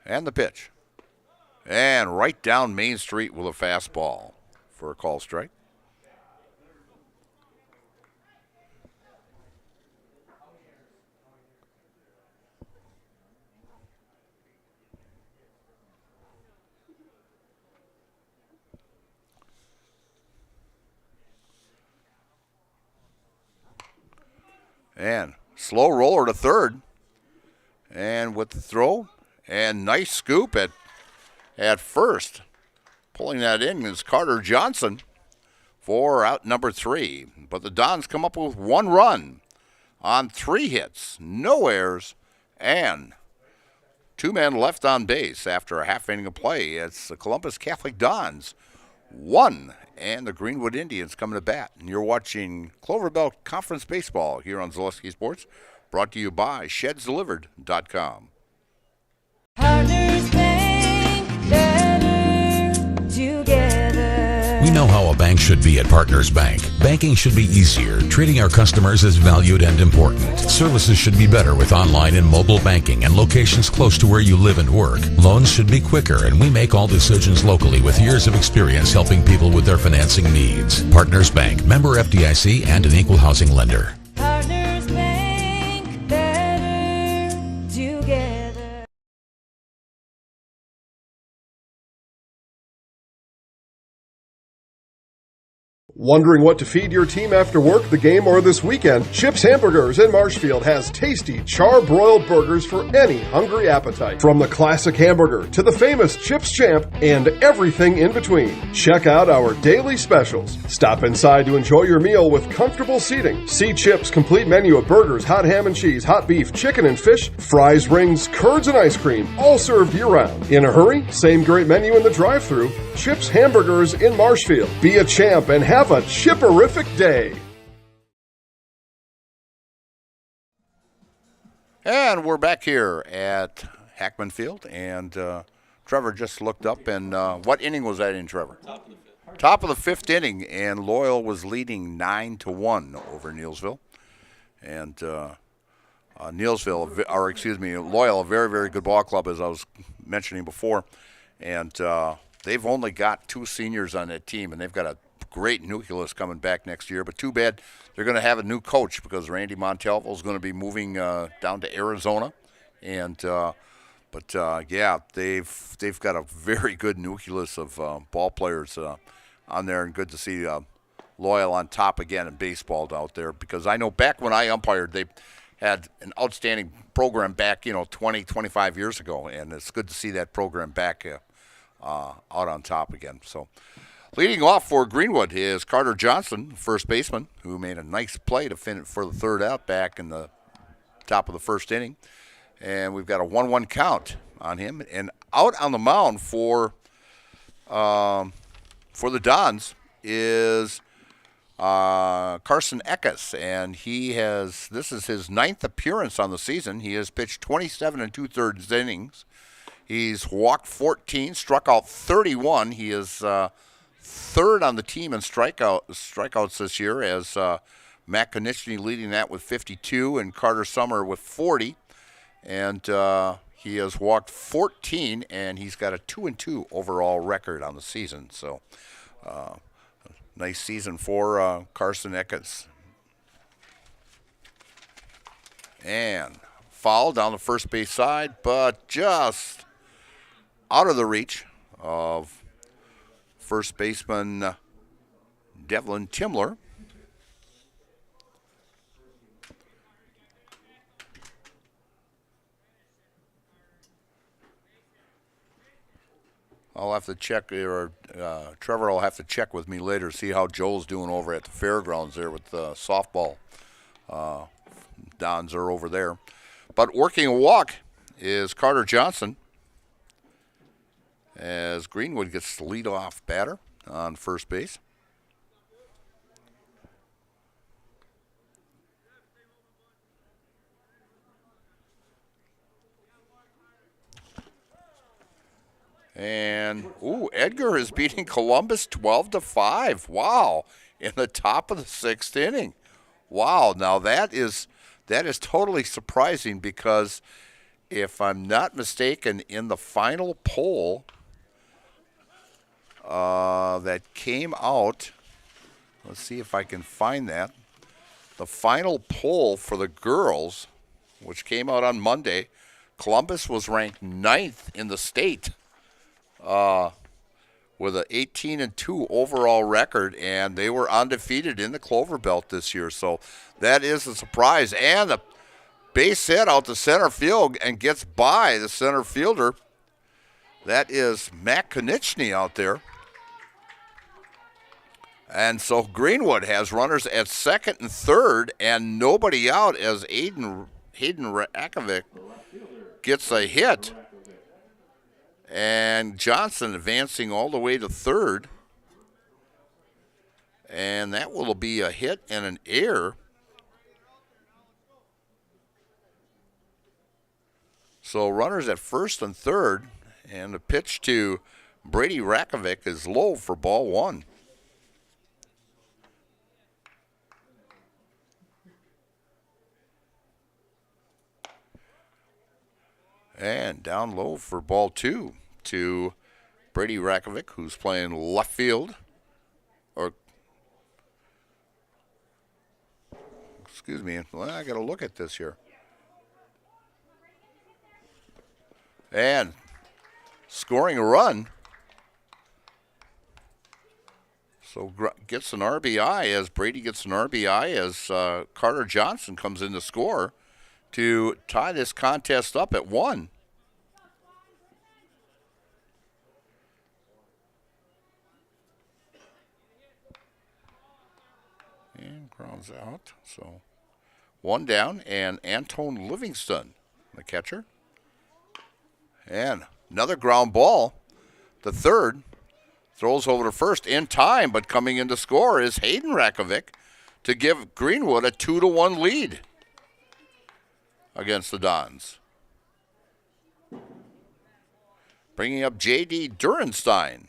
And the pitch. And right down Main Street with a fastball for a call strike. And slow roller to third. And with the throw. And nice scoop at first. Pulling that in is Carter Johnson for out number 3. But the Dons come up with 1 run on 3 hits, no errors, and 2 men left on base after a half inning of play. It's the Columbus Catholic Dons 1 and the Greenwood Indians coming to bat. And you're watching Clover Belt Conference Baseball here on Zaleski Sports, brought to you by ShedsDelivered.com. Partners Bank, better together. We know how a bank should be at Partners Bank. Banking should be easier, treating our customers as valued and important. Services should be better with online and mobile banking and locations close to where you live and work. Loans should be quicker, and we make all decisions locally with years of experience helping people with their financing needs. Partners Bank, member FDIC, and an equal housing lender. Partners Bank, better together. Wondering what to feed your team after work, the game, or this weekend? Chips Hamburgers in Marshfield has tasty char-broiled burgers for any hungry appetite. From the classic hamburger to the famous Chips Champ and everything in between. Check out our daily specials. Stop inside to enjoy your meal with comfortable seating. See Chips' complete menu of burgers, hot ham and cheese, hot beef, chicken and fish, fries, rings, curds, and ice cream, all served year-round. In a hurry? Same great menu in the drive-thru. Chips Hamburgers in Marshfield. Be a champ and have a chipperific day. And we're back here at Hackman Field, and Trevor just looked up, and what inning was that in, Trevor? Top of the fifth inning, and Loyal was leading 9-1 over Neillsville. And Loyal, a very, very good ball club, as I was mentioning before. And they've only got 2 seniors on that team, and they've got a great nucleus coming back next year. But too bad they're going to have a new coach, because Randy Montalvo is going to be moving down to Arizona. And they've got a very good nucleus of ball players on there, and good to see Loyal on top again in baseball out there, because I know back when I umpired, they had an outstanding program back, 20, 25 years ago, and it's good to see that program back out on top again. So leading off for Greenwood is Carter Johnson, first baseman, who made a nice play to finish for the third out back in the top of the first inning. And we've got a 1-1 count on him. And out on the mound for the Dons is Carson Eckes, and this is his 9th appearance on the season. He has pitched 27 2/3 innings. He's walked 14, struck out 31. He is third on the team in strikeouts this year, as Matt Konechny leading that with 52 and Carter Summer with 40. And he has walked 14, and he's got a 2-2 overall record on the season. So nice season for Carson Eckes. And foul down the first base side, but just out of the reach of first baseman Devlin Timler. I'll have to check, or Trevor will have to check with me later, see how Joel's doing over at the fairgrounds there with the softball. Dons are over there. But working a walk is Carter Johnson, as Greenwood gets the leadoff batter on first base. And, Edgar is beating Columbus 12-5. Wow. In the top of the 6th inning. Wow. Now that is totally surprising, because if I'm not mistaken, in the final poll that came out, let's see if I can find that. The final poll for the girls, which came out on Monday, Columbus was ranked 9th in the state. With an 18-2 overall record, and they were undefeated in the Clover Belt this year. So that is a surprise. And a base hit out to center field and gets by the center fielder. That is Matt Konechny out there. And so Greenwood has runners at second and third, and nobody out, as Hayden Rakovic gets a hit. And Johnson advancing all the way to third. And that will be a hit and an error. So runners at first and third. And the pitch to Brady Rakovic is low for ball one. And down low for ball two to Brady Rakovic, who's playing left field. Excuse me, well, I got to look at this here. And scoring a run. So gets an RBI, as Brady gets an RBI, as Carter Johnson comes in to score to tie this contest up at 1. And grounds out. So 1 down, and Antone Livingston, the catcher. And another ground ball. The third throws over to first in time, but coming in to score is Hayden Rakovic to give Greenwood a 2-1 lead against the Dons. Bringing up J.D. Durenstein.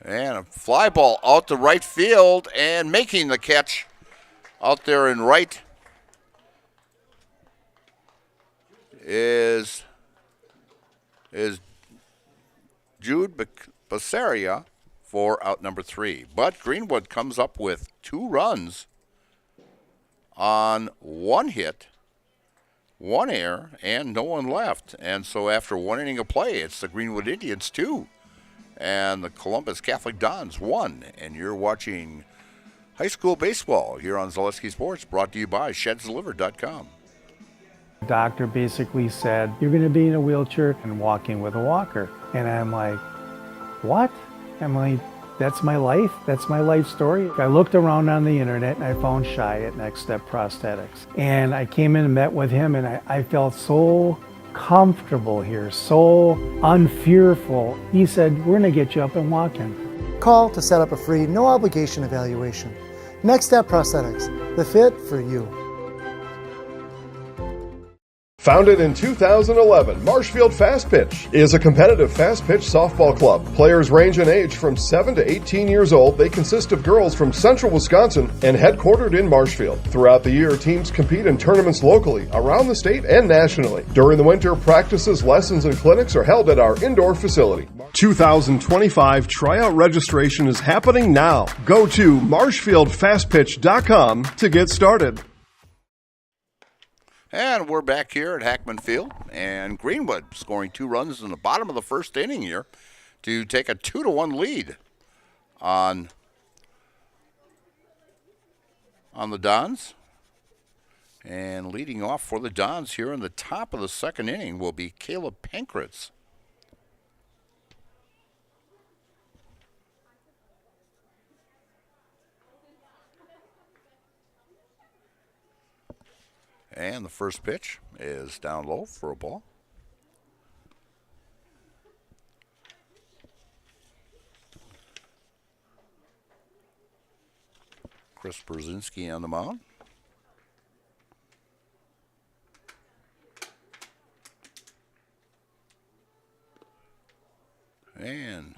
And a fly ball out to right field, and making the catch out there in right is Jude Basaria for out number 3. But Greenwood comes up with 2 runs on 1 hit, 1 error, and no one left. And so after 1 inning of play, it's the Greenwood Indians 2 and the Columbus Catholic Dons 1. And you're watching high school baseball here on Zaleski Sports, brought to you by ShedsDelivered.com. The doctor basically said, you're going to be in a wheelchair and walking with a walker. And I'm like, what? I'm like, that's my life? That's my life story? I looked around on the internet and I found Shai at Next Step Prosthetics. And I came in and met with him, and I felt so comfortable here, so unfearful. He said, we're going to get you up and walking. Call to set up a free, no obligation evaluation. Next Step Prosthetics, the fit for you. Founded in 2011, Marshfield Fast Pitch is a competitive fast pitch softball club. Players range in age from 7 to 18 years old. They consist of girls from central Wisconsin and headquartered in Marshfield. Throughout the year, teams compete in tournaments locally, around the state, and nationally. During the winter, practices, lessons, and clinics are held at our indoor facility. 2025 tryout registration is happening now. Go to marshfieldfastpitch.com to get started. And we're back here at Hackman Field, and Greenwood scoring 2 runs in the bottom of the first inning here to take a 2-1 lead on the Dons. And leading off for the Dons here in the top of the second inning will be Caleb Pankratz. And the first pitch is down low for a ball. Chris Brzezinski on the mound. And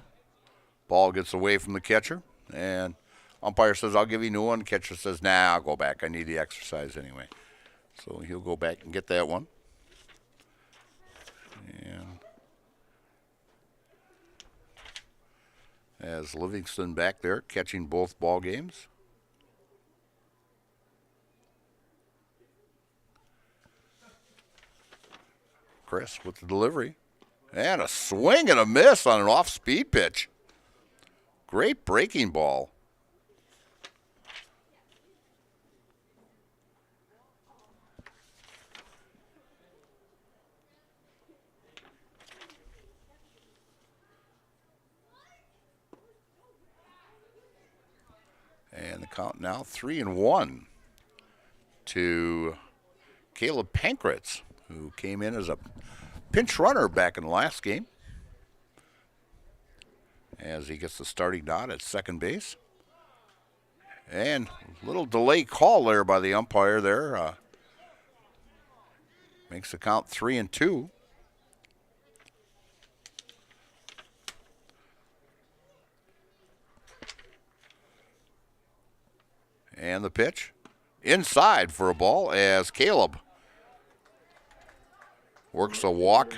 ball gets away from the catcher. And umpire says, I'll give you a new one. Catcher says, nah, I'll go back. I need the exercise anyway. So he'll go back and get that one. And as Livingston back there catching both ball games. Chris with the delivery. And a swing and a miss on an off-speed pitch. Great breaking ball. And the count now 3-1 to Caleb Pankratz, who came in as a pinch runner back in the last game, as he gets the starting nod at second base. And a little delay call there by the umpire there. Makes the count 3-2. And the pitch inside for a ball as Caleb works a walk.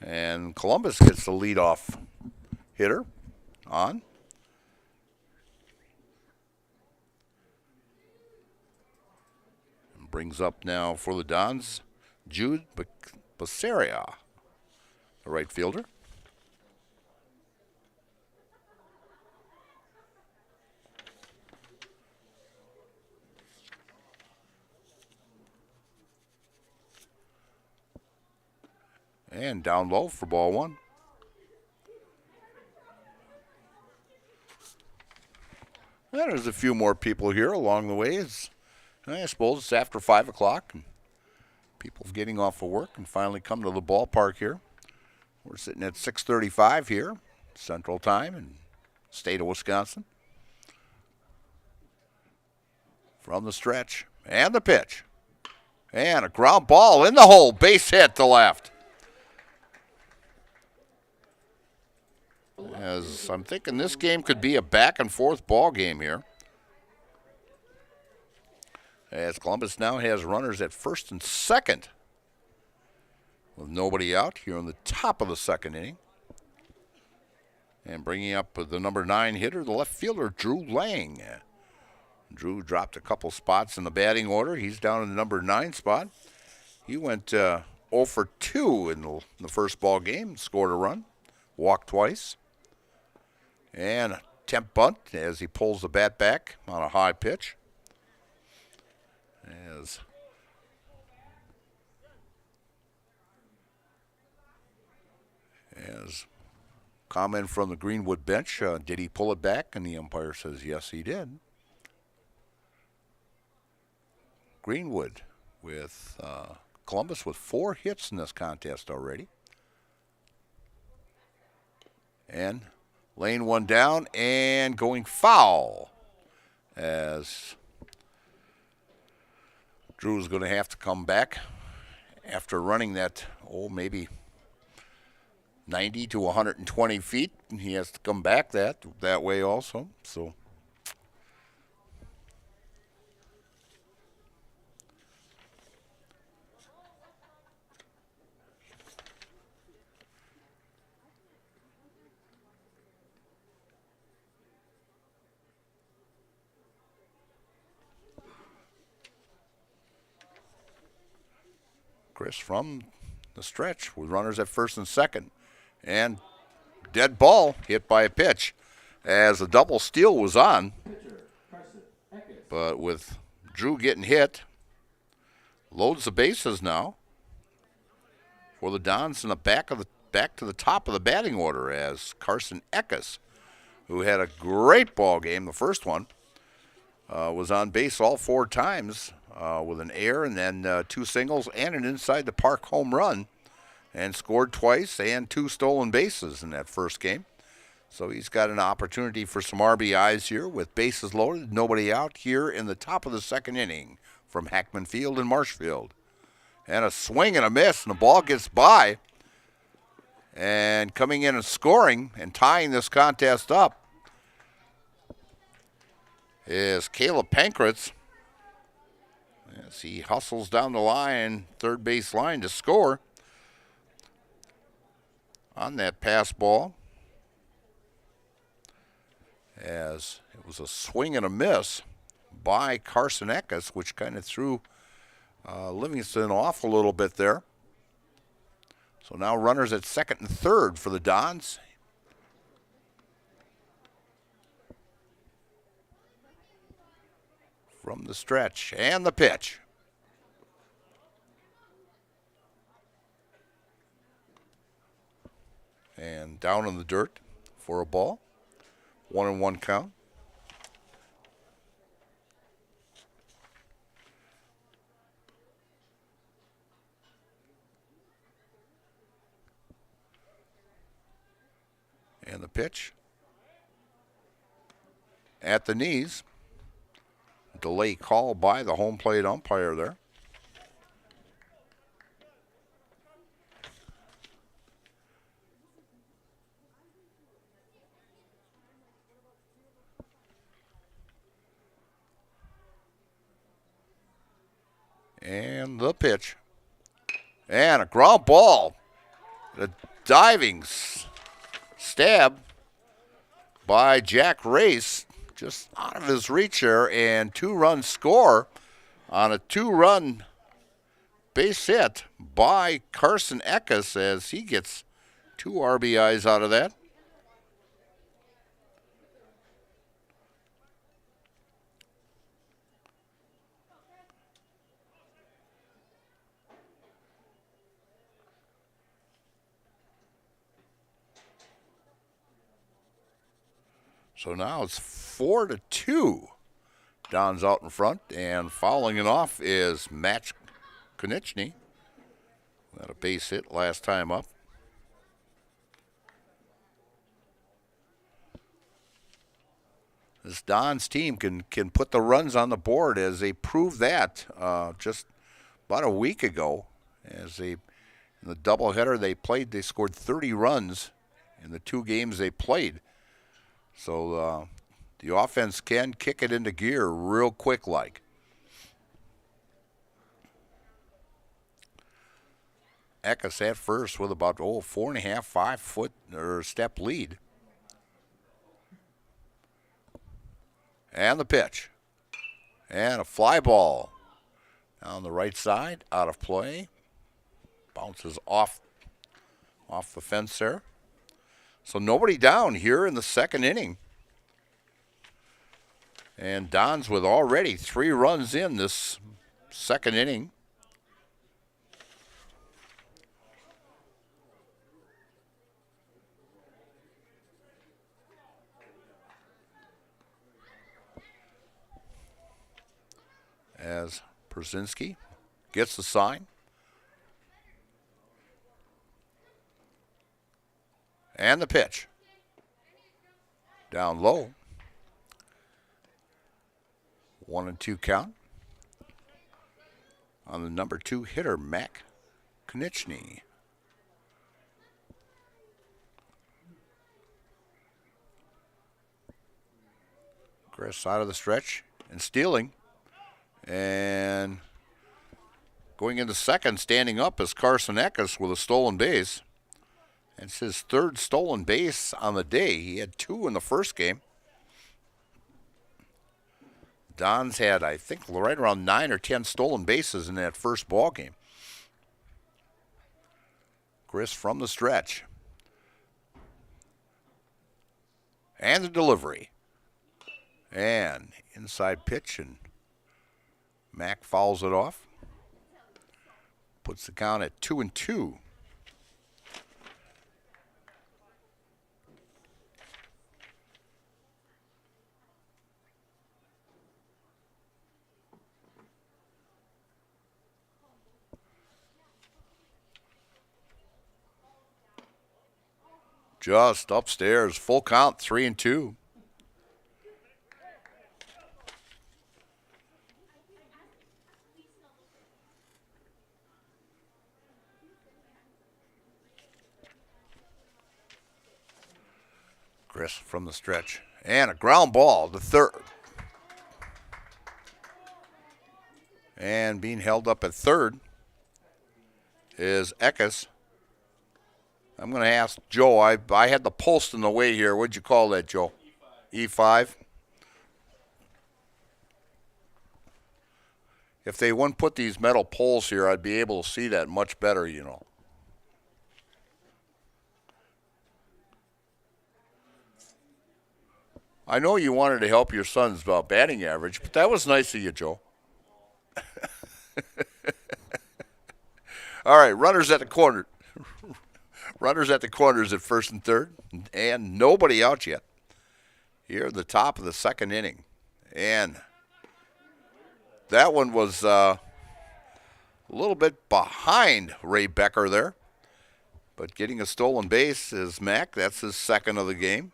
And Columbus gets the leadoff hitter on. And brings up now for the Dons, Jude Becerra, the right fielder. And down low for ball one. And there's a few more people here along the way. I suppose it's after 5 o'clock and people getting off of work and finally come to the ballpark here. We're sitting at 6:35 here, Central Time in the state of Wisconsin. From the stretch and the pitch. And a ground ball in the hole, base hit to left. As I'm thinking this game could be a back and forth ball game here. As Columbus now has runners at first and second with nobody out here in the top of the second inning. And bringing up the number 9 hitter, the left fielder, Drew Lang. Drew dropped a couple spots in the batting order. He's down in the number 9 spot. He went 0 for 2 in the first ball game, scored a run, walked twice. And a temp bunt as he pulls the bat back on a high pitch. As comment from the Greenwood bench, did he pull it back? And the umpire says, yes, he did. Greenwood with Columbus with 4 hits in this contest already. And laying one down and going foul as Drew's going to have to come back after running that, maybe 90 to 120 feet. He has to come back that way also. So Chris from the stretch with runners at first and second. And dead ball hit by a pitch as a double steal was on. But with Drew getting hit, loads the bases now for the Dons in the back to the top of the batting order as Carson Eckes, who had a great ball game, the first one, was on base all 4 times with an error and then 2 singles and an inside the park home run. And scored twice and 2 stolen bases in that first game. So he's got an opportunity for some RBIs here with bases loaded, nobody out here in the top of the second inning from Hackman Field in Marshfield. And a swing and a miss, and the ball gets by. And coming in and scoring and tying this contest up is Caleb Pankratz. As he hustles down the line, third base line to score on that pass ball, as it was a swing and a miss by Carson Eckes, which kind of threw Livingston off a little bit there. So now runners at second and third for the Dons. From the stretch and the pitch. And down in the dirt for a ball. 1-1 count. And the pitch. At the knees. Delay call by the home plate umpire there. And the pitch. And a ground ball. A diving stab by Jack Race. Just out of his reach there. And 2-run score on a 2-run base hit by Carson Eckes as he gets 2 RBIs out of that. So now it's 4-2. Don's out in front, and fouling it off is Matt Konieczny. Got a base hit last time up. This Don's team can put the runs on the board, as they proved that just about a week ago. As they, in the doubleheader they scored 30 runs in the 2 games they played. So the offense can kick it into gear real quick like. Eckes at first with about 4.5, 5 foot or step lead. And the pitch. And a fly ball. Down the right side, out of play. Bounces off the fence there. So nobody down here in the second inning. And Don's with already 3 runs in this second inning. As Przinski gets the sign. And the pitch. Down low. 1-2 count on the number 2 hitter, Mac Konieczny. Chris out of the stretch and stealing. And going into second, standing up, is Carson Eckes with a stolen base. It's his 3rd stolen base on the day. He had 2 in the first game. Don's had, I think, right around 9 or 10 stolen bases in that first ball game. Chris from the stretch. And the delivery. And inside pitch, and Mac fouls it off. Puts the count at 2-2. Just upstairs, full count, 3-2. Chris from the stretch. And a ground ball to third. And being held up at third is Eckes. I'm going to ask Joe. I had the post in the way here. What'd you call that, Joe? E5? If they wouldn't put these metal poles here, I'd be able to see that much better, you know. I know you wanted to help your son's batting average, but that was nice of you, Joe. All right, runners at the corner. Runners at the corners at first and third, and nobody out yet. Here at the top of the second inning. And that one was a little bit behind Ray Becker there. But getting a stolen base is Mac. That's his second of the game.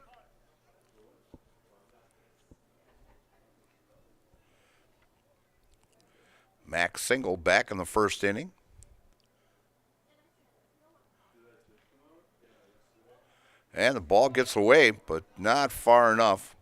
Mac single back in the first inning. And the ball gets away, but not far enough.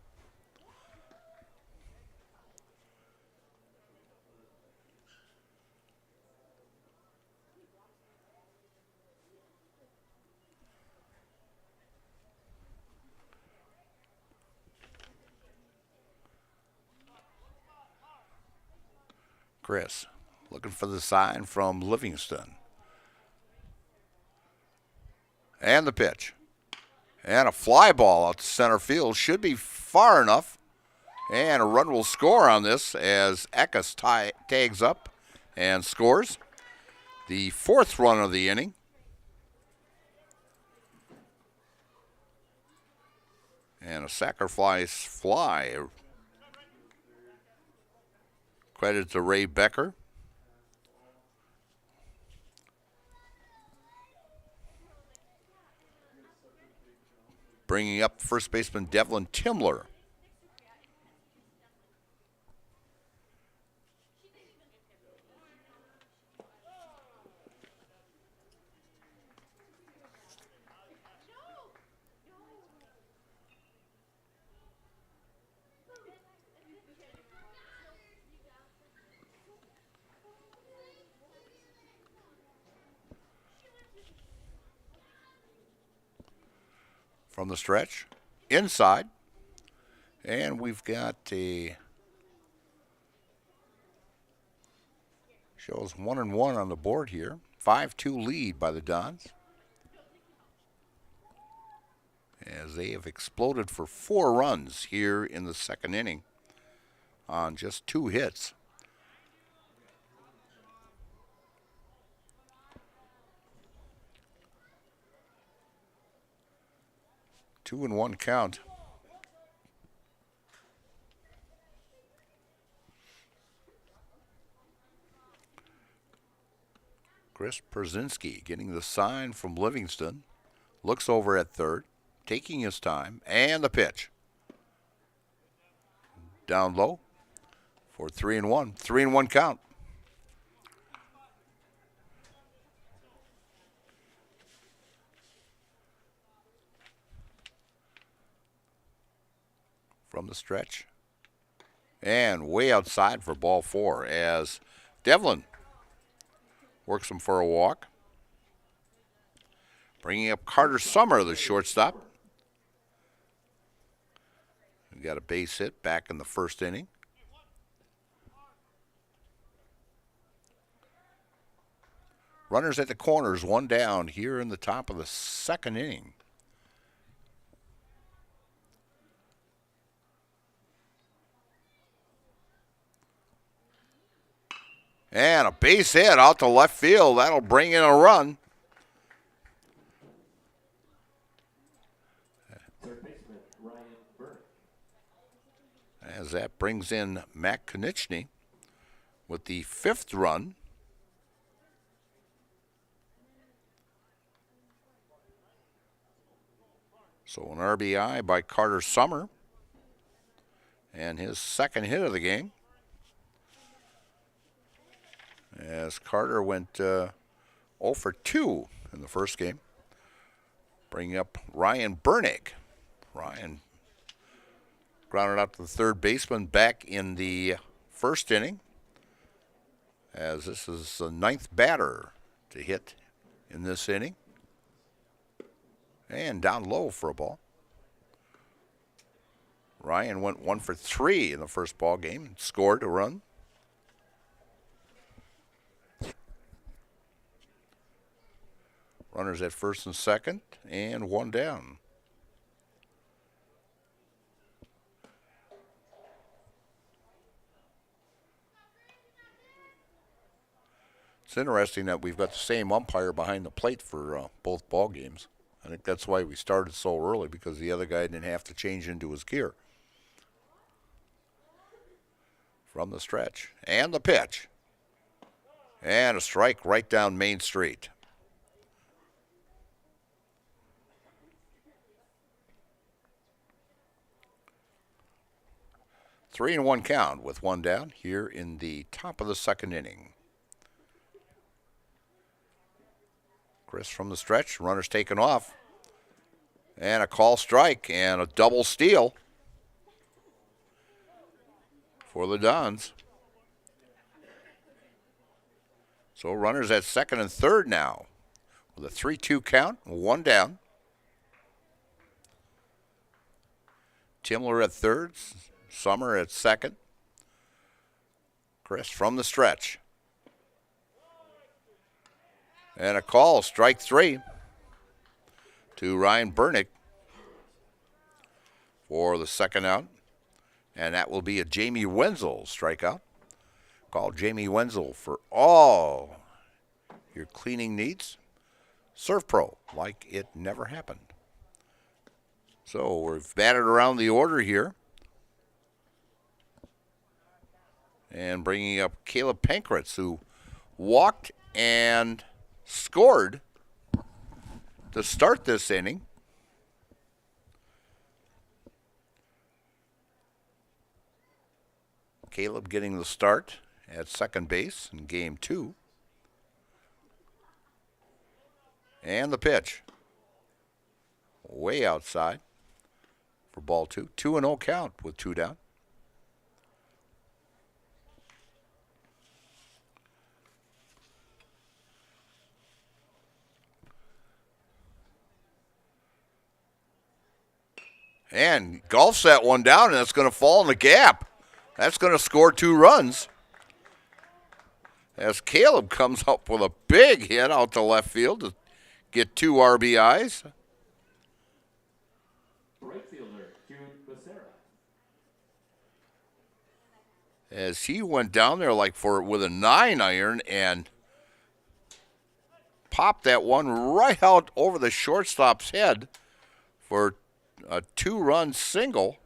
Chris looking for the sign from Livingston. And the pitch. And a fly ball out to center field. Should be far enough. And a run will score on this as Eckes tags up and scores. The 4th run of the inning. And a sacrifice fly. Credit to Ray Becker. Bringing up first baseman Devlin Timler. From the stretch, inside, And we've got a shows 1-1 on the board here. 5-2 lead by the Dons, as they have exploded for 4 runs here in the second inning on just 2 hits. Two and one count. Chris Przynski getting the sign from Livingston. Looks over at third, taking his time, and the pitch. Down low for 3-1. 3-1 count. From the stretch. And way outside for ball 4 as Devlin works him for a walk. Bringing up Carter Summer, the shortstop. We got a base hit back in the first inning. Runners at the corners, 1 down here in the top of the second inning. And a base hit out to left field. That'll bring in a run. Third baseman, Ryan Burke. As that brings in Matt Konechny with the 5th run. So an RBI by Carter Summer. And his 2nd hit of the game. As Carter went 0 for 2 in the first game. Bringing up Ryan Burnick. Ryan grounded out to the third baseman back in the first inning. As this is the 9th batter to hit in this inning. And down low for a ball. Ryan went 1 for 3 in the first ball game and scored a run. Runners at first and second, and 1 down. It's interesting that we've got the same umpire behind the plate for both ball games. I think that's why we started so early, because the other guy didn't have to change into his gear. From the stretch, and the pitch. And a strike right down Main Street. Three and 1 count with 1 down here in the top of the second inning. Chris from the stretch, runners taken off. And a call strike and a double steal for the Dons. So runners at second and third now with a 3-2 count, 1 down. Timler at third. Summer at second. Chris from the stretch. And a call, strike 3 to Ryan Burnick for the second out. And that will be a Jamie Wenzel strikeout. Call Jamie Wenzel for all your cleaning needs. Surf Pro, like it never happened. So we've batted around the order here. And bringing up Caleb Pankratz, who walked and scored to start this inning. Caleb getting the start at second base in game 2. And the pitch. Way outside for ball 2. 2-0 count with 2 down. And golfs that one down, and it's going to fall in the gap. That's going to score 2 runs. As Caleb comes up with a big hit out to left field to get 2 RBIs. Right fielder, Jude Becerra. As he went down there with a 9-iron and popped that one right out over the shortstop's head for a 2-run single.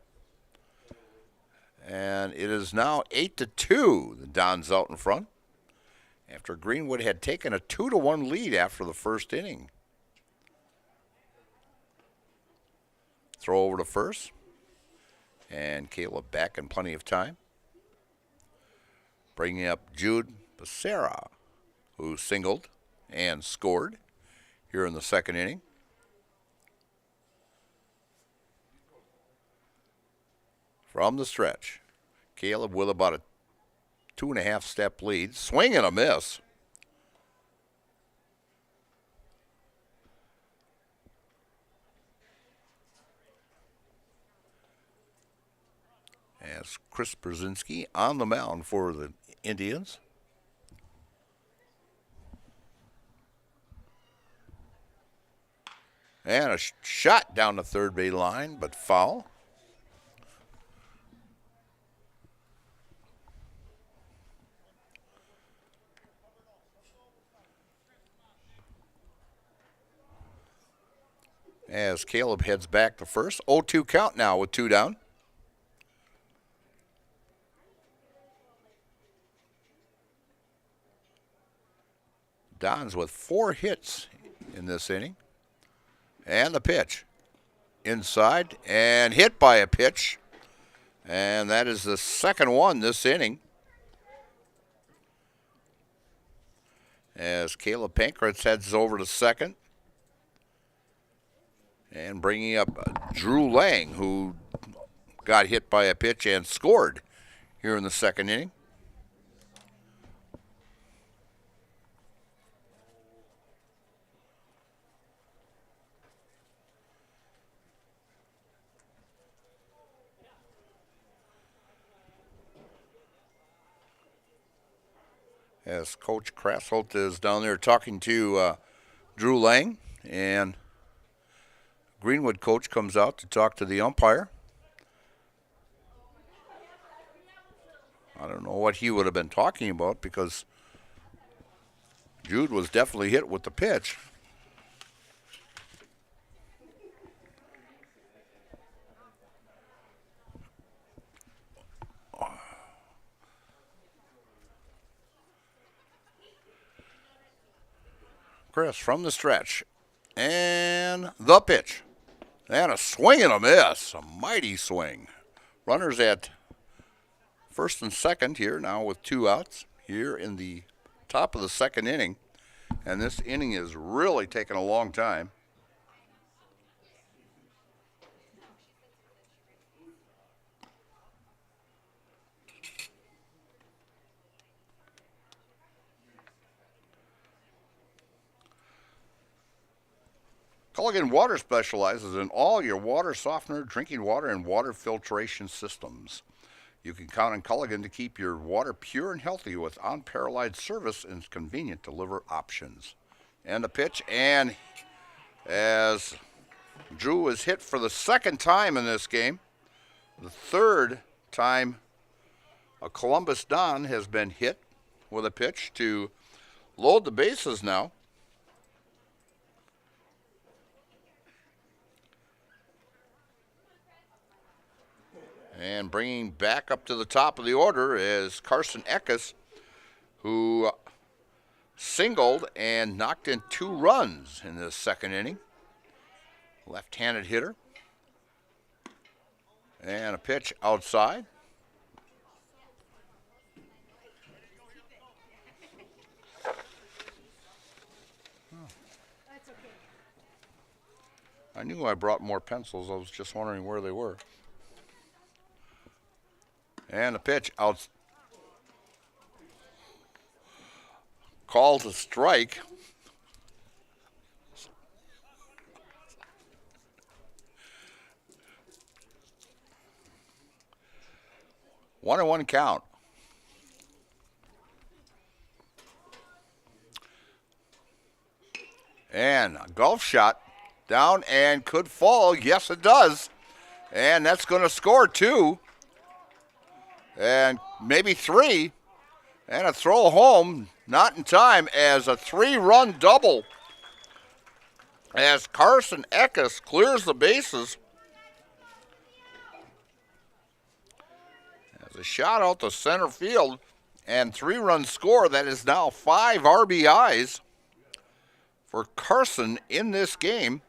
And it is now 8-2. The Dons out in front after Greenwood had taken a 2-1 lead after the first inning. Throw over to first. And Caleb back in plenty of time. Bringing up Jude Becerra, who singled and scored here in the second inning. From the stretch, Caleb with about a 2.5-step lead. Swing and a miss. As Chris Brzezinski on the mound for the Indians. And a shot down the third base line, but foul. As Caleb heads back to first. 0-2 count now with 2 down. Dons with 4 hits in this inning. And the pitch. Inside and hit by a pitch. And that is the second one this inning. As Caleb Pankratz heads over to second. And bringing up Drew Lang, who got hit by a pitch and scored here in the second inning. As Coach Krassholt is down there talking to Drew Lang, and Greenwood coach comes out to talk to the umpire. I don't know what he would have been talking about because Jude was definitely hit with the pitch. Chris from the stretch. And the pitch. And a swing and a miss. A mighty swing. Runners at first and second here now with 2 outs here in the top of the second inning. And this inning is really taking a long time. Culligan Water specializes in all your water softener, drinking water, and water filtration systems. You can count on Culligan to keep your water pure and healthy with unparalleled service and convenient delivery options. And the pitch, and as Drew is hit for the second time in this game, the third time a Columbus Don has been hit with a pitch to load the bases now. And bringing back up to the top of the order is Carson Eckes, who singled and knocked in 2 runs in the second inning. Left-handed hitter. And a pitch outside. I knew I brought more pencils. I was just wondering where they were. And the pitch out. Called a strike. 1-1 count. And a golf shot down and could fall. Yes, it does. And that's going to score 2. And maybe 3. And a throw home, not in time, as a 3-run double. As Carson Eckes clears the bases. As a shot out to center field and 3-run score. That is now 5 RBIs for Carson in this game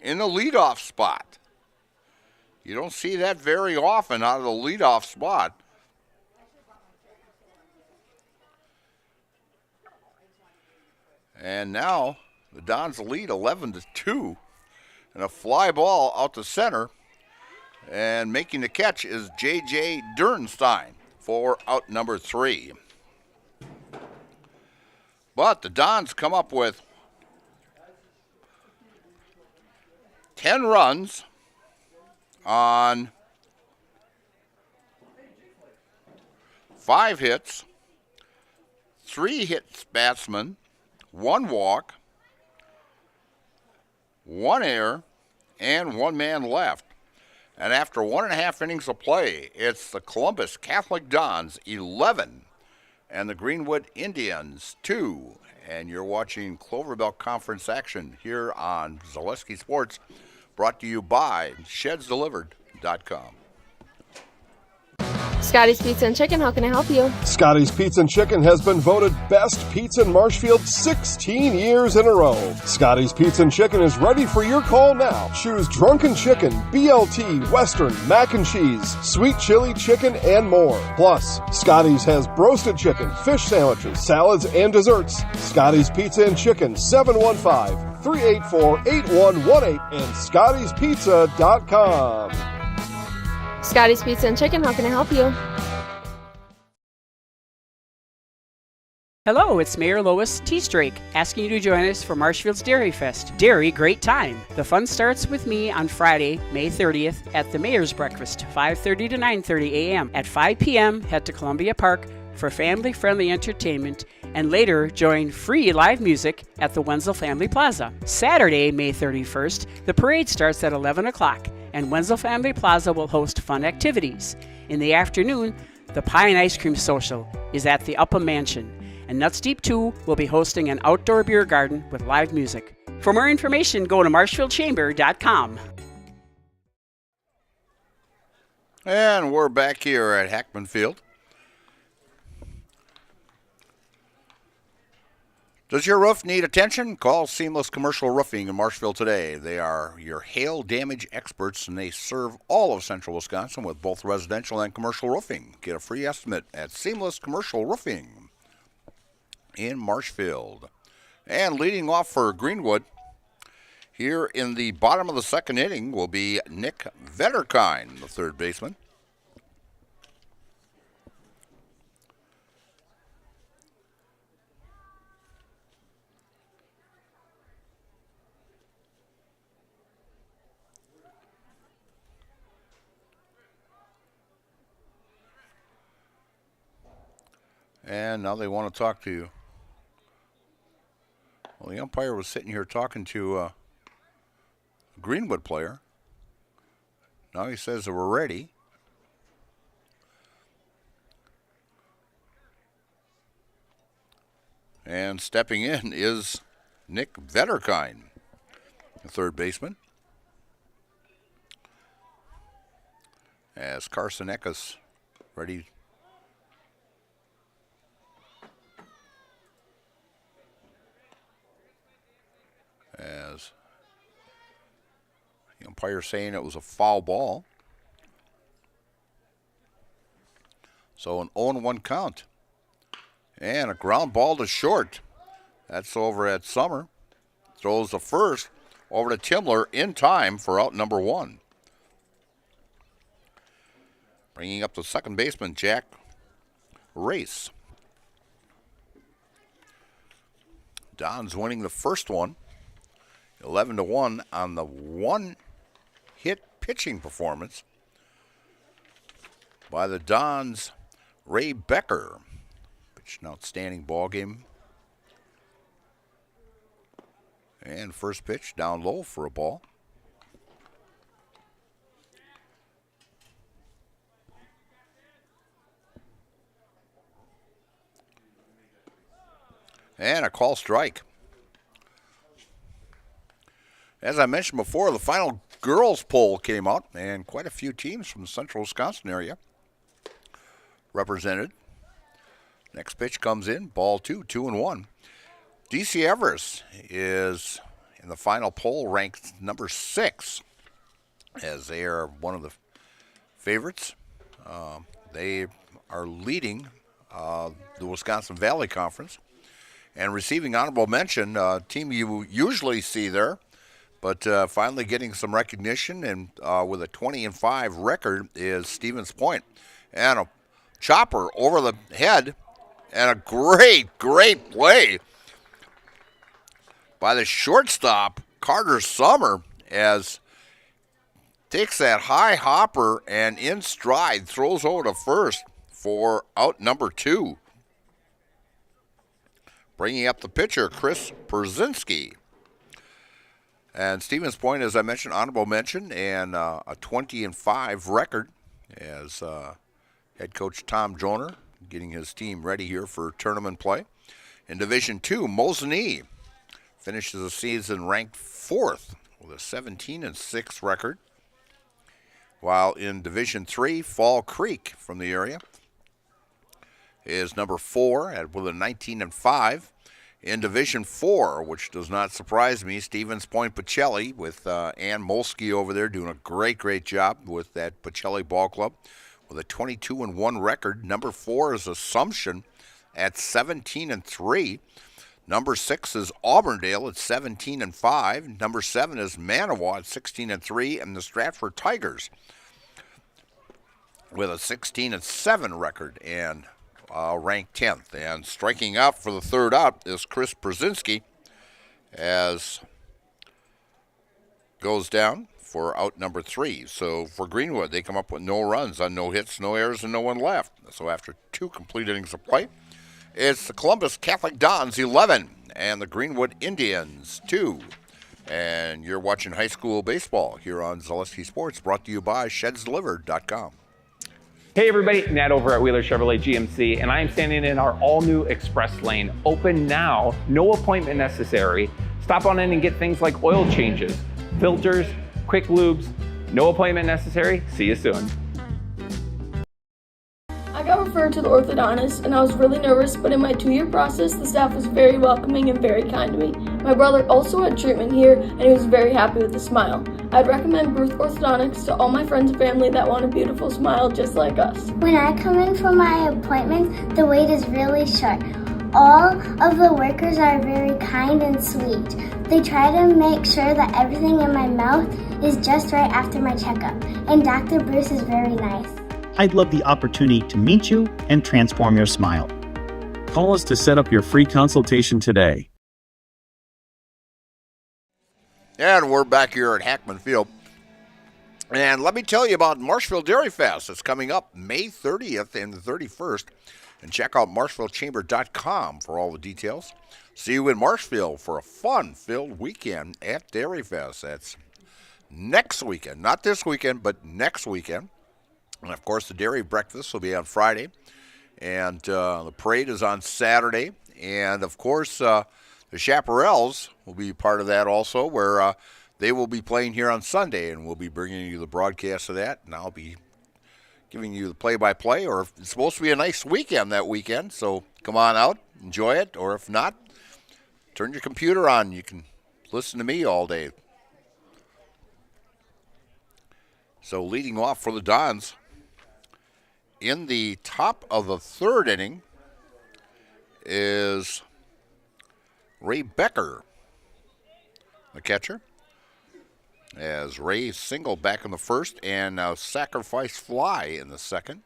in the leadoff spot. You don't see that very often out of the leadoff spot. And now the Dons lead 11-2. And a fly ball out to center. And making the catch is J.J. Dernstein for out number 3. But the Dons come up with 10 runs on 5 hits, 3 hits batsmen, 1 walk, 1 error, and 1 man left. And after 1.5 innings of play, it's the Columbus Catholic Dons 11 and the Greenwood Indians 2. And you're watching Clover Belt Conference action here on Zaleski Sports, brought to you by ShedsDelivered.com. Scotty's Pizza and Chicken, how can I help you? Scotty's Pizza and Chicken has been voted best pizza in Marshfield 16 years in a row. Scotty's Pizza and Chicken is ready for your call now. Choose drunken chicken, BLT, western, mac and cheese, sweet chili chicken, and more. Plus, Scotty's has broasted chicken, fish sandwiches, salads, and desserts. Scotty's Pizza and Chicken, 715-384-8118 and Scotty'sPizza.com. Scotty's Pizza and Chicken, how can I help you? Hello, it's Mayor Lois Teastrake asking you to join us for Marshfield's Dairy Fest. Dairy, great time. The fun starts with me on Friday, May 30th at the Mayor's Breakfast, 5:30 to 9:30 a.m. At 5 p.m., head to Columbia Park for family-friendly entertainment and later join free live music at the Wenzel Family Plaza. Saturday, May 31st, the parade starts at 11 o'clock and Wenzel Family Plaza will host fun activities. In the afternoon, the Pie and Ice Cream Social is at the Upham Mansion. And Nuts Deep 2 will be hosting an outdoor beer garden with live music. For more information, go to marshfieldchamber.com. And we're back here at Hackman Field. Does your roof need attention? Call Seamless Commercial Roofing in Marshfield today. They are your hail damage experts, and they serve all of central Wisconsin with both residential and commercial roofing. Get a free estimate at Seamless Commercial Roofing in Marshfield. And leading off for Greenwood here in the bottom of the second inning will be Nick Vetterkind, the third baseman. And now they want to talk to you. Well, the umpire was sitting here talking to a Greenwood player. Now he says that we're ready. And stepping in is Nick Vetterkind, the third baseman. As Carson Eckes ready. As the umpire saying it was a foul ball. So an 0-1 count. And a ground ball to short. That's over at Summer. Throws the first over to Timler in time for out number 1. Bringing up the second baseman, Jack Race. Don's winning the first one. 11-1 on the one-hit pitching performance by the Dons, Ray Becker. Pitched an outstanding ball game. And first pitch down low for a ball. And a call strike. As I mentioned before, the final girls poll came out, and quite a few teams from the central Wisconsin area represented. Next pitch comes in, ball 2, 2-1. DC Everest is in the final poll ranked number 6, as they are one of the favorites. They are leading the Wisconsin Valley Conference and receiving honorable mention, a team you usually see there, but finally getting some recognition, and with a 20-5 record is Stevens Point. And a chopper over the head, and a great play by the shortstop, Carter Summer, as takes that high hopper and in stride throws over to first for out number 2. Bringing up the pitcher, Chris Perzinski. And Stevens Point, as I mentioned, honorable mention, and a 20-5 record as head coach Tom Joner getting his team ready here for tournament play. In Division II, Mosinee finishes the season ranked 4th with a 17-6 record. While in Division III, Fall Creek from the area is number 4 with a 19-5. In Division IV, which does not surprise me, Stevens Point Pacelli with Ann Molsky over there doing a great job with that Pacelli ball club with a 22-1 record. Number 4 is Assumption at 17-3. Number 6 is Auburndale at 17-5. Number 7 is Manawa at 16-3, and the Stratford Tigers with a 16-7 record and ranked 10th. And striking out for the third out is Chris Brzezinski, as goes down for out number 3. So for Greenwood, they come up with no runs on no hits, no errors, and no one left. So after 2 complete innings of play, it's the Columbus Catholic Dons 11 and the Greenwood Indians 2. And you're watching high school baseball here on Zaleski Sports, brought to you by ShedsDelivered.com. Hey everybody, Nat over at Wheeler Chevrolet GMC, and I am standing in our all-new express lane. Open now, no appointment necessary. Stop on in and get things like oil changes, filters, quick lubes. No appointment necessary. See you soon. I got referred to the orthodontist, and I was really nervous, but in my 2-year process, the staff was very welcoming and very kind to me. My brother also had treatment here, and he was very happy with his smile. I'd recommend Bruce Orthodontics to all my friends and family that want a beautiful smile just like us. When I come in for my appointment, the wait is really short. All of the workers are very kind and sweet. They try to make sure that everything in my mouth is just right after my checkup, and Dr. Bruce is very nice. I'd love the opportunity to meet you and transform your smile. Call us to set up your free consultation today. And we're back here at Hackman Field. And let me tell you about Marshfield Dairy Fest. It's coming up May 30th and the 31st. And check out marshfieldchamber.com for all the details. See you in Marshfield for a fun-filled weekend at Dairy Fest. That's next weekend. Not this weekend, but next weekend. And, of course, the dairy breakfast will be on Friday. And the parade is on Saturday. And, of course, the Chaparrals will be part of that also, where they will be playing here on Sunday. And we'll be bringing you the broadcast of that. And I'll be giving you the play-by-play. Or if it's supposed to be a nice weekend that weekend. So come on out, enjoy it. Or if not, turn your computer on. You can listen to me all day. So leading off for the Dons, in the top of the third inning is Ray Becker, the catcher, as Ray singled back in the first and now sacrifice fly in the second.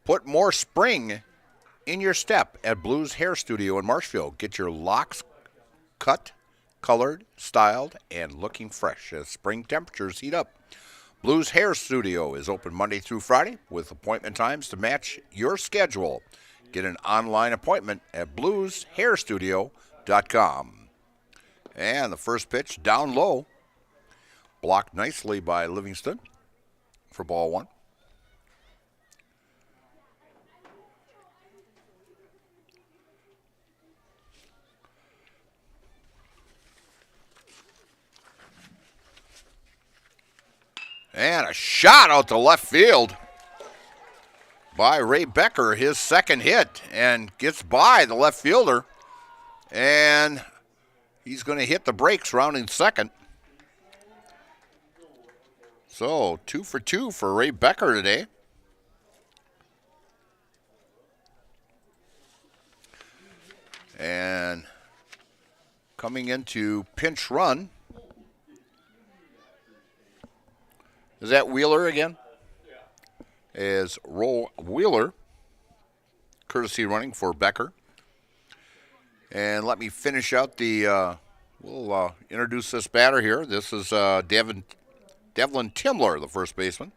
Put more spring in your step at Blues Hair Studio in Marshfield. Get your locks cut, colored, styled, and looking fresh as spring temperatures heat up. Blues Hair Studio is open Monday through Friday with appointment times to match your schedule. Get an online appointment at blueshairstudio.com. And the first pitch down low, blocked nicely by Livingston for ball one. And a shot out to left field by Ray Becker, his second hit, and gets by the left fielder. And he's going to hit the brakes rounding second. So 2 for 2 for Ray Becker today. And coming into pinch run. Is that Wheeler again? Yeah. Is Roll Wheeler, courtesy running for Becker. And let me finish out the, we'll introduce this batter here. This is Devlin Timler, the first baseman.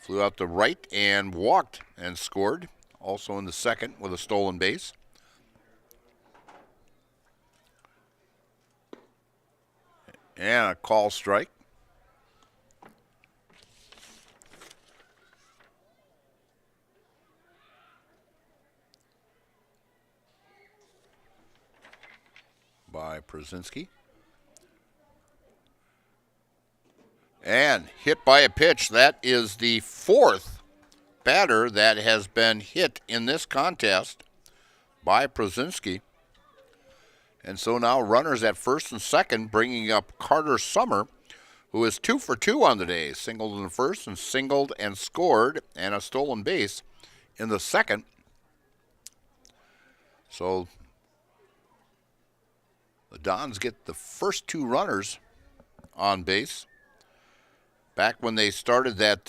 Flew out to right and walked and scored. Also in the second with a stolen base. And a call strike. By Przinski. And hit by a pitch. That is the fourth batter that has been hit in this contest by Przinski. And so now runners at first and second, bringing up Carter Summer, who is 2 for 2 on the day. Singled in the first and singled and scored, and a stolen base in the second. So the Dons get the first two runners on base. Back when they started that,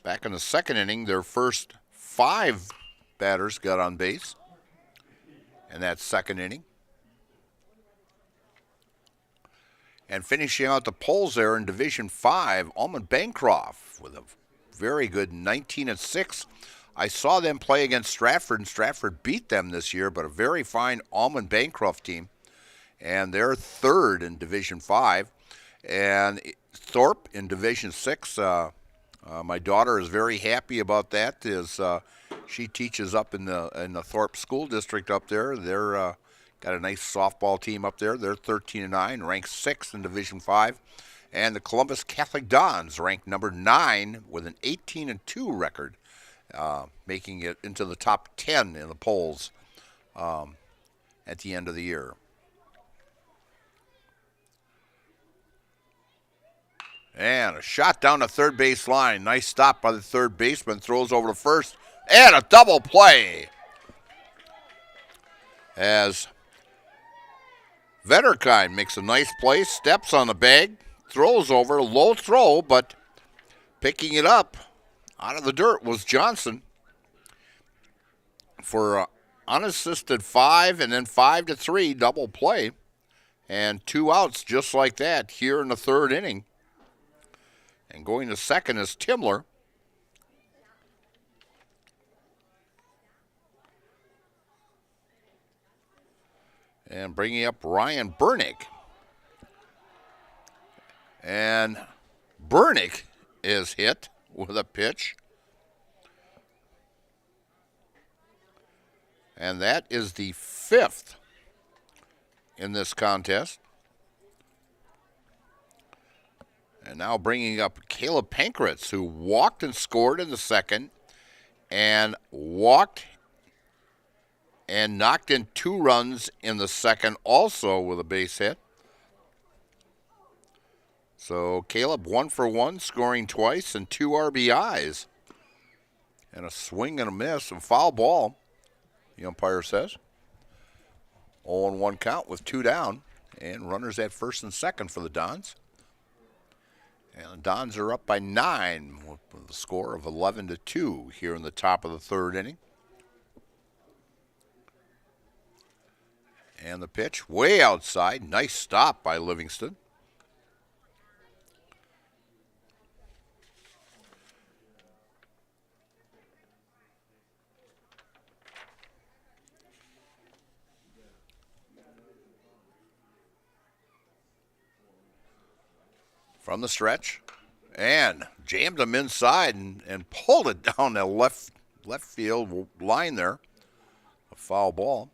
back in the second inning, their first 5 batters got on base in that second inning. And finishing out the polls there in Division 5, Almond Bancroft with a very good 19-6. I saw them play against Stratford, and Stratford beat them this year, but a very fine Almond Bancroft team. And they're third in Division 5. And Thorpe in Division 6, my daughter is very happy about that. She teaches up in the Thorpe School District up there. They're got a nice softball team up there. They're 13-9, ranked 6th in Division 5. And the Columbus Catholic Dons ranked number 9 with an 18-2 record. Making it into the top 10 in the polls at the end of the year. And a shot down the third base line. Nice stop by the third baseman. Throws over to first. And a double play. As Vetterkind makes a nice play. Steps on the bag. Throws over. Low throw, but picking it up out of the dirt was Johnson for unassisted 5 and then 5-3 double play. And 2 outs just like that here in the third inning. And going to second is Timler. And bringing up Ryan Burnick. And Burnick is hit with a pitch. And that is the 5th in this contest. And now bringing up Caleb Pankratz, who walked and scored in the second, and walked and knocked in 2 runs in the second also with a base hit. So Caleb 1 for 1, scoring twice and 2 RBIs. And a swing and a miss, a foul ball, the umpire says. 0-1 count with 2 down, and runners at first and second for the Dons. And the Dons are up by 9 with a score of 11-2 here in the top of the third inning. And the pitch way outside. Nice stop by Livingston. From the stretch, and jammed him inside and pulled it down the left field line there. A foul ball.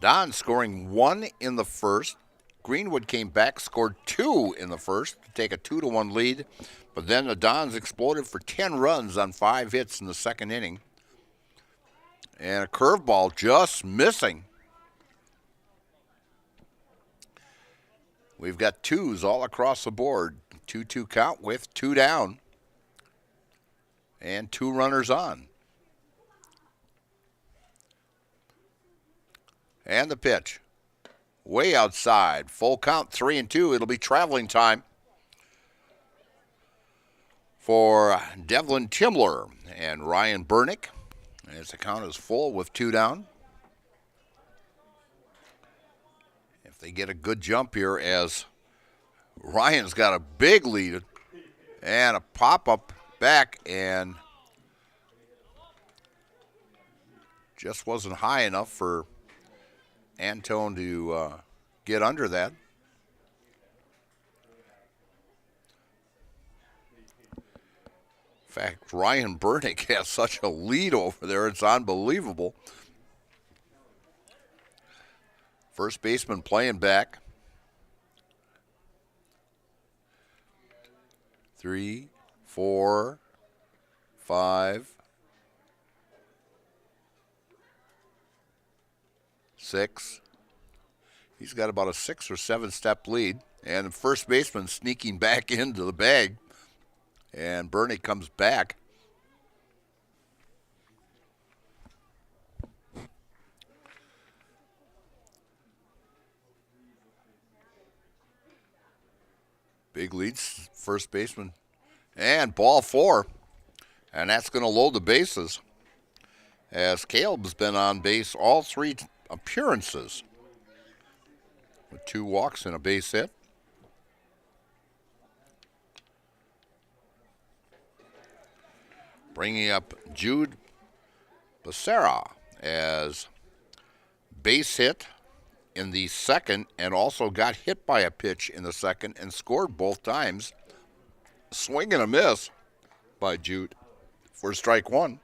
Don scoring 1 in the first. Greenwood came back, scored 2 in the first to take a 2-1 lead. But then the Dons exploded for 10 runs on 5 hits in the second inning. And a curveball just missing. We've got 2s all across the board. 2-2 count with 2 down. And 2 runners on. And the pitch. Way outside. Full count, 3-2. It'll be traveling time for Devlin Timler and Ryan Burnick. As the count is full with 2 down. If they get a good jump here, as Ryan's got a big lead and a pop-up back, and just wasn't high enough for Antone to get under that. In fact, Ryan Burnick has such a lead over there, it's unbelievable. First baseman playing back. 3, 4, 5, 6. He's got about a 6 or 7 step lead. And the first baseman sneaking back into the bag. And Bernie comes back. Big leads, first baseman. And ball 4. And that's going to load the bases, as Caleb's been on base all 3 appearances with 2 walks and a base hit. Bringing up Jude Becerra as base hit in the second, and also got hit by a pitch in the second and scored both times. Swing and a miss by Jude for strike 1.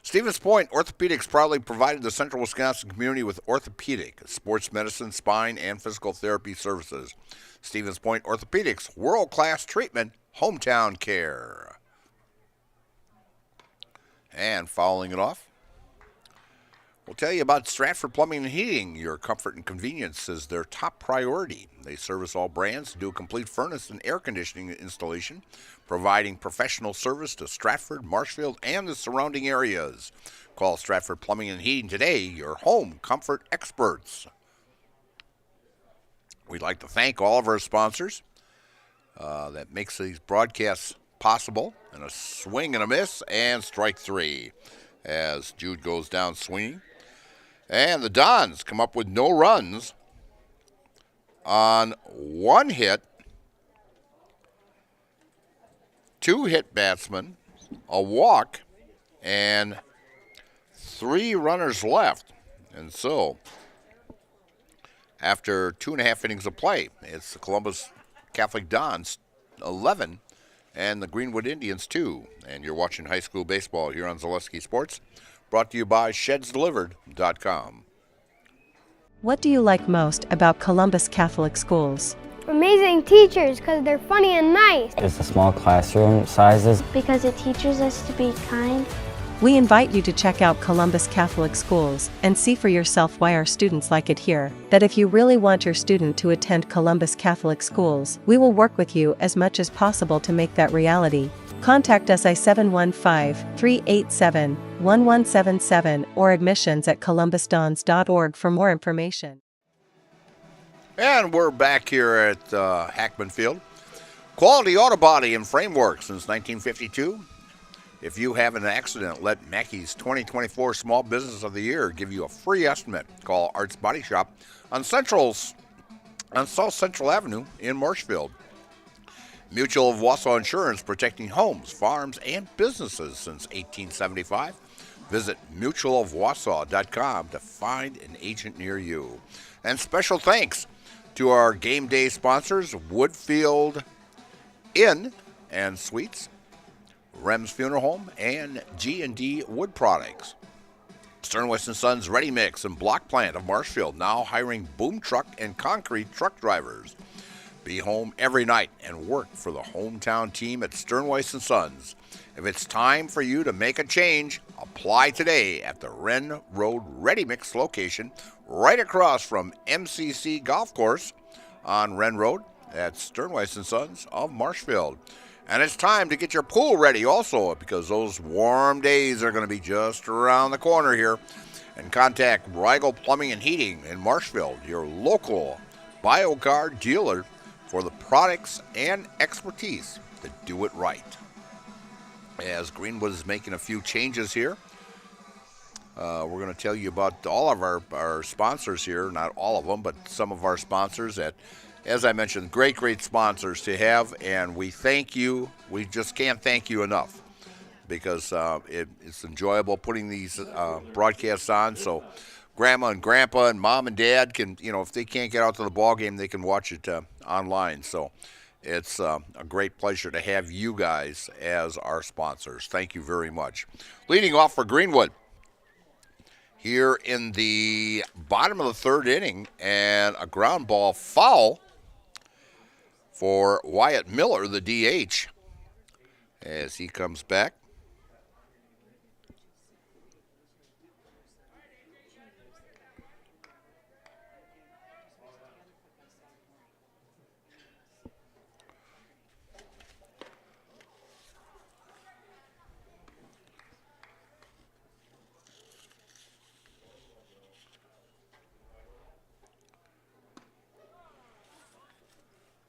Stevens Point Orthopedics proudly provided the Central Wisconsin community with orthopedic, sports medicine, spine, and physical therapy services. Stevens Point Orthopedics, world-class treatment, hometown care. And fouling it off, we'll tell you about Stratford Plumbing and Heating. Your comfort and convenience is their top priority. They service all brands, do a complete furnace and air conditioning installation, providing professional service to Stratford, Marshfield, and the surrounding areas. Call Stratford Plumbing and Heating today, your home comfort experts. We'd like to thank all of our sponsors that makes these broadcasts possible. And a swing and a miss, and strike 3 as Jude goes down swinging. And the Dons come up with no runs on 1 hit, 2 hit batsmen, a walk, and 3 runners left. And so, after 2.5 innings of play, it's the Columbus Catholic Dons 11 and the Greenwood Indians 2. And you're watching high school baseball here on Zaleski Sports, brought to you by ShedsDelivered.com. What do you like most about Columbus Catholic Schools? Amazing teachers, because they're funny and nice. It's the small classroom sizes. Because it teaches us to be kind. We invite you to check out Columbus Catholic Schools and see for yourself why our students like it here. That if you really want your student to attend Columbus Catholic Schools, we will work with you as much as possible to make that reality. Contact us at 715-387-1177 or admissions@columbusdons.org for more information. And we're back here at Hackman Field. Quality Auto Body and Framework since 1952. If you have an accident, let Mackey's 2024 Small Business of the Year give you a free estimate. Call Arts Body Shop on South Central Avenue in Marshfield. Mutual of Wausau Insurance, protecting homes, farms, and businesses since 1875. Visit mutualofwausau.com to find an agent near you. And special thanks to our game day sponsors, Woodfield Inn and Suites, Rem's Funeral Home, and G&D Wood Products. Sternwest & Sons Ready Mix and Block Plant of Marshfield, now hiring boom truck and concrete truck drivers. Be home every night and work for the hometown team at Sternwest & Sons. If it's time for you to make a change, apply today at the Wren Road Ready Mix location right across from MCC Golf Course on Wren Road at Sternwest & Sons of Marshfield. And it's time to get your pool ready also, because those warm days are going to be just around the corner here. And contact Rigel Plumbing and Heating in Marshfield, your local BioGuard dealer, for the products and expertise to do it right. As Greenwood is making a few changes here, we're going to tell you about all of our sponsors here. Not all of them, but some of our sponsors that, as I mentioned, great sponsors to have, and we thank you. We just can't thank you enough, because it's enjoyable putting these broadcasts on, so Grandma and Grandpa and Mom and Dad can, if they can't get out to the ball game, they can watch it online. So it's a great pleasure to have you guys as our sponsors. Thank you very much. Leading off for Greenwood here in the bottom of the third inning, and a ground ball foul for Wyatt Miller, the DH, as he comes back.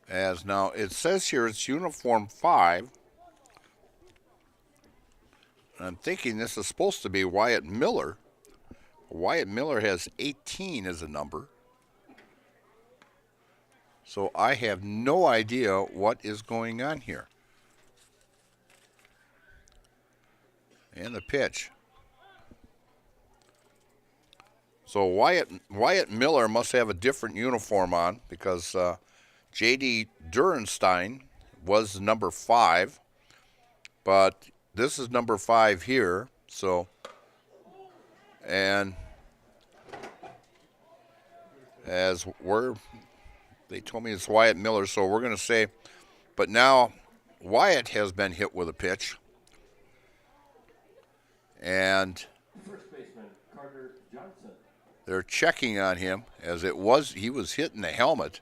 As now it says here it's uniform 5. I'm thinking this is supposed to be Wyatt Miller. Wyatt Miller has 18 as a number. So I have no idea what is going on here. And the pitch. So Wyatt Miller must have a different uniform on, because J.D. Durenstein was number 5, but this is number 5 here. So, and they told me it's Wyatt Miller, so we're going to say, but now Wyatt has been hit with a pitch, and First baseman Carter Johnson. They're checking on him, as he was hitting the helmet.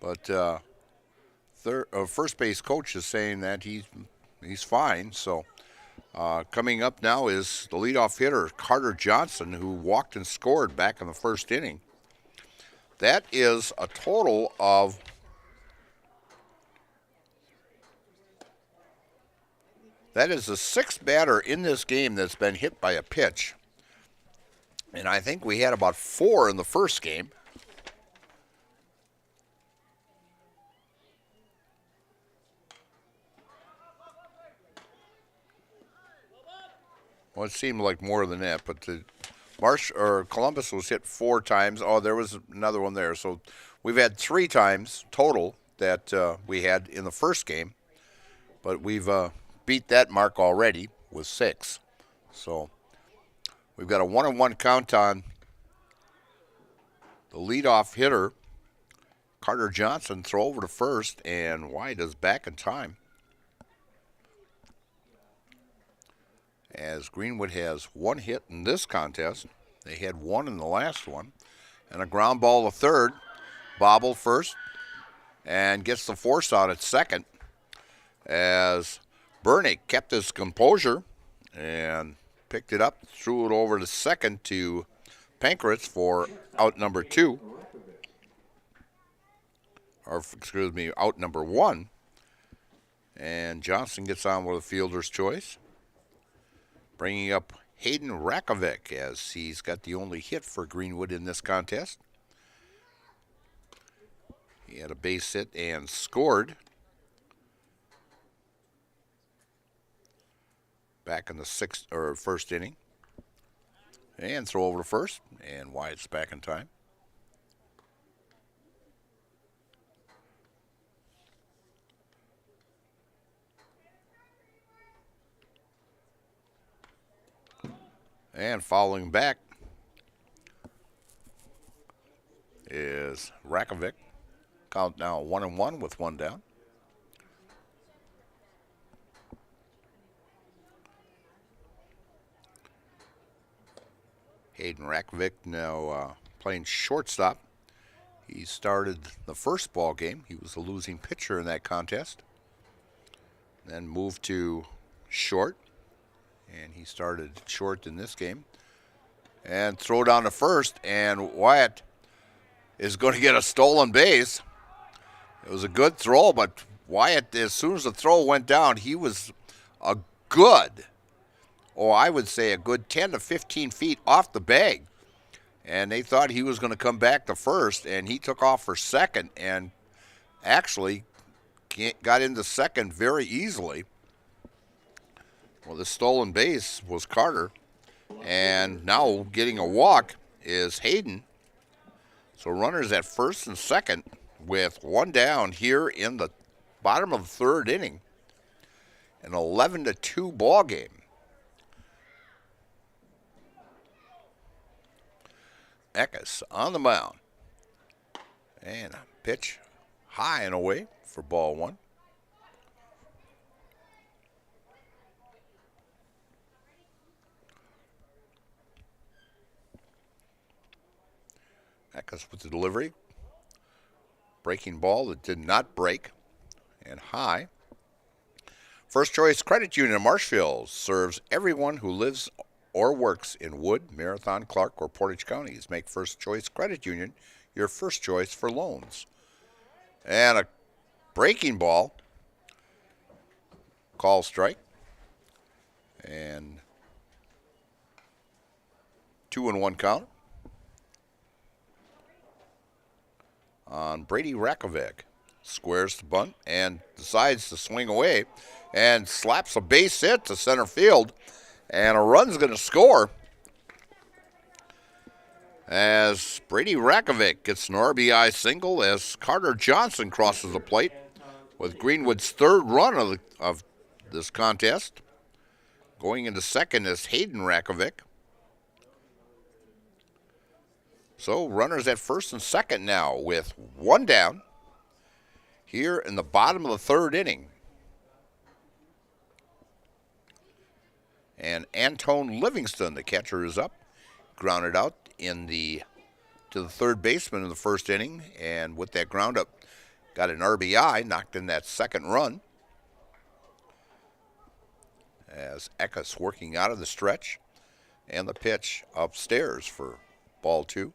But first base coach is saying that he's fine. So coming up now is the leadoff hitter, Carter Johnson, who walked and scored back in the first inning. That is a total of that is the 6th batter in this game that's been hit by a pitch. And I think we had about 4 in the first game. Well, it seemed like more than that, but Columbus was hit 4 times. Oh, there was another one there. So we've had 3 times total that we had in the first game, but we've beat that mark already with 6. So we've got a 1-1 count on the leadoff hitter, Carter Johnson. Throw over to first, and White is back in time, as Greenwood has 1 hit in this contest. They had 1 in the last one. And a ground ball to third, bobbled first, and gets the force out at second, as Bernick kept his composure and picked it up, threw it over to second to Pankratz for out number 2. Or, excuse me, out number 1. And Johnson gets on with a fielder's choice. bringing up Hayden Rakovic as he's got the only hit for Greenwood in this contest. He had a base hit and scored back in the first inning. And throw over to first, and Wyatt's back in time. And following back is Rakovic. Count now 1-1 with one down. Hayden Rakovic now playing shortstop. He started the first ball game. He was a losing pitcher in that contest. Then moved to short. And he started short in this game. And throw down to first, and Wyatt is going to get a stolen base. It was a good throw, but Wyatt, as soon as the throw went down, he was a good, or I would say a good 10 to 15 feet off the bag. And they thought he was going to come back to first, and he took off for second and actually got into second very easily. Well, the stolen base was Carter, and now getting a walk is Hayden. So runners at first and second with one down here in the bottom of the third inning. An 11-2 ball game. Eckes on the mound. And a pitch high and away for ball one. Eckes with the delivery. Breaking ball that did not break. And high. First Choice Credit Union of Marshfield serves everyone who lives or works in Wood, Marathon, Clark, or Portage counties. Make First Choice Credit Union your first choice for loans. And a breaking ball. Call strike. And 2-1 count on Brady Rakovic. Squares the bunt and decides to swing away and slaps a base hit to center field. And a run's going to score as Brady Rakovic gets an RBI single as Carter Johnson crosses the plate with Greenwood's third run of this contest. Going into second is Hayden Rakovic. So runners at first and second now with one down here in the bottom of the third inning. And Antone Livingston, the catcher, is up. Grounded out to the third baseman in the first inning. And with that ground up, got an RBI, knocked in that second run. As Eckes working out of the stretch. And the pitch upstairs for ball two.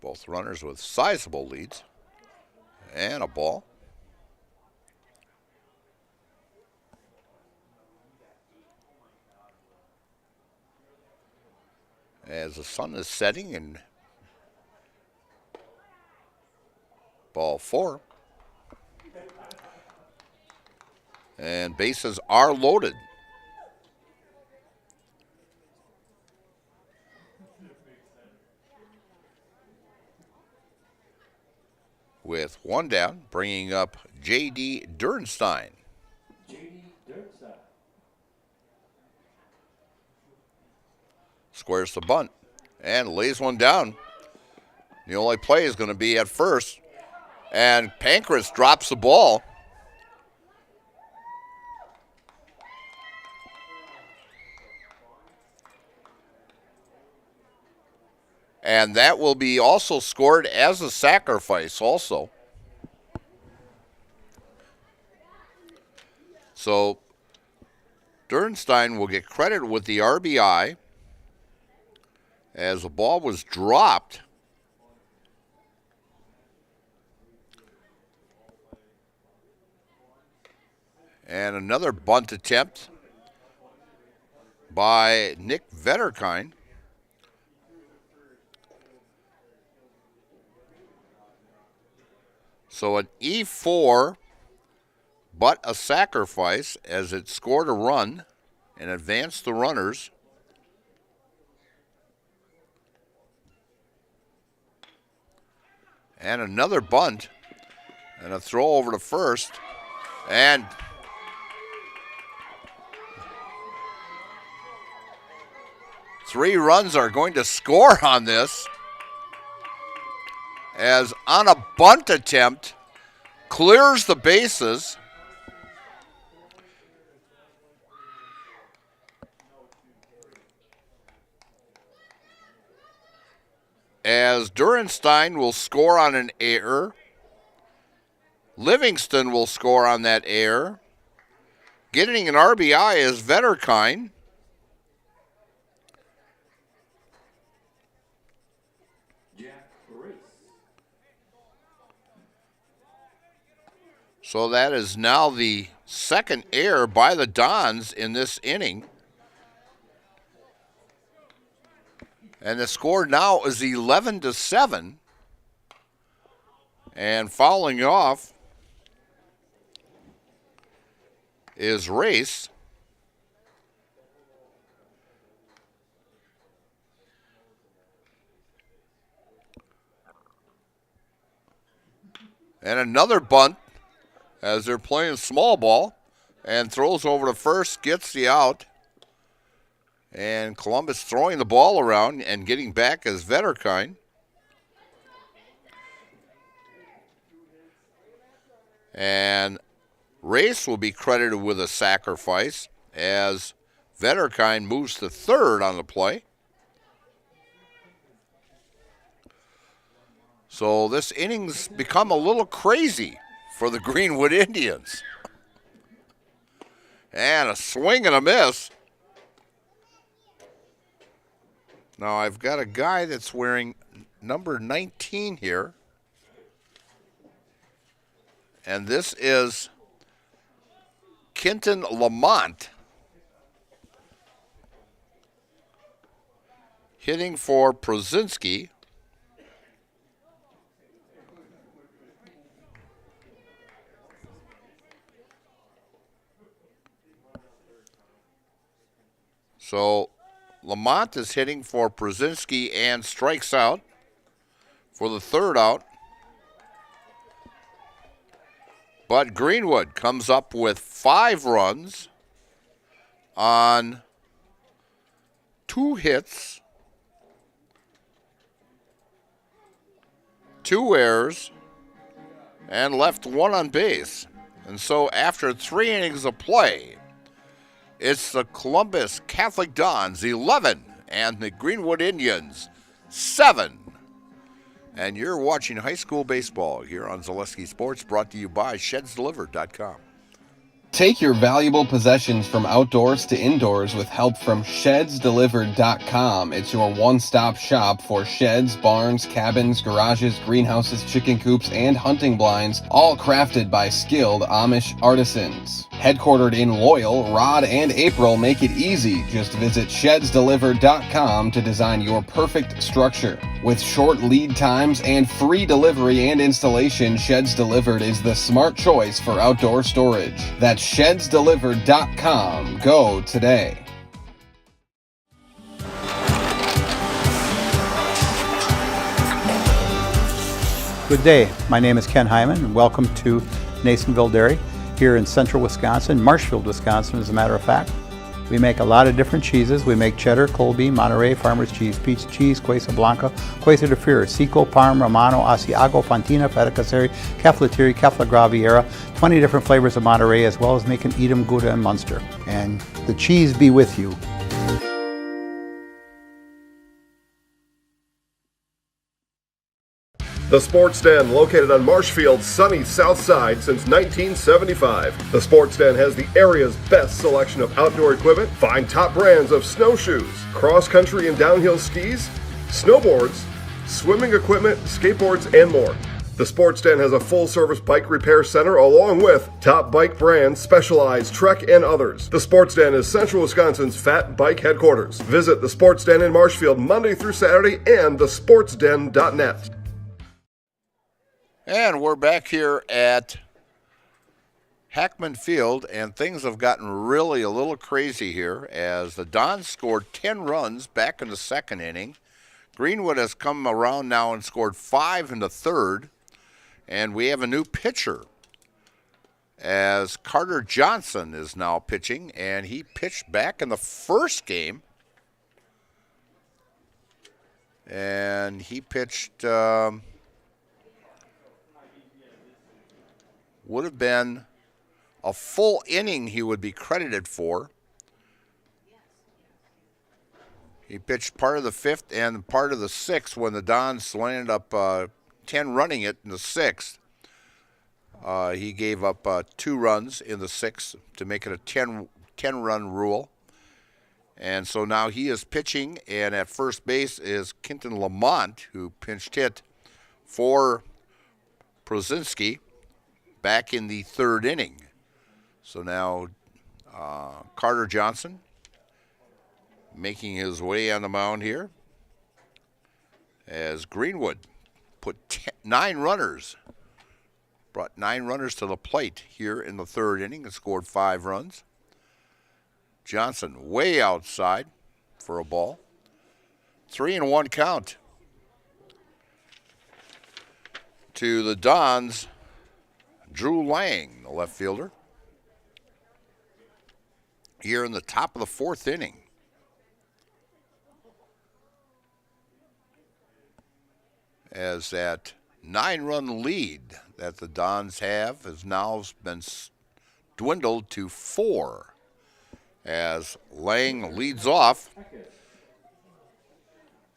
Both runners with sizable leads. And a ball. As the sun is setting and ball four. And bases are loaded. With one down, bringing up J.D. Dernstein. Squares the bunt and lays one down. The only play is going to be at first. And Pancras drops the ball. And that will be also scored as a sacrifice also. So Dernstein will get credit with the RBI as the ball was dropped. And another bunt attempt by Nick Vetterkind. So an E4, but a sacrifice as it scored a run and advanced the runners. And another bunt and a throw over to first. And three runs are going to score on this, as on a bunt attempt, clears the bases. As Durenstein will score on an error. Livingston will score on that error. Getting an RBI is Vetterkind. So that is now the second error by the Dons in this inning. And the score now is 11-7. And fouling off is Race. And another bunt as they're playing small ball, and throws over to first, gets the out. And Columbus throwing the ball around and getting back as Vetterkind. And Race will be credited with a sacrifice as Vetterkind moves to third on the play. So this inning's become a little crazy for the Greenwood Indians. And a swing and a miss. Now I've got a guy that's wearing number 19 here. And this is Kenton Lamont hitting for Prozinski. So Lamont is hitting for Prozinski and strikes out for the third out. But Greenwood comes up with 5 runs on 2 hits, 2 errors, and left 1 on base. And so after 3 innings of play, it's the Columbus Catholic Dons 11 and the Greenwood Indians 7. And you're watching high school baseball here on Zaleski Sports, brought to you by ShedsDelivered.com. Take your valuable possessions from outdoors to indoors with help from ShedsDelivered.com. It's your one-stop shop for sheds, barns, cabins, garages, greenhouses, chicken coops, and hunting blinds, all crafted by skilled Amish artisans. Headquartered in Loyal, Rod and April make it easy. Just visit ShedsDelivered.com to design your perfect structure. With short lead times and free delivery and installation, Sheds Delivered is the smart choice for outdoor storage. That's ShedsDelivered.com. Go today. Good day. My name is Ken Hyman, and welcome to Nasonville Dairy here in central Wisconsin, Marshfield, Wisconsin, as a matter of fact. We make a lot of different cheeses. We make cheddar, Colby, Monterey, Farmer's Cheese, Pizza Cheese, Quesa Blanca, Quesa de Fury, Seco, Parm, Romano, Asiago, Fontina, Feta Caseri, Caflateri, Cafla Graviera, 20 different flavors of Monterey, as well as making Edam, Gouda, and Munster. And the cheese be with you. The Sports Den, located on Marshfield's sunny south side since 1975. The Sports Den has the area's best selection of outdoor equipment. Find top brands of snowshoes, cross-country and downhill skis, snowboards, swimming equipment, skateboards, and more. The Sports Den has a full-service bike repair center along with top bike brands, Specialized, Trek, and others. The Sports Den is Central Wisconsin's fat bike headquarters. Visit the Sports Den in Marshfield Monday through Saturday and thesportsden.net. And we're back here at Hackman Field, and things have gotten really a little crazy here as the Dons scored 10 runs back in the second inning. Greenwood has come around now and scored 5 in the third. And we have a new pitcher as Carter Johnson is now pitching, and he pitched back in the first game. And he pitched, would have been a full inning he would be credited for. He pitched part of the fifth and part of the sixth when the Dons landed up 10 running it in the sixth. He gave up 2 runs in the sixth to make it a 10-run rule. And so now he is pitching, and at first base is Kenton Lamont, who pinched hit for Prozinski back in the third inning. So now Carter Johnson making his way on the mound here as Greenwood put 9 runners, brought 9 runners to the plate here in the third inning and scored 5 runs. Johnson way outside for a ball. 3-1 count to the Dons. Drew Lang, the left fielder, here in the top of the fourth inning. As that 9-run lead that the Dons have has now been dwindled to 4. As Lang leads off,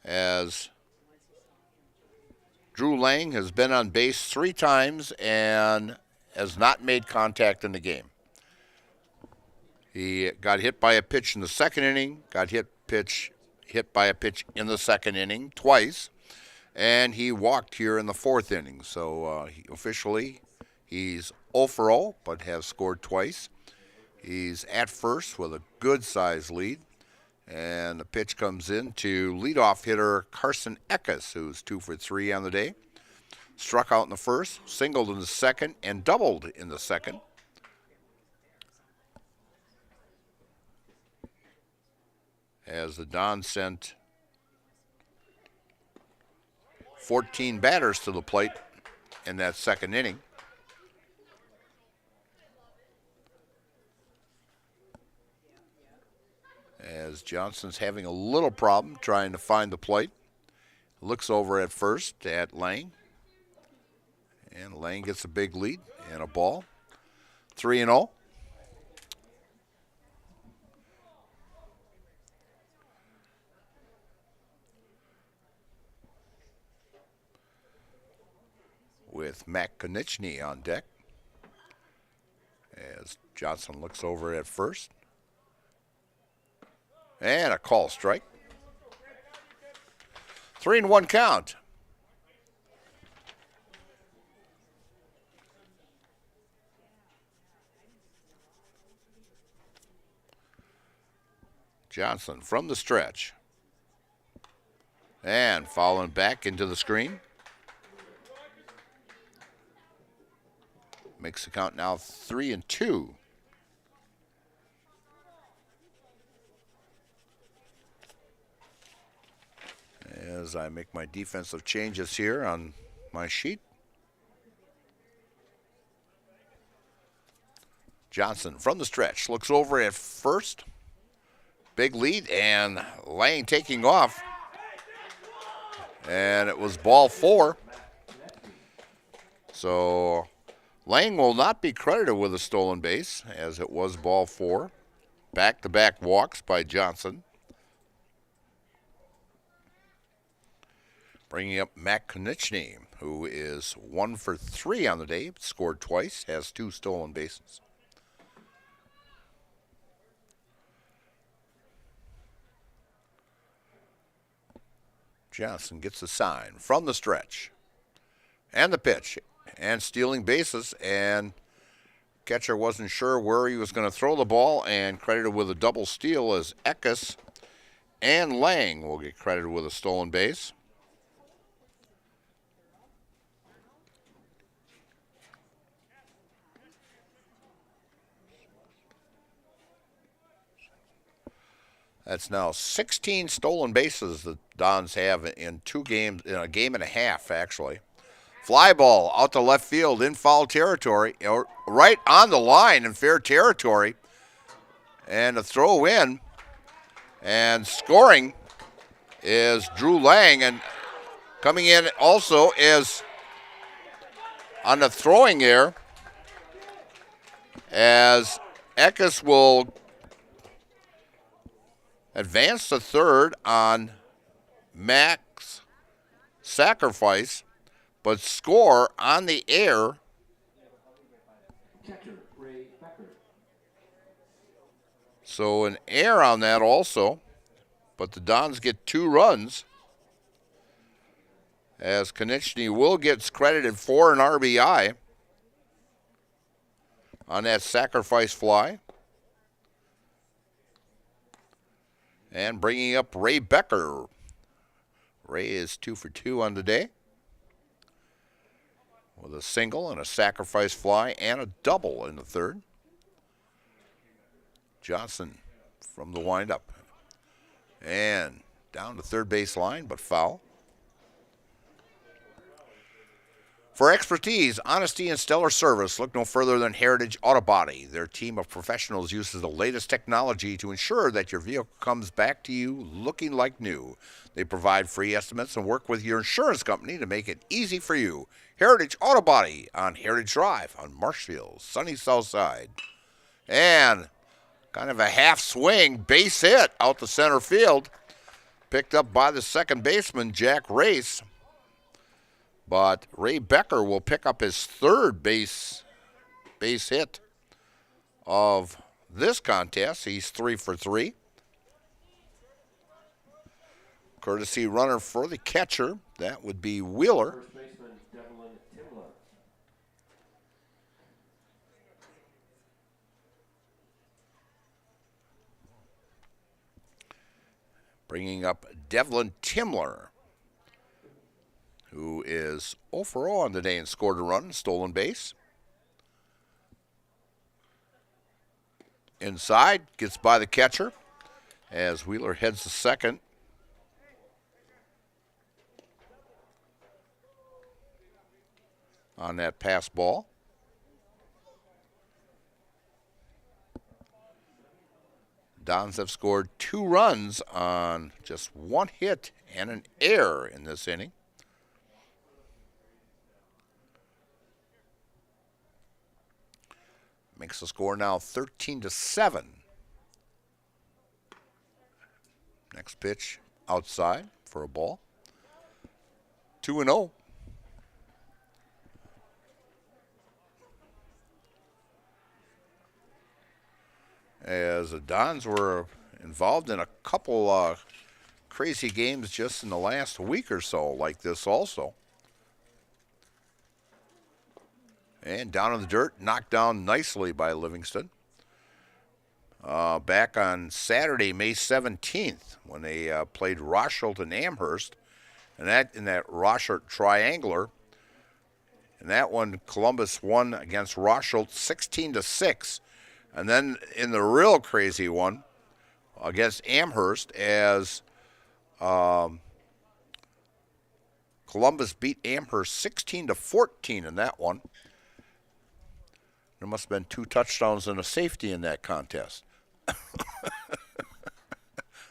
as Drew Lang has been on base 3 times and has not made contact in the game. He got hit by a pitch in the second inning, got hit by a pitch in the second inning twice, and he walked here in the fourth inning. So officially he's 0 for 0, but has scored twice. He's at first with a good-sized lead, and the pitch comes in to leadoff hitter Carson Eckes, who's 2 for 3 on the day. Struck out in the first, singled in the second, and doubled in the second. As the Dons sent 14 batters to the plate in that second inning. As Johnson's having a little problem trying to find the plate. Looks over at first at Lang. And Lang gets a big lead and a ball. 3-0. With Matt Konieczny on deck. As Johnson looks over at first. And a call strike. 3-1 count. Johnson from the stretch. And falling back into the screen. Makes the count now 3-2. As I make my defensive changes here on my sheet. Johnson from the stretch looks over at first. Big lead, and Lang taking off. And it was ball 4. So Lang will not be credited with a stolen base, as it was ball 4. Back-to-back walks by Johnson. Bringing up Matt Konieczny, who is 1 for 3 on the day, scored twice, has 2 stolen bases. Johnson gets the sign from the stretch. And the pitch. And stealing bases. And catcher wasn't sure where he was going to throw the ball, and credited with a double steal as Eckes and Lang will get credited with a stolen base. That's now 16 stolen bases the Dons have in 2 games, in a game and a half, actually. Fly ball out to left field in foul territory, right on the line in fair territory. And a throw in, and scoring is Drew Lang, and coming in also is on the throwing error, as Eckes will advance to third on Mac's sacrifice, but score on the air. So an error on that also, but the Dons get 2 runs, as Konechny will get credited for an RBI on that sacrifice fly. And bringing up Ray Becker. Ray is 2 for 2 on the day, with a single and a sacrifice fly and a double in the third. Johnson from the windup. And down the third base line, but foul. For expertise, honesty, and stellar service, look no further than Heritage Auto Body. Their team of professionals uses the latest technology to ensure that your vehicle comes back to you looking like new. They provide free estimates and work with your insurance company to make it easy for you. Heritage Auto Body on Heritage Drive on Marshfield's sunny south side. And kind of a half swing, base hit out to center field. Picked up by the second baseman, Jack Race. But Ray Becker will pick up his third base hit of this contest. He's 3 for 3. Courtesy runner for the catcher, that would be Wheeler. First baseman Devlin Timler. Bringing up Devlin Timler, who is 0 for 0 on the day and scored a run, stolen base. Inside, gets by the catcher as Wheeler heads to second. On that pass ball. Dons have scored 2 runs on just 1 hit and an error in this inning. Makes the score now 13-7. Next pitch outside for a ball. 2-0. As the Dons were involved in a couple crazy games just in the last week or so like this also. And down in the dirt, knocked down nicely by Livingston. Back on Saturday, May 17th, when they played Rothschild and Amherst, and that in that Rothschild triangular. And that one, Columbus won against Rothschild 16-6. And then in the real crazy one against Amherst, as Columbus beat Amherst 16-14 in that one. There must have been 2 touchdowns and a safety in that contest.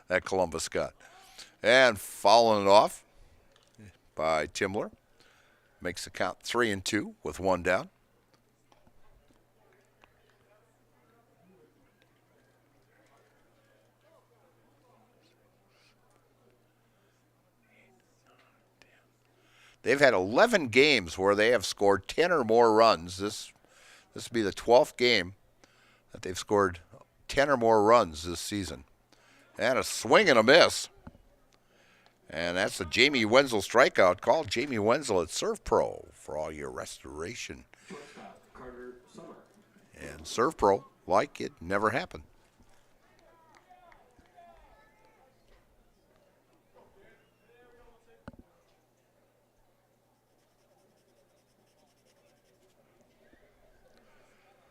That Columbus got. And fouling it off by Timler. Makes the count 3-2 with 1 down. They've had 11 games where they have scored 10 or more runs. This will be the 12th game that they've scored 10 or more runs this season. And a swing and a miss And that's a Jamie Wenzel strikeout. Call Jamie Wenzel at Serve Pro for all your restoration. And Serve Pro, like it never happened.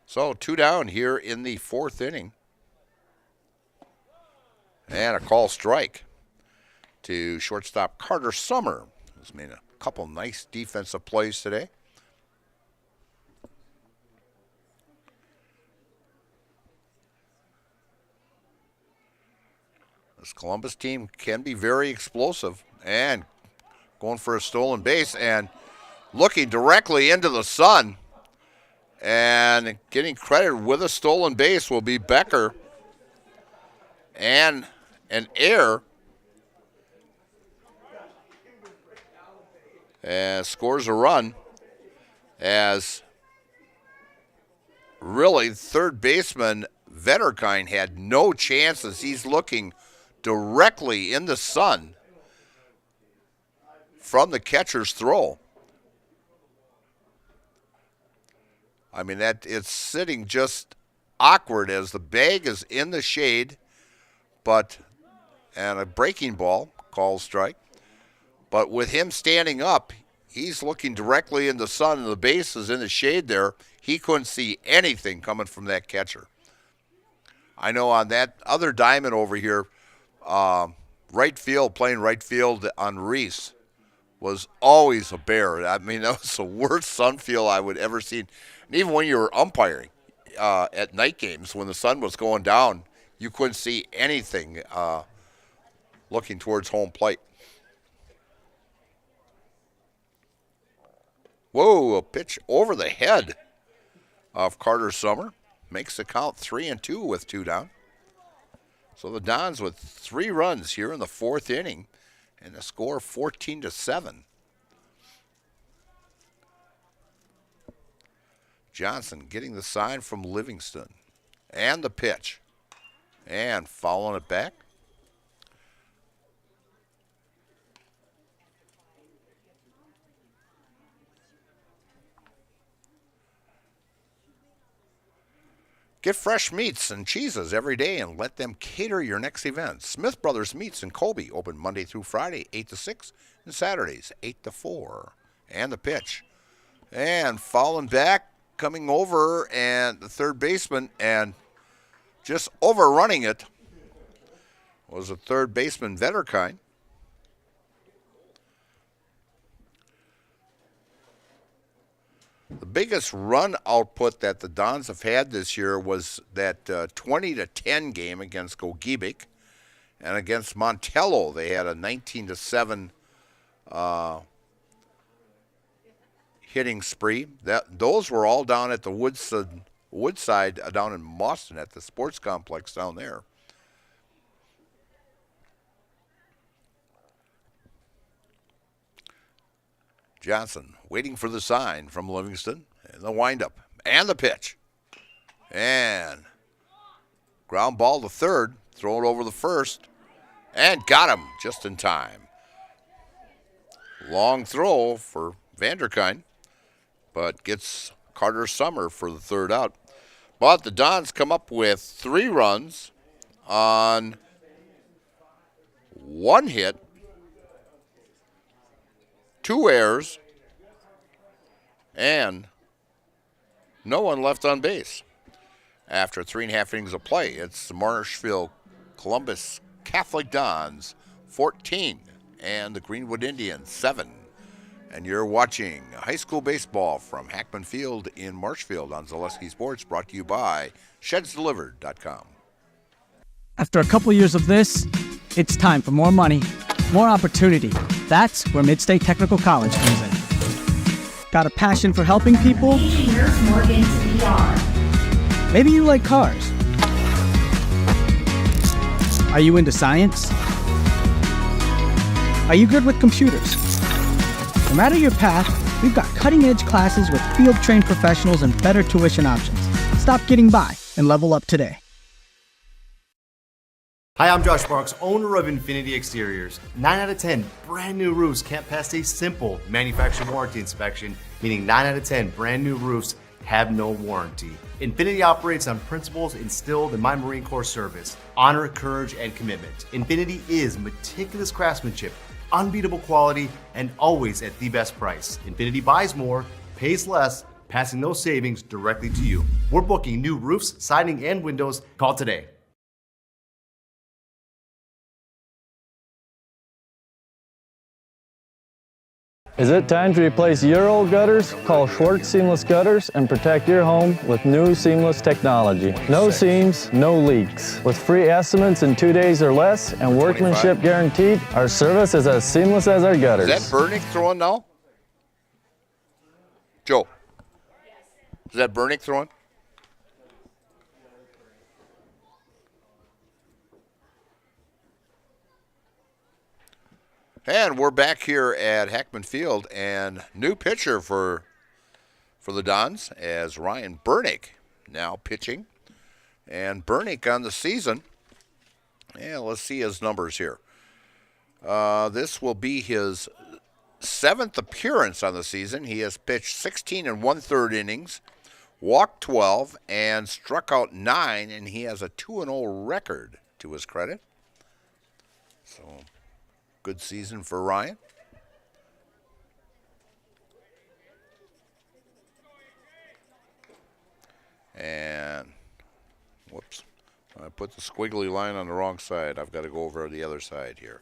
So 2 down here in the 4th inning. And a call strike to shortstop Carter Summer, who's made a couple nice defensive plays today. This Columbus team can be very explosive, and going for a stolen base and looking directly into the sun. And getting credit with a stolen base will be Becker. And an error. Scores a run as really third baseman Vetterkind had no chances. He's looking directly in the sun from the catcher's throw. I mean, that it's sitting just awkward as the bag is in the shade, and a breaking ball, call strike. But with him standing up, he's looking directly in the sun, and the base is in the shade there. He couldn't see anything coming from that catcher. I know on that other diamond over here, right field, playing right field on Reese, was always a bear. I mean, that was the worst sun field I would ever see. And even when you were umpiring at night games, when the sun was going down, you couldn't see anything looking towards home plate. Whoa, a pitch over the head of Carter Summer. Makes the count 3-2 with 2 down. So the Dons with 3 runs here in the 4th inning, and the score 14-7. Johnson getting the sign from Livingston. And the pitch. And fouling it back. Get fresh meats and cheeses every day and let them cater your next event. Smith Brothers Meats in Colby, open Monday through Friday, 8 to 6, and Saturdays, 8 to 4. And the pitch. And fouling back, coming over, and the third baseman, and just overrunning it was the third baseman, Vetterkind. The biggest run output that the Dons have had this year was that 20-10 game against Gogebic, and against Montello they had a 19-7 hitting spree. Those were all down at the Woodside down in Boston at the sports complex down there. Johnson waiting for the sign from Livingston, and the windup, and the pitch. And ground ball to third, throw it over the first, and got him just in time. Long throw for Vanderkind, but gets Carter Summer for the third out. But the Dons come up with 3 runs on 1 hit, 2 errors, and no one left on base. After 3.5 innings of play, it's the Marshfield Columbus Catholic Dons 14 and the Greenwood Indians 7. And you're watching high school baseball from Hackman Field in Marshfield on Zaleski Sports, brought to you by ShedsDelivered.com. After a couple years of this, it's time for more money, more opportunity. That's where Midstate Technical College comes in. Got a passion for helping people? Maybe you like cars. Are you into science? Are you good with computers? No matter your path, we've got cutting-edge classes with field-trained professionals and better tuition options. Stop getting by and level up today. Hi, I'm Josh Marks, owner of Infinity Exteriors. 9 out of 10 brand new roofs can't pass a simple manufacturer warranty inspection, meaning 9 out of 10 brand new roofs have no warranty. Infinity operates on principles instilled in my Marine Corps service: honor, courage, and commitment. Infinity is meticulous craftsmanship, unbeatable quality, and always at the best price. Infinity buys more, pays less, passing those savings directly to you. We're booking new roofs, siding, and windows. Call today. Is it time to replace your old gutters? Call Schwartz Seamless Gutters and protect your home with new seamless technology. No seams, no leaks. With free estimates in 2 days or less and workmanship guaranteed, our service is as seamless as our gutters. Is that Burnick throwing now? Joe? Is that Burnick throwing? And we're back here at Heckman Field, and new pitcher for the Dons as Ryan Burnick now pitching. And Burnick on the season, let's see his numbers here. This will be his 7th appearance on the season. He has pitched 16 1/3 innings, walked 12, and struck out 9, and he has a 2-0 record to his credit. So, good season for Ryan. And, whoops, I put the squiggly line on the wrong side. I've got to go over the other side here.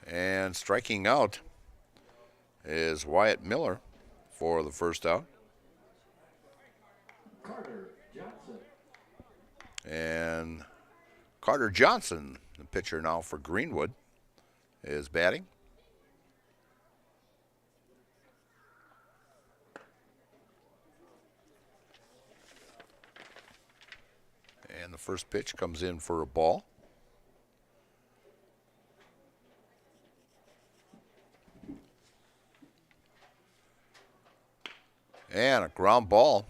And striking out is Wyatt Miller for the first out. Carter Johnson. And Carter Johnson, the pitcher now for Greenwood, is batting. And the first pitch comes in for a ball. And a ground ball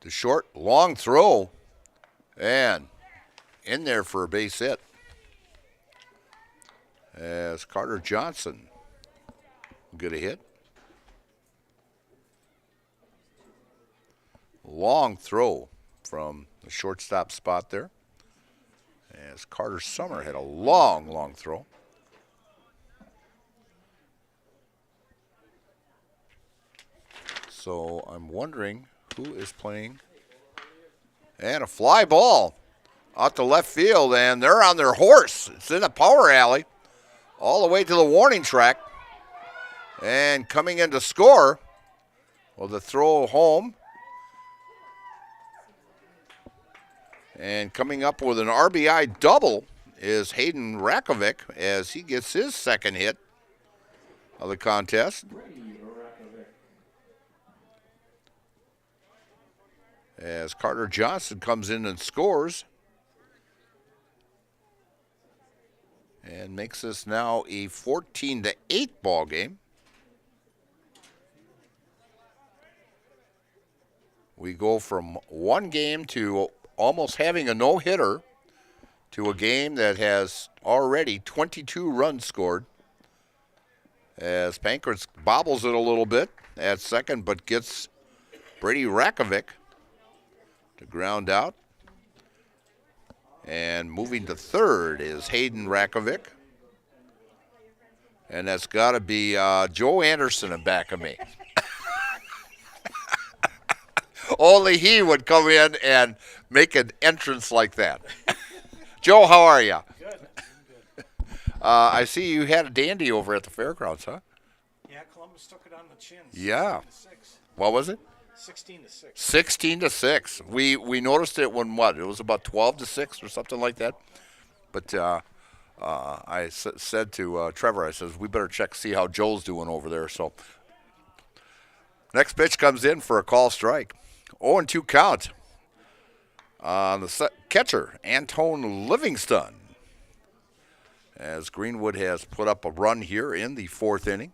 to short, long throw, and in there for a base hit. As Carter Johnson will get a hit. Long throw from the shortstop spot there. As Carter Summer had a long throw. So I'm wondering who is playing. And a fly ball out to left field, and they're on their horse. It's in a power alley all the way to the warning track. And coming in to score, well, the throw home. And coming up with an RBI double is Hayden Rakovic as he gets his second hit of the contest. As Carter Johnson comes in and scores. And makes this now a 14-8 ball game. We go from one game to almost having a no-hitter to a game that has already 22 runs scored. As Pankhurst bobbles it a little bit at second, but gets Brady Rakovic to ground out. And moving to third is Hayden Rakovic. And that's got to be Joe Anderson in back of me. Only he would come in and make an entrance like that. Joe, how are you? Good. I see you had a dandy over at the fairgrounds, huh? Yeah, Columbus took it on the chin. Yeah. 16-6. What was it? 16-6. 16-6. We noticed it when what? It was about 12-6 or something like that. But I said to Trevor, I says, we better check, see how Joe's doing over there. So next pitch comes in for a call strike. 0-2 count on the catcher, Antone Livingston. As Greenwood has put up a run here in the fourth inning.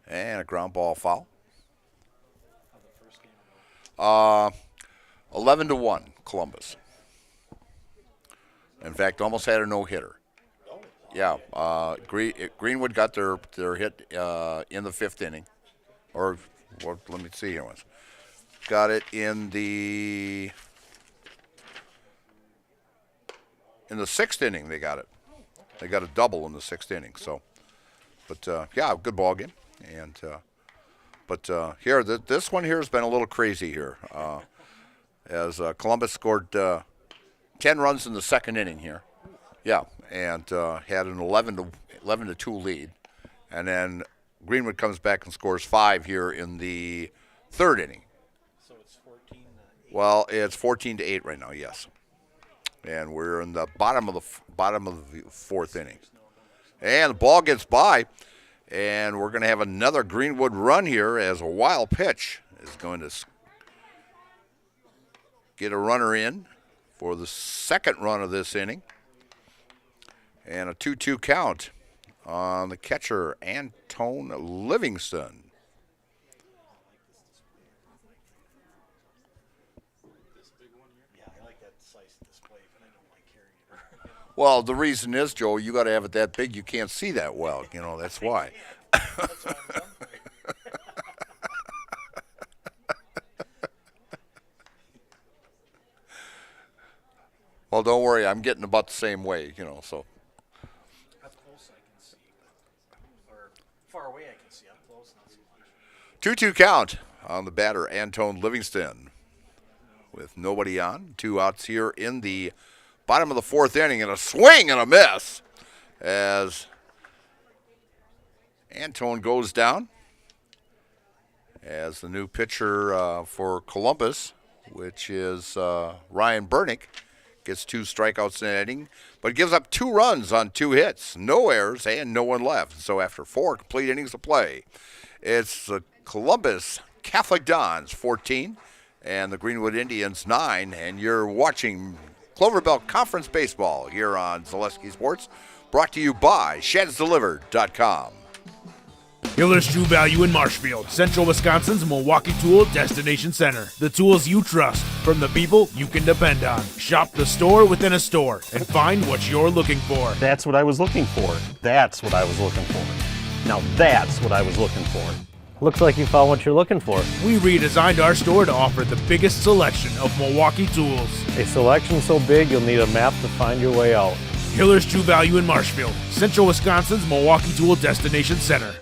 And a ground ball foul. 11-1, Columbus. In fact, almost had a no-hitter. Yeah, Greenwood got their hit in the 5th inning. Or let me see here once. Got it in the 6th inning. They got it. They got a double in the 6th inning. So, but yeah, good ball game. And but here, this one here has been a little crazy here, as Columbus scored 10 runs in the 2nd inning here. Yeah, and had an 11-2 lead, and then Greenwood comes back and scores 5 here in the 3rd inning. So it's 14 to 8. Well, it's 14-8 right now. Yes. And we're in the bottom of the 4th inning. And the ball gets by, and we're going to have another Greenwood run here as a wild pitch is going to get a runner in for the 2nd run of this inning. And a 2-2 count on the catcher, Antone Livingston. Well, the reason is, Joe, you got to have it that big you can't see that well. You know, that's why. Well, don't worry, I'm getting about the same way, you know, so. Up close I can see, or far away I can see. Up close, not so much. 2-2 count on the batter, Antone Livingston, with nobody on. 2 outs here in the bottom of the 4th inning, and a swing and a miss as Antone goes down as the new pitcher for Columbus, which is Ryan Burnick, gets 2 strikeouts in an inning, but gives up 2 runs on 2 hits, no errors, and no one left. So after 4 complete innings of play, it's the Columbus Catholic Dons 14 and the Greenwood Indians 9, and you're watching Clover Belt Conference Baseball here on Zaleski Sports, brought to you by ShedsDelivered.com. Hiller's True Value in Marshfield, Central Wisconsin's Milwaukee Tool Destination Center. The tools you trust from the people you can depend on. Shop the store within a store and find what you're looking for. That's what I was looking for. That's what I was looking for. Now that's what I was looking for. Looks like you found what you're looking for. We redesigned our store to offer the biggest selection of Milwaukee tools. A selection so big you'll need a map to find your way out. Hiller's True Value in Marshfield, Central Wisconsin's Milwaukee Tool Destination Center.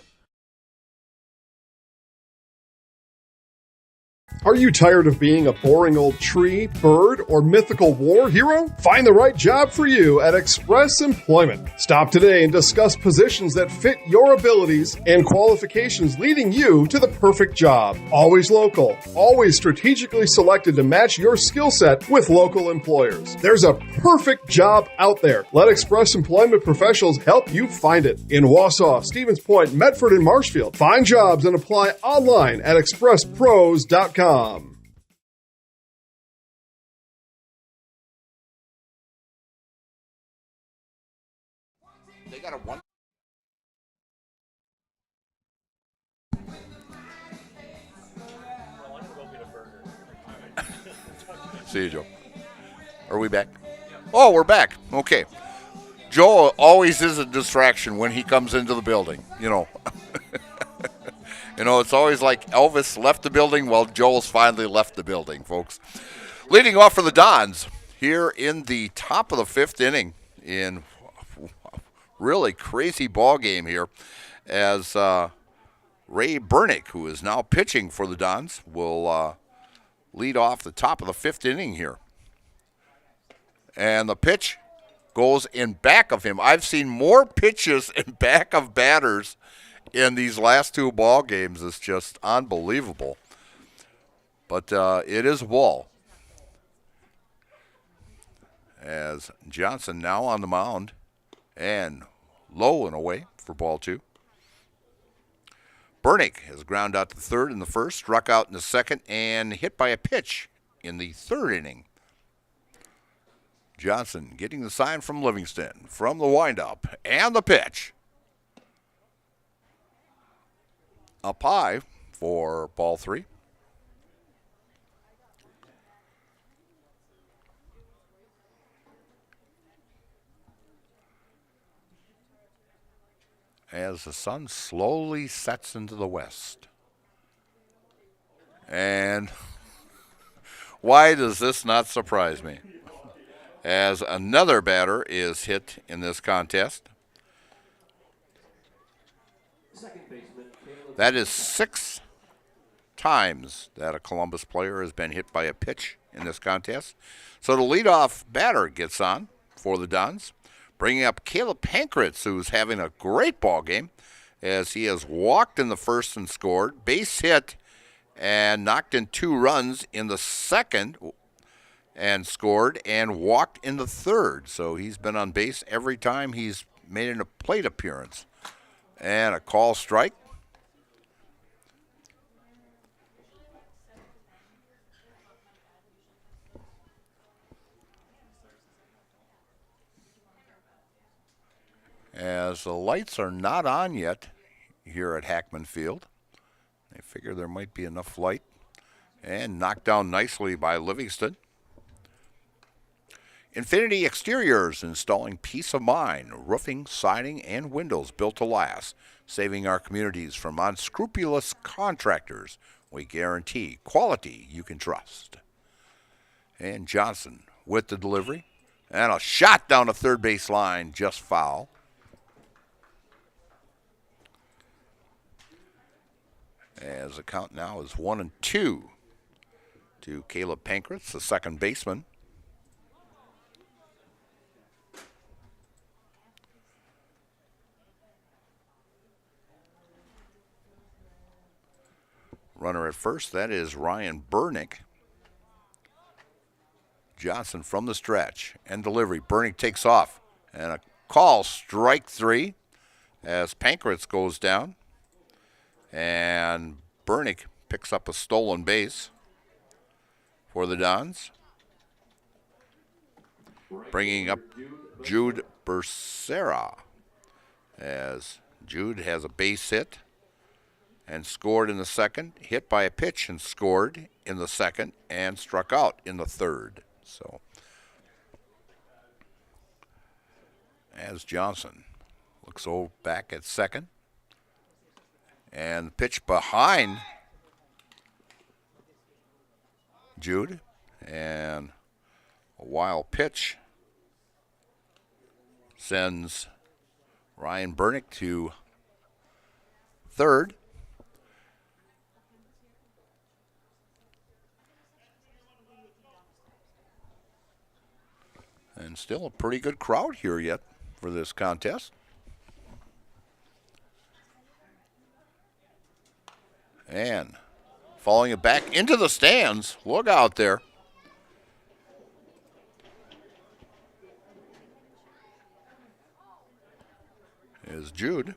Are you tired of being a boring old tree, bird, or mythical war hero? Find the right job for you at Express Employment. Stop today and discuss positions that fit your abilities and qualifications, leading you to the perfect job. Always local, always strategically selected to match your skill set with local employers. There's a perfect job out there. Let Express Employment professionals help you find it. In Wausau, Stevens Point, Medford, and Marshfield. Find jobs and apply online at expresspros.com. They got a one. See you, Joe. Are we back? Oh, we're back. Okay. Joe always is a distraction when he comes into the building, you know. You know, it's always like Elvis left the building while Joel's finally left the building, folks. Leading off for the Dons here in the top of the 5th inning in really crazy ball game here as Ray Burnick, who is now pitching for the Dons, will lead off the top of the 5th inning here. And the pitch goes in back of him. I've seen more pitches in back of batters in these last 2 ball games. It's just unbelievable. But it is a ball. As Johnson now on the mound and low and away for ball 2. Burnick has ground out to third in the first, struck out in the second, and hit by a pitch in the 3rd inning. Johnson getting the sign from Livingston from the windup and the pitch. Up high for ball 3. as the sun slowly sets into the west. And why does this not surprise me? As another batter is hit in this contest. That is 6 times that a Columbus player has been hit by a pitch in this contest. So the leadoff batter gets on for the Dons, bringing up Caleb Pankratz, who's having a great ball game, as he has walked in the first and scored, base hit, and knocked in 2 runs in the second and scored, and walked in the third. So he's been on base every time he's made a plate appearance. And a call strike. As the lights are not on yet here at Hackman Field. They figure there might be enough light. And knocked down nicely by Livingston. Infinity Exteriors, installing peace of mind, roofing, siding, and windows built to last, saving our communities from unscrupulous contractors. We guarantee quality you can trust. And Johnson with the delivery. And a shot down the third base line, just foul. As the count now is 1-2 to Caleb Pankratz, the second baseman. Runner at first, that is Ryan Burnick. Johnson from the stretch and delivery. Burnick takes off, and a call, strike 3, as Pankratz goes down. And Burnick picks up a stolen base for the Dons. Bringing up Jude Becerra, as Jude has a base hit and scored in the second, hit by a pitch and scored in the second, and struck out in the third. So, as Johnson looks over back at second, and pitch behind Jude, and a wild pitch sends Ryan Burnick to third. And still a pretty good crowd here yet for this contest. And falling it back into the stands. Look out there. Is Jude.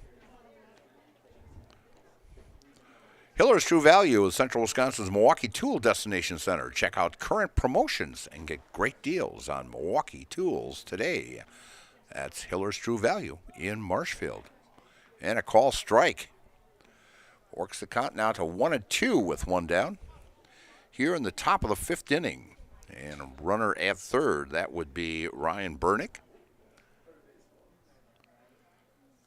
Hiller's True Value is Central Wisconsin's Milwaukee Tool Destination Center. Check out current promotions and get great deals on Milwaukee tools today. That's Hiller's True Value in Marshfield. And a call strike. Works the count now to 1-2 with one down. Here in the top of the 5th inning. And a runner at third, that would be Ryan Burnick.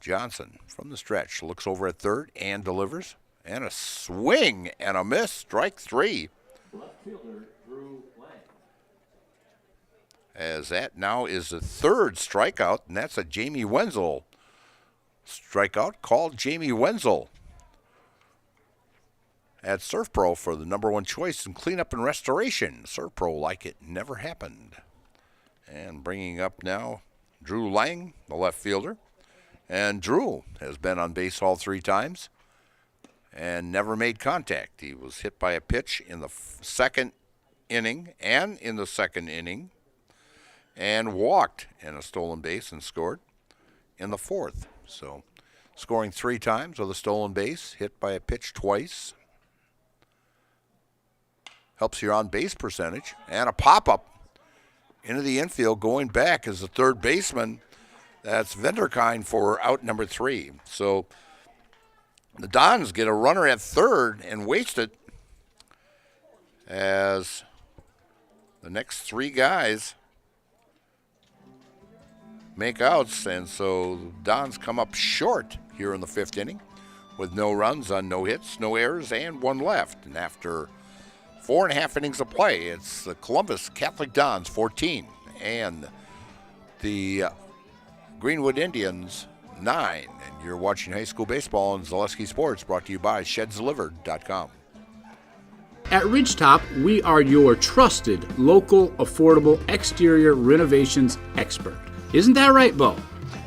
Johnson from the stretch looks over at third and delivers. And a swing and a miss, strike 3. As that now is the third strikeout, and that's a Jamie Wenzel strikeout, called Jamie Wenzel at Surf Pro for the #1 choice in cleanup and restoration. Surf Pro like it never happened. And bringing up now Drew Lang, the left fielder. And Drew has been on base all 3 times and never made contact. He was hit by a pitch in the second inning and in the second inning, and walked in a stolen base and scored in the 4th. So scoring 3 times with a stolen base, hit by a pitch twice. Helps your on-base percentage. And a pop-up into the infield going back as the third baseman. That's Venderkind for out number 3. So the Dons get a runner at third and waste it, as the next 3 guys make outs, and so Dons come up short here in the 5th inning with no runs on no hits, no errors, and 1 left. And after 4.5 innings of play, it's the Columbus Catholic Dons 14 and the Greenwood Indians 9. And you're watching high school baseball on Zaleski Sports, brought to you by ShedsDelivered.com. At Ridgetop, we are your trusted, local, affordable exterior renovations expert. Isn't that right, Bo?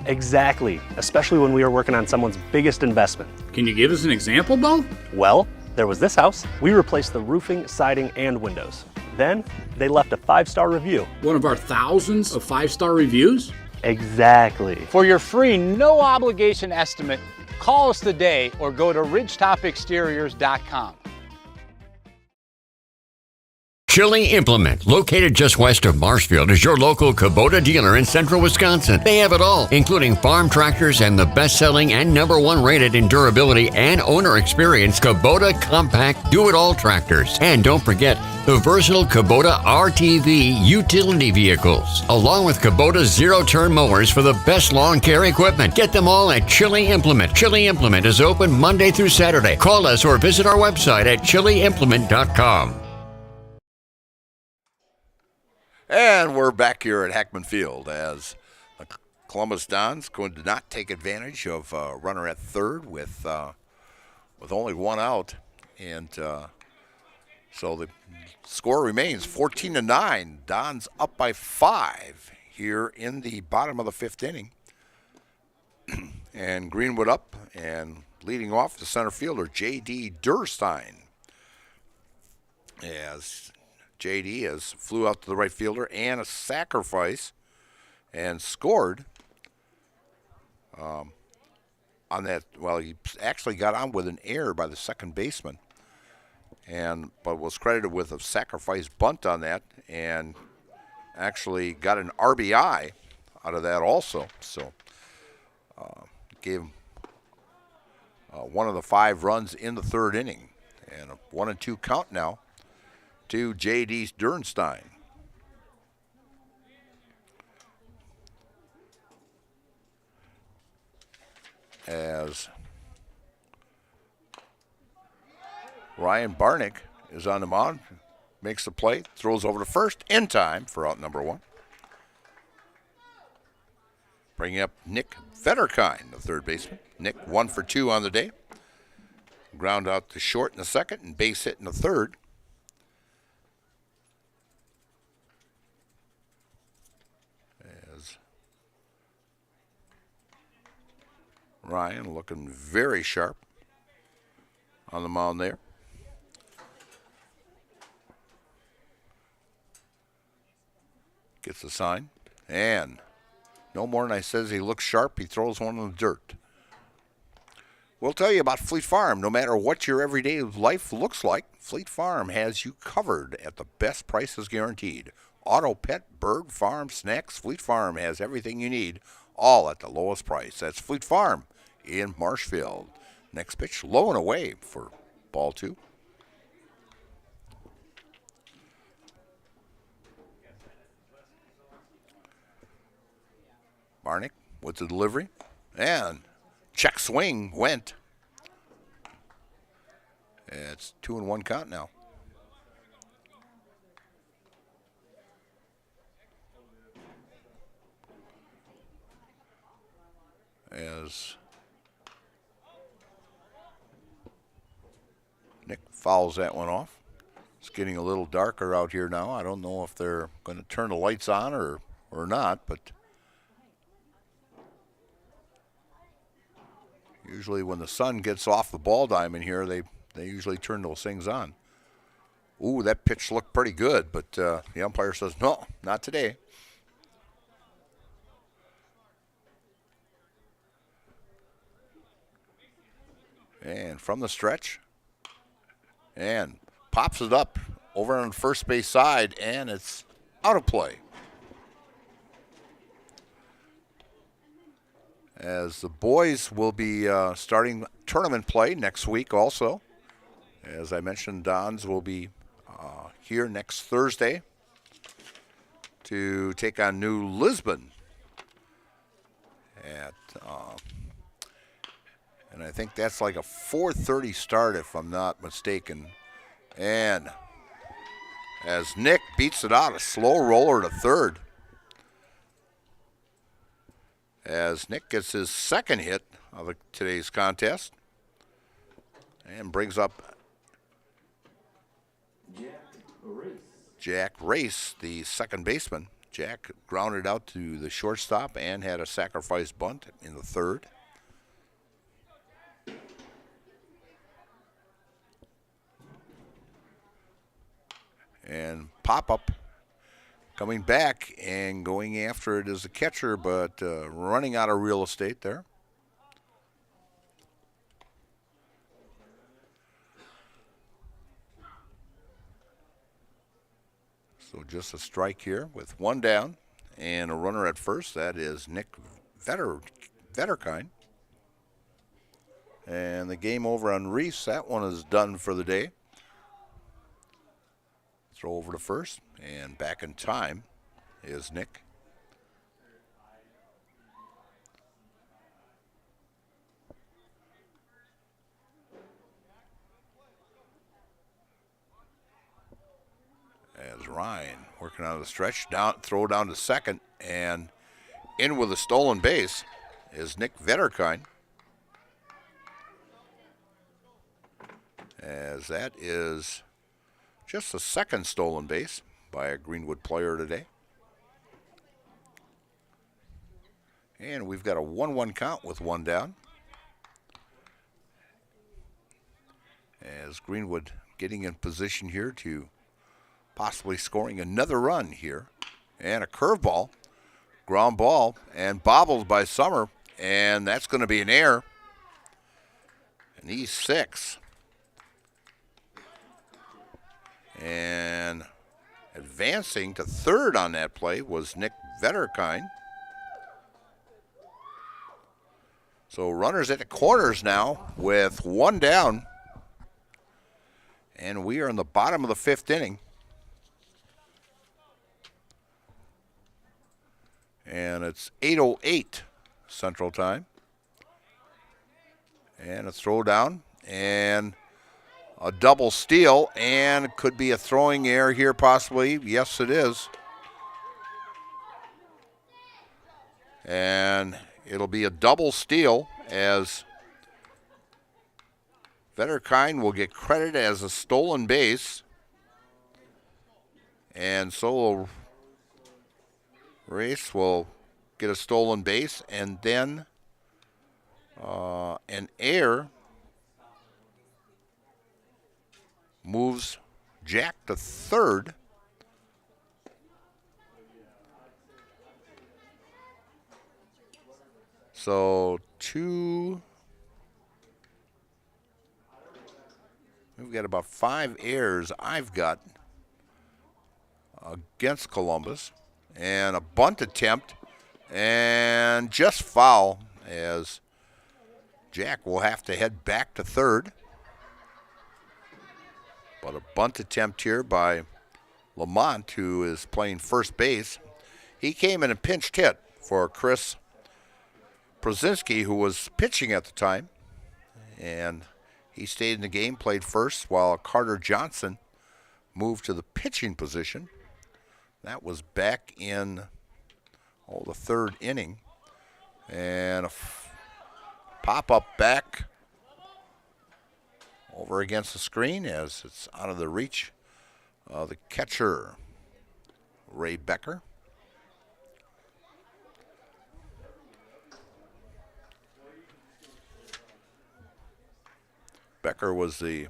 Exactly, especially when we are working on someone's biggest investment. Can you give us an example, Bo? Well, there was this house. We replaced the roofing, siding, and windows. Then they left a 5-star review. One of our thousands of 5-star reviews? Exactly. For your free, no obligation estimate, call us today or go to ridgetopexteriors.com. Chili Implement, located just west of Marshfield, is your local Kubota dealer in central Wisconsin. They have it all, including farm tractors and the best-selling and #1 rated in durability and owner experience Kubota compact do-it-all tractors. And don't forget the versatile Kubota RTV utility vehicles, along with Kubota zero-turn mowers for the best lawn care equipment. Get them all at Chili Implement. Chili Implement is open Monday through Saturday. Call us or visit our website at chiliimplement.com. And we're back here at Hackman Field as the Columbus Dons going to not take advantage of a runner at third with only 1 out. And so the score remains 14-9. Dons up by 5 here in the bottom of the 5th inning. And Greenwood up and leading off the center fielder, J.D. Durstein. As J.D. has flew out to the right fielder and a sacrifice and scored on that. Well, he actually got on with an error by the second baseman, but was credited with a sacrifice bunt on that and actually got an RBI out of that also. So gave him one of the 5 runs in the 3rd inning, and a 1-2 count now to J.D. Durnstein. As Ryan Barnick is on the mound, makes the play, throws over to first in time for out number 1. Bringing up Nick Fetterkind, the 3rd baseman. Nick 1 for 2 on the day. Ground out to short in the 2nd and base hit in the 3rd. Ryan looking very sharp on the mound there. Gets the sign. And no more than I says he looks sharp, he throws one in the dirt. We'll tell you about Fleet Farm. No matter what your everyday life looks like, Fleet Farm has you covered at the best prices guaranteed. Auto, pet, bird, farm, snacks. Fleet Farm has everything you need, all at the lowest price. That's Fleet Farm in Marshfield. Next pitch, low and away for ball 2. Barnick with the delivery, and check swing went. It's 2-1 count now. As Nick fouls that one off. It's getting a little darker out here now. I don't know if they're going to turn the lights on or not, but usually when the sun gets off the ball diamond here, they usually turn those things on. Ooh, that pitch looked pretty good, but the umpire says, no, not today. And from the stretch, and pops it up over on the first base side, and it's out of play. As the boys will be starting tournament play next week also. As I mentioned, Dons will be here next Thursday to take on New Lisbon And I think that's like a 4:30 start if I'm not mistaken. And as Nick beats it out, a slow roller to third. As Nick gets his second hit of today's contest and brings up Jack Race, the second baseman. Jack grounded out to the shortstop and had a sacrifice bunt in the third. And pop-up coming back and going after it as a catcher, but running out of real estate there. So just a strike here with one down and a runner at first. That is Nick Vetterkind. And the game over on Reese, that one is done for the day. Throw over to first, and back in time is Nick. As Ryan working on the stretch, throw down to second, and in with a stolen base is Nick Vetterkind. As that is just the second stolen base by a Greenwood player today. And we've got a 1-1 count with one down. As Greenwood getting in position here to possibly scoring another run here. And a curveball, ground ball, and bobbled by Summer. And that's going to be an error. And he's 6. And advancing to third on that play was Nick Vetterkind. So runners at the corners now with one down. And we are in the bottom of the 5th inning. And it's 8:08 Central Time. And a throw down and a double steal, and could be a throwing error here possibly. Yes, it is. And it'll be a double steal as Vetterkind will get credit as a stolen base. And so Race will get a stolen base, and then an error moves Jack to third. So we've got about 5 errors I've got against Columbus. And a bunt attempt, and just foul as Jack will have to head back to third. But a bunt attempt here by Lamont, who is playing first base. He came in a pinched hit for Chris Prozinski, who was pitching at the time. And he stayed in the game, played first, while Carter Johnson moved to the pitching position. That was back in the 3rd inning. And a pop-up back over against the screen as it's out of the reach of the catcher, Ray Becker. Becker was the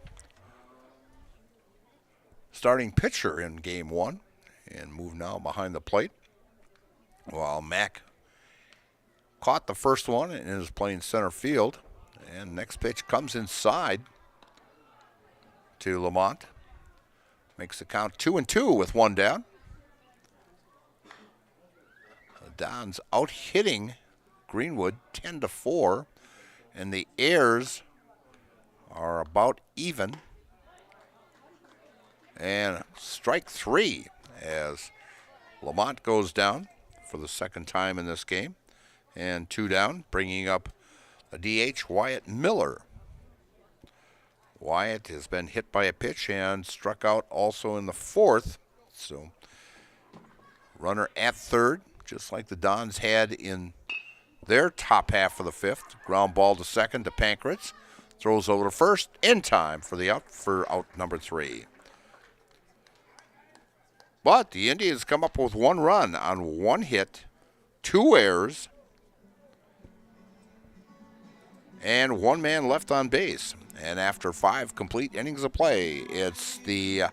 starting pitcher in Game 1 and moved now behind the plate, while Mack caught the first one and is playing center field. And next pitch comes inside to Lamont. Makes the count 2-2 with one down. The Dons out hitting Greenwood 10-4, and the errors are about even. And strike 3 as Lamont goes down for the second time in this game. And 2 down, bringing up a DH, Wyatt Miller. Wyatt has been hit by a pitch and struck out also in the fourth. So runner at third, just like the Dons had in their top half of the fifth. Ground ball to second to Pankratz. Throws over to first in time for out number 3. But the Indians come up with 1 run on 1 hit, 2 errors, and 1 man left on base. And after 5 complete innings of play, it's the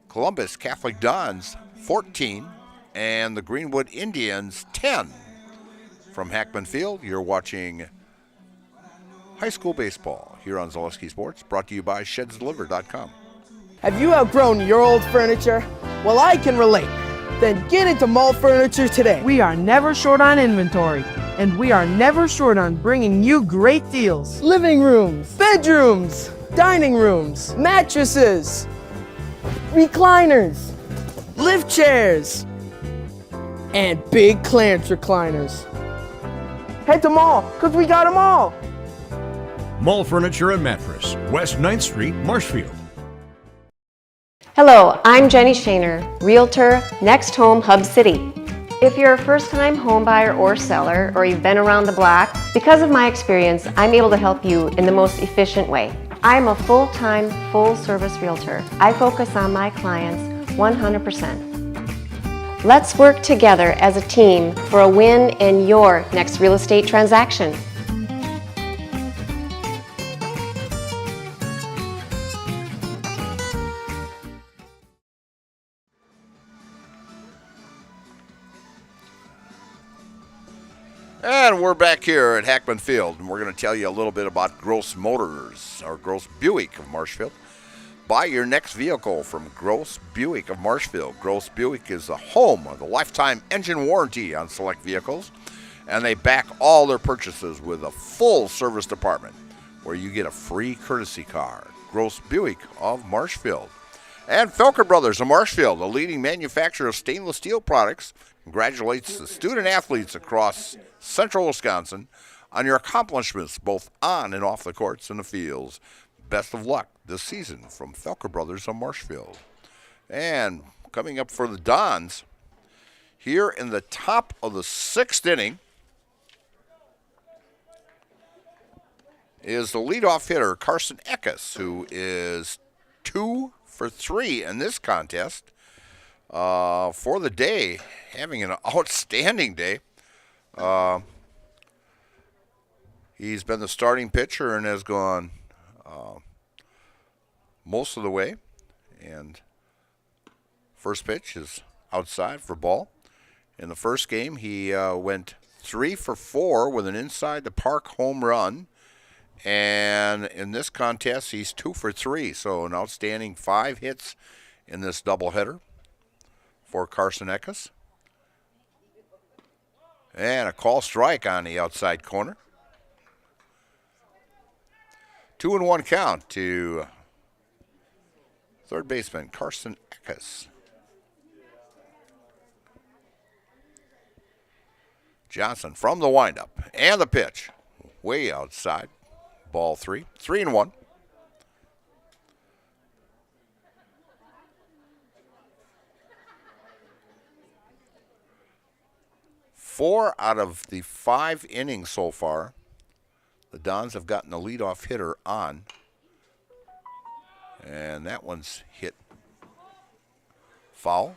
Columbus Catholic Dons 14 and the Greenwood Indians 10. From Hackman Field, you're watching high school baseball here on Zaleski Sports, brought to you by ShedsDeliver.com. Have you outgrown your old furniture? Well, I can relate. Then get into Mall Furniture today. We are never short on inventory, and we are never short on bringing you great deals. Living rooms, bedrooms, dining rooms, mattresses, recliners, lift chairs, and big clearance recliners. Head to Mall, because we got them all. Mall Furniture and Mattress, West 9th Street, Marshfield. Hello, I'm Jenny Shaner, Realtor, Next Home Hub City. If you're a first-time home buyer or seller, or you've been around the block, because of my experience, I'm able to help you in the most efficient way. I'm a full-time, full-service realtor. I focus on my clients 100%. Let's work together as a team for a win in your next real estate transaction. And we're back here at Hackman Field, and we're going to tell you a little bit about Gross Motors, or Gross Buick of Marshfield. Buy your next vehicle from Gross Buick of Marshfield. Gross Buick is the home of the lifetime engine warranty on select vehicles, and they back all their purchases with a full service department where you get a free courtesy car. Gross Buick of Marshfield. And Felker Brothers of Marshfield, a leading manufacturer of stainless steel products, congratulates the student athletes across Central Wisconsin on your accomplishments both on and off the courts and the fields. Best of luck this season from Felker Brothers of Marshfield. And coming up for the Dons, here in the top of the 6th inning is the leadoff hitter, Carson Eckes, who is 2 for 3 in this contest. For the day, having an outstanding day. He's been the starting pitcher and has gone most of the way. And first pitch is outside for ball. In the first game, he went 3 for 4 with an inside the park home run. And in this contest, he's 2 for 3. So an outstanding 5 hits in this doubleheader for Carson Eckes. And a call strike on the outside corner. 2-1 count to third baseman Carson Eckes. Johnson from the windup and the pitch. Way outside. Ball 3. 3-1. Four out of the 5 innings so far, the Dons have gotten a leadoff hitter on. And that one's hit foul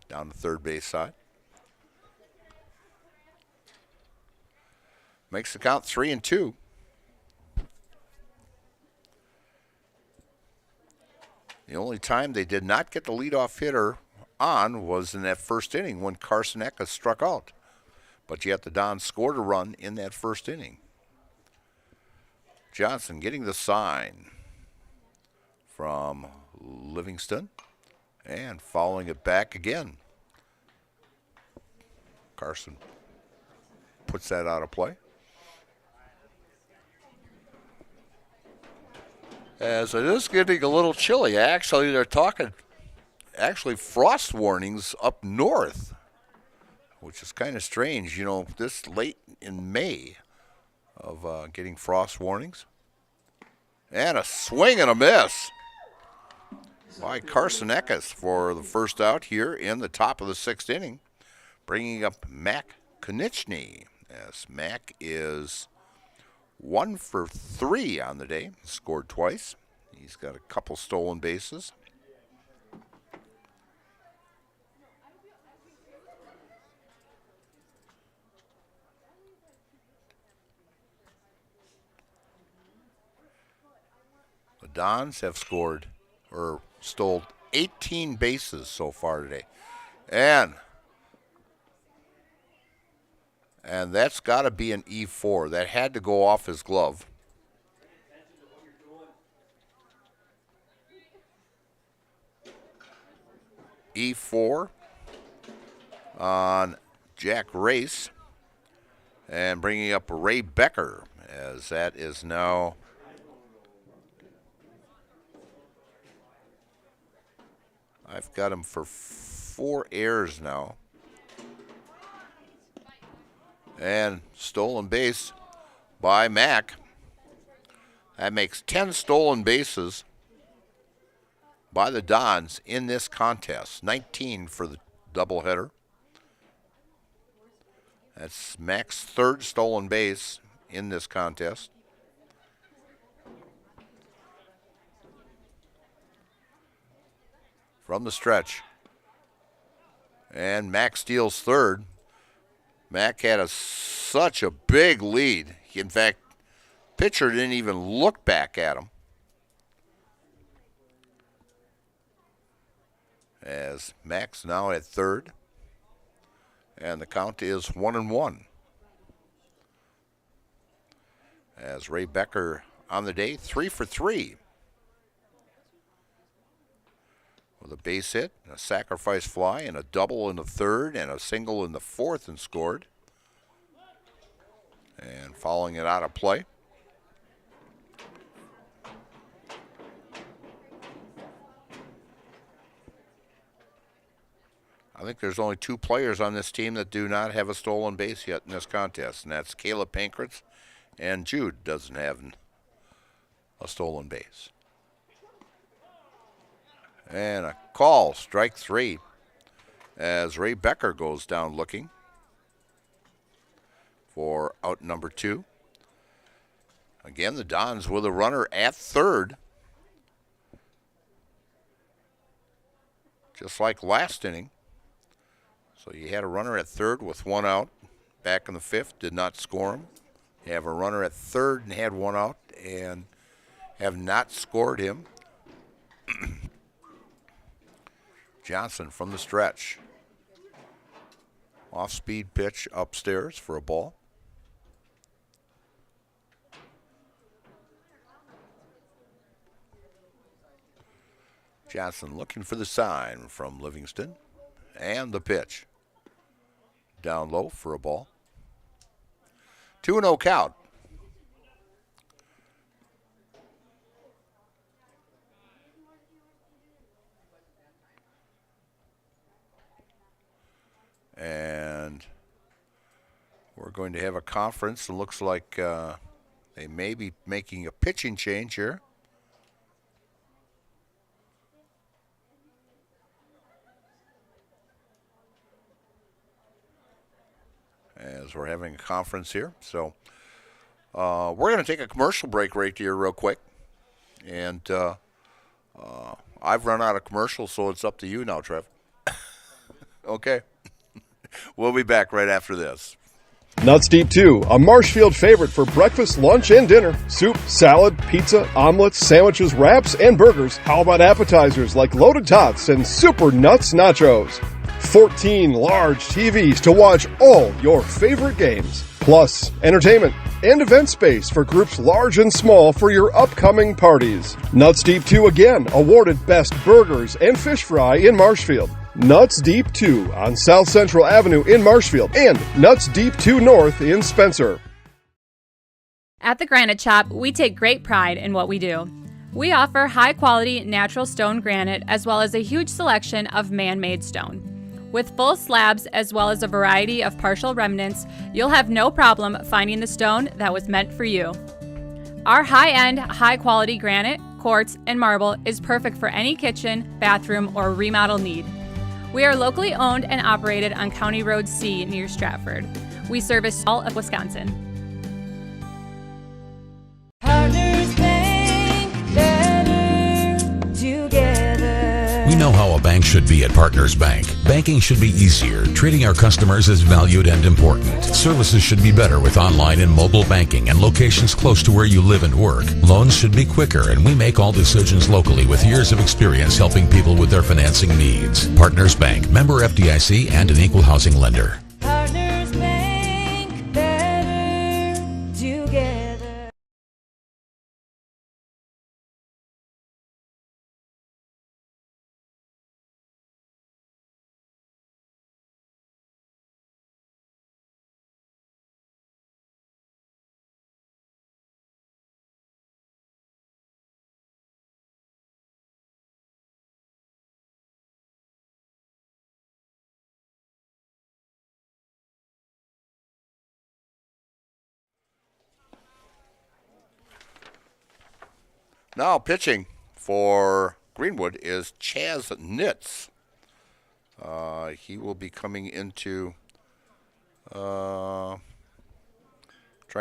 down the third base side. Makes the count 3-2. The only time they did not get the leadoff hitter on was in that first inning when Carson Eckes struck out. But yet the Dons scored a run in that first inning. Johnson getting the sign from Livingston and fouling it back again. Carson puts that out of play. As it is getting a little chilly, actually, they're talking frost warnings up north, which is kind of strange. You know, this late in May, of getting frost warnings. And a swing and a miss by Carson Eckes for the first out here in the top of the 6th inning, bringing up Mac Konieczny, as Mac is 1 for 3 on the day, scored twice. He's got a couple stolen bases. The Dons have scored or stole 18 bases so far today. And that's got to be an E4. That had to go off his glove. E4 on Jack Race. And bringing up Ray Becker, as that is now I've got him for 4 errors now. And stolen base by Mac. That makes 10 stolen bases by the Dons in this contest. 19 for the doubleheader. That's Mac's 3rd stolen base in this contest. From the stretch. And Mac steals 3rd. Mac had such a big lead. In fact, pitcher didn't even look back at him. As Mac's now at 3rd. And the count is 1-1. As Ray Becker on the day, 3 for 3. With a base hit, a sacrifice fly, and a double in the 3rd, and a single in the 4th, and scored. And following it out of play. I think there's only 2 players on this team that do not have a stolen base yet in this contest, and that's Caleb Pankratz, and Jude doesn't have a stolen base. And a call, strike 3, as Ray Becker goes down looking for out number 2. Again, the Dons with a runner at 3rd. Just like last inning. So you had a runner at 3rd with 1 out. Back in the 5th, did not score him. You have a runner at 3rd and had 1 out and have not scored him. Johnson from the stretch. Off-speed pitch upstairs for a ball. Johnson looking for the sign from Livingston. And the pitch. Down low for a ball. 2-0 count. And we're going to have a conference. It looks like they may be making a pitching change here. As we're having a conference here. So we're going to take a commercial break right here real quick. And I've run out of commercials, so it's up to you now, Trev. Okay. We'll be back right after this. Nuts Deep 2, a Marshfield favorite for breakfast, lunch, and dinner. Soup, salad, pizza, omelets, sandwiches, wraps, and burgers. How about appetizers like loaded tots and super nuts nachos? 14 large TVs to watch all your favorite games. Plus, entertainment and event space for groups large and small for your upcoming parties. Nuts Deep 2 again, awarded Best Burgers and Fish Fry in Marshfield. Nuts Deep 2 on South Central Avenue in Marshfield and Nuts Deep 2 North in Spencer. At the Granite Shop, we take great pride in what we do. We offer high-quality natural stone granite as well as a huge selection of man-made stone. With full slabs as well as a variety of partial remnants, you'll have no problem finding the stone that was meant for you. Our high-end, high-quality granite, quartz, and marble is perfect for any kitchen, bathroom, or remodel need. We are locally owned and operated on County Road C near Stratford. We service all of Wisconsin. Partners Bank, better together. We know how a bank should be at Partners Bank. Banking should be easier. Treating our customers as valued and important. Services should be better with online and mobile banking and locations close to where you live and work. Loans should be quicker, and we make all decisions locally with years of experience helping people with their financing needs. Partners Bank, member FDIC, and an equal housing lender. Partners Bank, better together. Now pitching for Greenwood is Chaz Nitz. He will be coming into, trying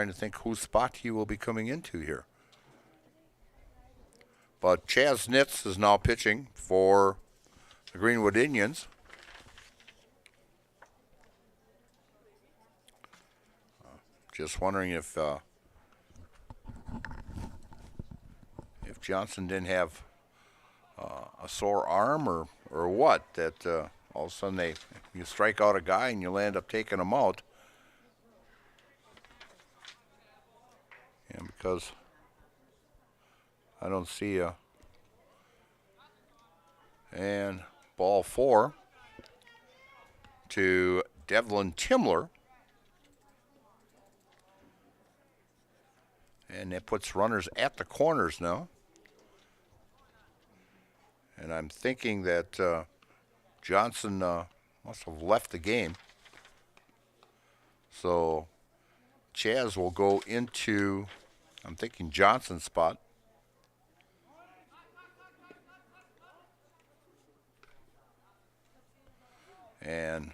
to think whose spot he will be coming into here. But Chaz Nitz is now pitching for the Greenwood Indians. Just wondering if Johnson didn't have a sore arm or what, that all of a sudden you strike out a guy and you land up taking him out. And because I don't see and ball 4 to Devlin Timler. And that puts runners at the corners now. And I'm thinking that Johnson must have left the game. So Chaz will go into, I'm thinking, Johnson's spot. And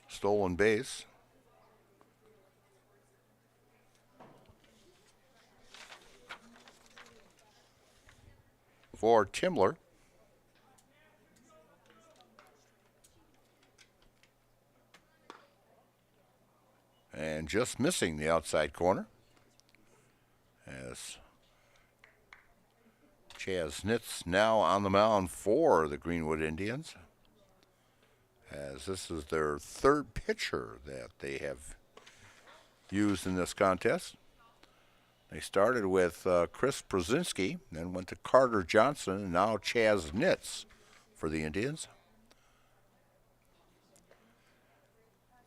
stolen base. For Timler. And just missing the outside corner as Chaz Nitz now on the mound for the Greenwood Indians, as this is their third pitcher that they have used in this contest. They started with Chris Brzezinski, then went to Carter Johnson, and now Chaz Nitz for the Indians.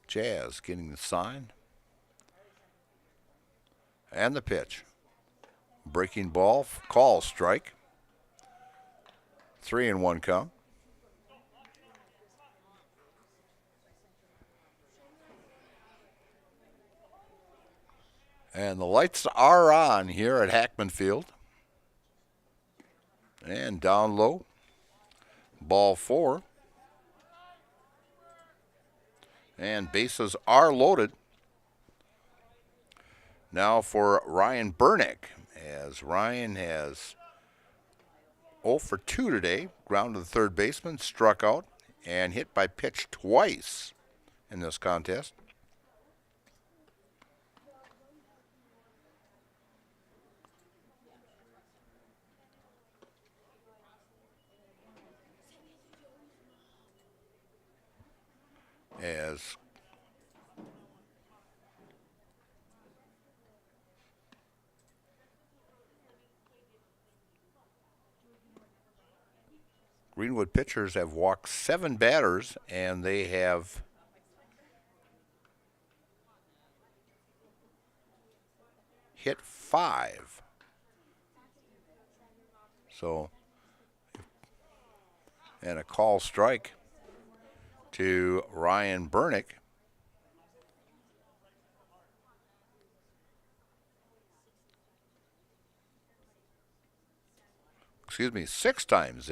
Chaz getting the sign. And the pitch. Breaking ball, call, strike. 3-1 count. And the lights are on here at Hackman Field. And down low, ball 4. And bases are loaded. Now for Ryan Burnick, as Ryan has 0 for 2 today. Ground to the third baseman, struck out, and hit by pitch twice in this contest. As Greenwood pitchers have walked 7 batters, and they have hit 5. So, and a call strike. to Ryan Bernick. Excuse me, 6 times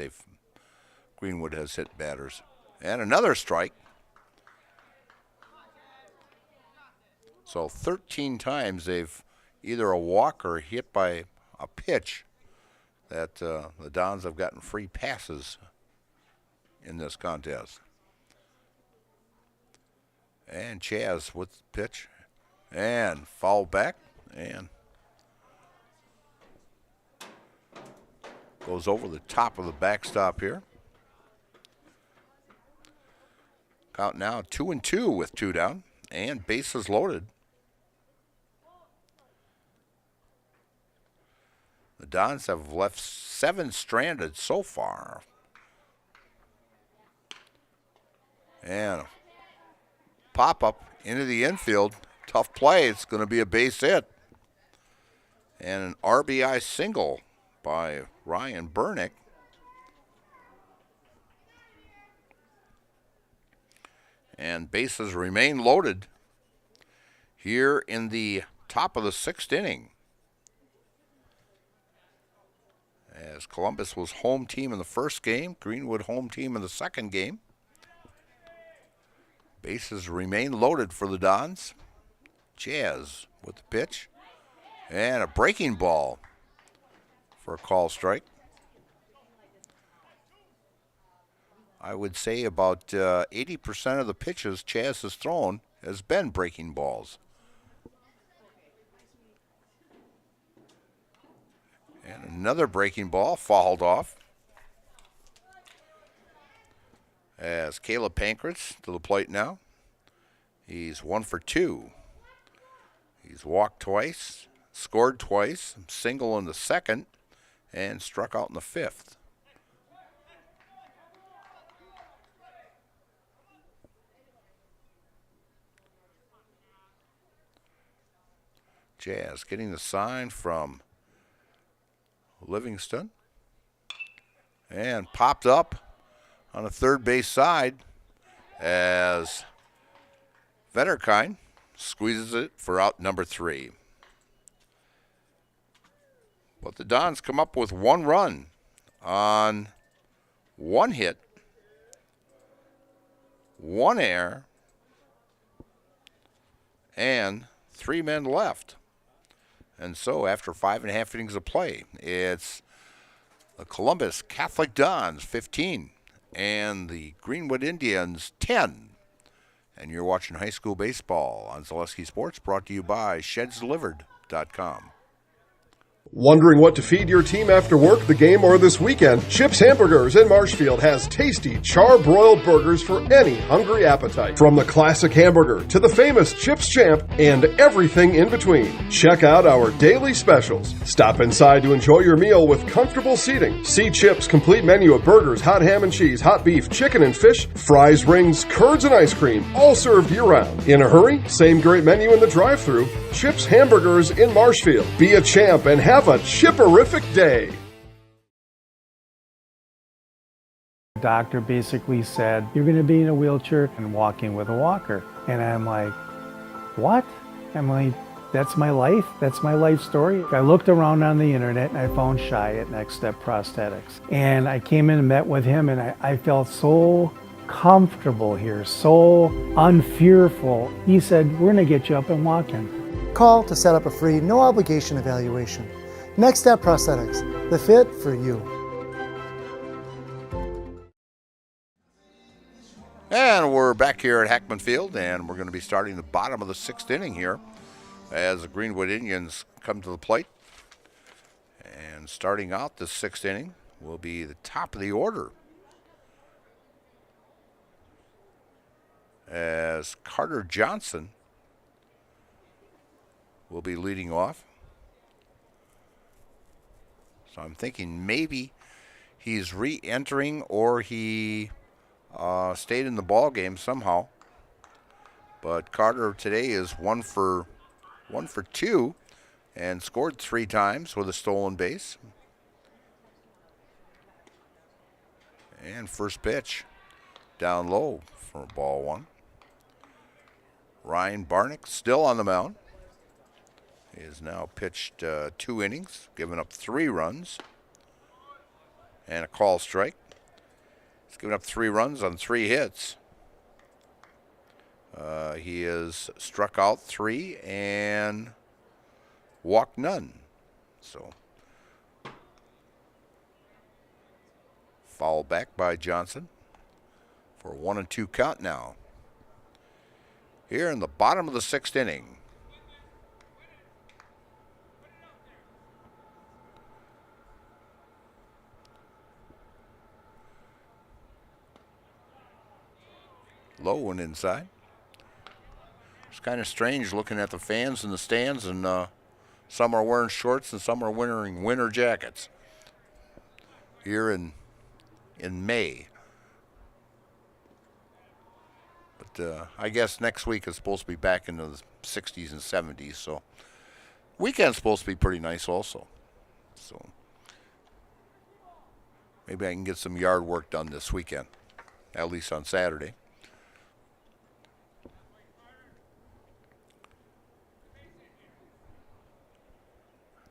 Greenwood has hit batters. And another strike. So 13 times they've either a walk or hit by a pitch that the Dons have gotten free passes in this contest. And Chaz with the pitch. And foul back. And goes over the top of the backstop here. Count now 2-2 with 2 down. And bases loaded. The Dons have left 7 stranded so far. And a pop-up into the infield. Tough play. It's going to be a base hit. And an RBI single by Ryan Bernick. And bases remain loaded here in the top of the 6th inning. As Columbus was home team in the first game, Greenwood home team in the second game. Bases remain loaded for the Dons. Chaz with the pitch. And a breaking ball for a call strike. I would say about 80% of the pitches Chaz has thrown has been breaking balls. And another breaking ball fouled off. As Caleb Pankratz to the plate now. He's 1 for 2. He's walked twice, scored twice, single in the second, and struck out in the 5th. Chaz getting the sign from Livingston. And popped up on the third base side as Vetterkind squeezes it for out number 3. But the Dons come up with 1 run on 1 hit, 1 error, and 3 men left. And so after 5.5 innings of play, it's the Columbus Catholic Dons 15 and the Greenwood Indians 10. And you're watching high school baseball on Zaleski Sports, brought to you by ShedsDelivered.com. Wondering what to feed your team after work, the game, or this weekend? Chips Hamburgers in Marshfield has tasty char-broiled burgers for any hungry appetite. From the classic hamburger to the famous Chips Champ and everything in between. Check out our daily specials. Stop inside to enjoy your meal with comfortable seating. See Chips' complete menu of burgers, hot ham and cheese, hot beef, chicken and fish, fries, rings, curds, and ice cream, all served year-round. In a hurry? Same great menu in the drive-thru. Chips Hamburgers in Marshfield. Be a champ and have a chipperific day. The doctor basically said, you're going to be in a wheelchair and walking with a walker. And I'm like, what? I'm like, that's my life. That's my life story. I looked around on the internet and I found Shai at Next Step Prosthetics. And I came in and met with him and I felt so comfortable here, so unfearful. He said, we're going to get you up and walking. Call to set up a free, no obligation evaluation. Next Step Prosthetics, the fit for you. And we're back here at Hackman Field, and we're going to be starting the bottom of the 6th inning here as the Greenwood Indians come to the plate. And starting out the 6th inning will be the top of the order as Carter Johnson will be leading off. So I'm thinking maybe he's re-entering or he stayed in the ball game somehow. But Carter today is 1 for 2 and scored 3 times with a stolen base. And first pitch down low, for ball one. Ryan Barnick still on the mound. He has now pitched 2 innings, given up 3 runs and a call strike. He's given up 3 runs on 3 hits. He has struck out 3 and walked none. So foul back by Johnson for a 1-2 count now. Here in the bottom of the 6th inning. Low and inside. It's kind of strange looking at the fans in the stands, and some are wearing shorts and some are wearing winter jackets here in May. But I guess next week is supposed to be back into the 60s and 70s, so weekend's supposed to be pretty nice also. So maybe I can get some yard work done this weekend, at least on Saturday.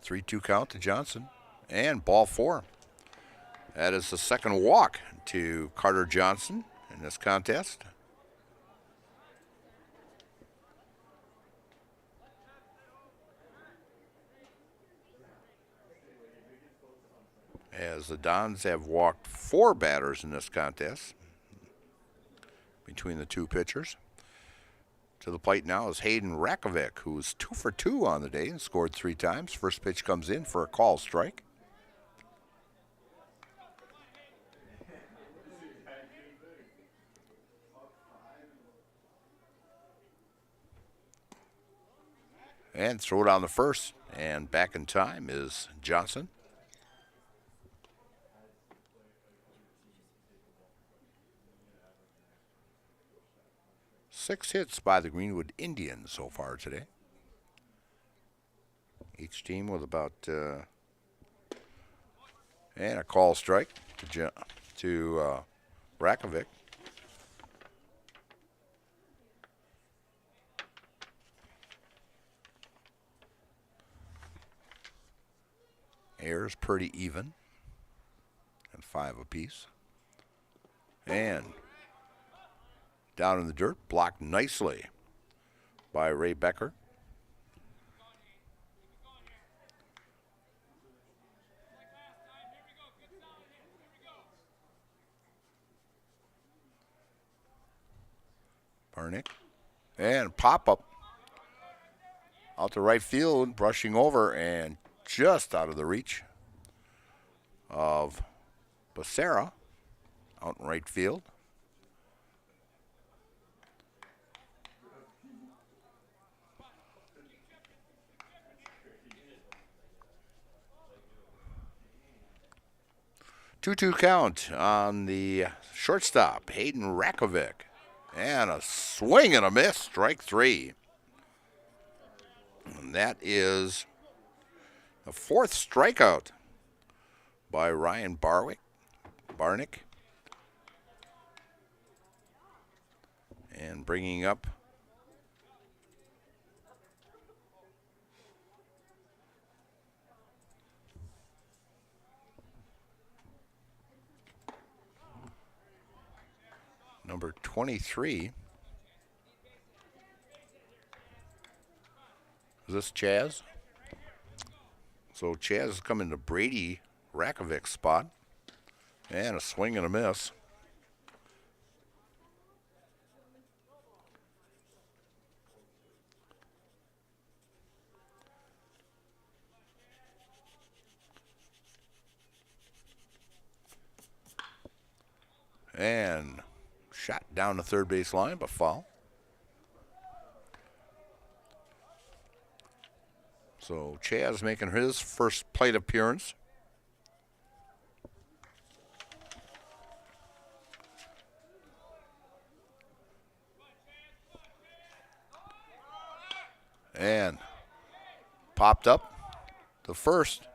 3-2 count to Johnson, and ball 4. That is the second walk to Carter Johnson in this contest. As the Dons have walked 4 batters in this contest between the 2 pitchers. To the plate now is Hayden Rakovic, who's 2 for 2 on the day and scored 3 times. First pitch comes in for a call strike. And throw it on the first, and back in time is Johnson. Six hits by the Greenwood Indians so far today. Each team with about and a call strike to Rakovic. Errors pretty even, and 5 apiece. And down in the dirt, blocked nicely by Ray Becker. Barnick. And pop-up out to right field, brushing over and just out of the reach of Becerra out in right field. Two-two count on the shortstop, Hayden Rakovic. And a swing and a miss, strike 3. And that is the 4th strikeout by Ryan Barnick. And bringing up number 23. Is this Chaz? So Chaz is coming to Brady Rakovic's spot. And a swing and a miss. And shot down the third base line, but foul. So Chaz making his first plate appearance. And popped up to first.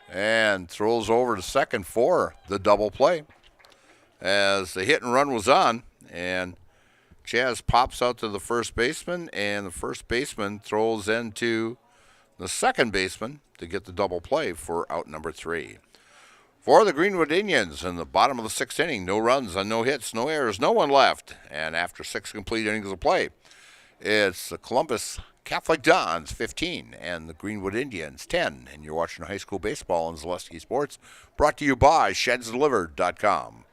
And throws over to second for the double play, as the hit and run was on, And Chaz pops out to the first baseman, and the first baseman throws into the second baseman to get the double play for out number 3. For the Greenwood Indians in the bottom of the 6th inning, no runs on no hits, no errors, no one left. And after 6 complete innings of play, it's the Columbus Catholic Dons 15 and the Greenwood Indians 10. And you're watching high school baseball on Zaleski Sports, brought to you by ShedsDelivered.com.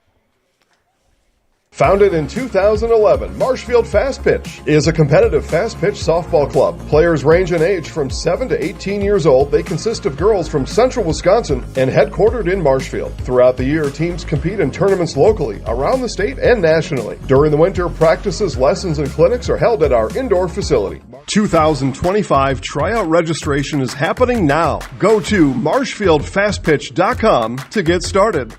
Founded in 2011, Marshfield Fast Pitch is a competitive fast pitch softball club. Players range in age from 7 to 18 years old. They consist of girls from central Wisconsin and headquartered in Marshfield. Throughout the year, teams compete in tournaments locally, around the state, and nationally. During the winter, practices, lessons, and clinics are held at our indoor facility. 2025 tryout registration is happening now. Go to marshfieldfastpitch.com to get started.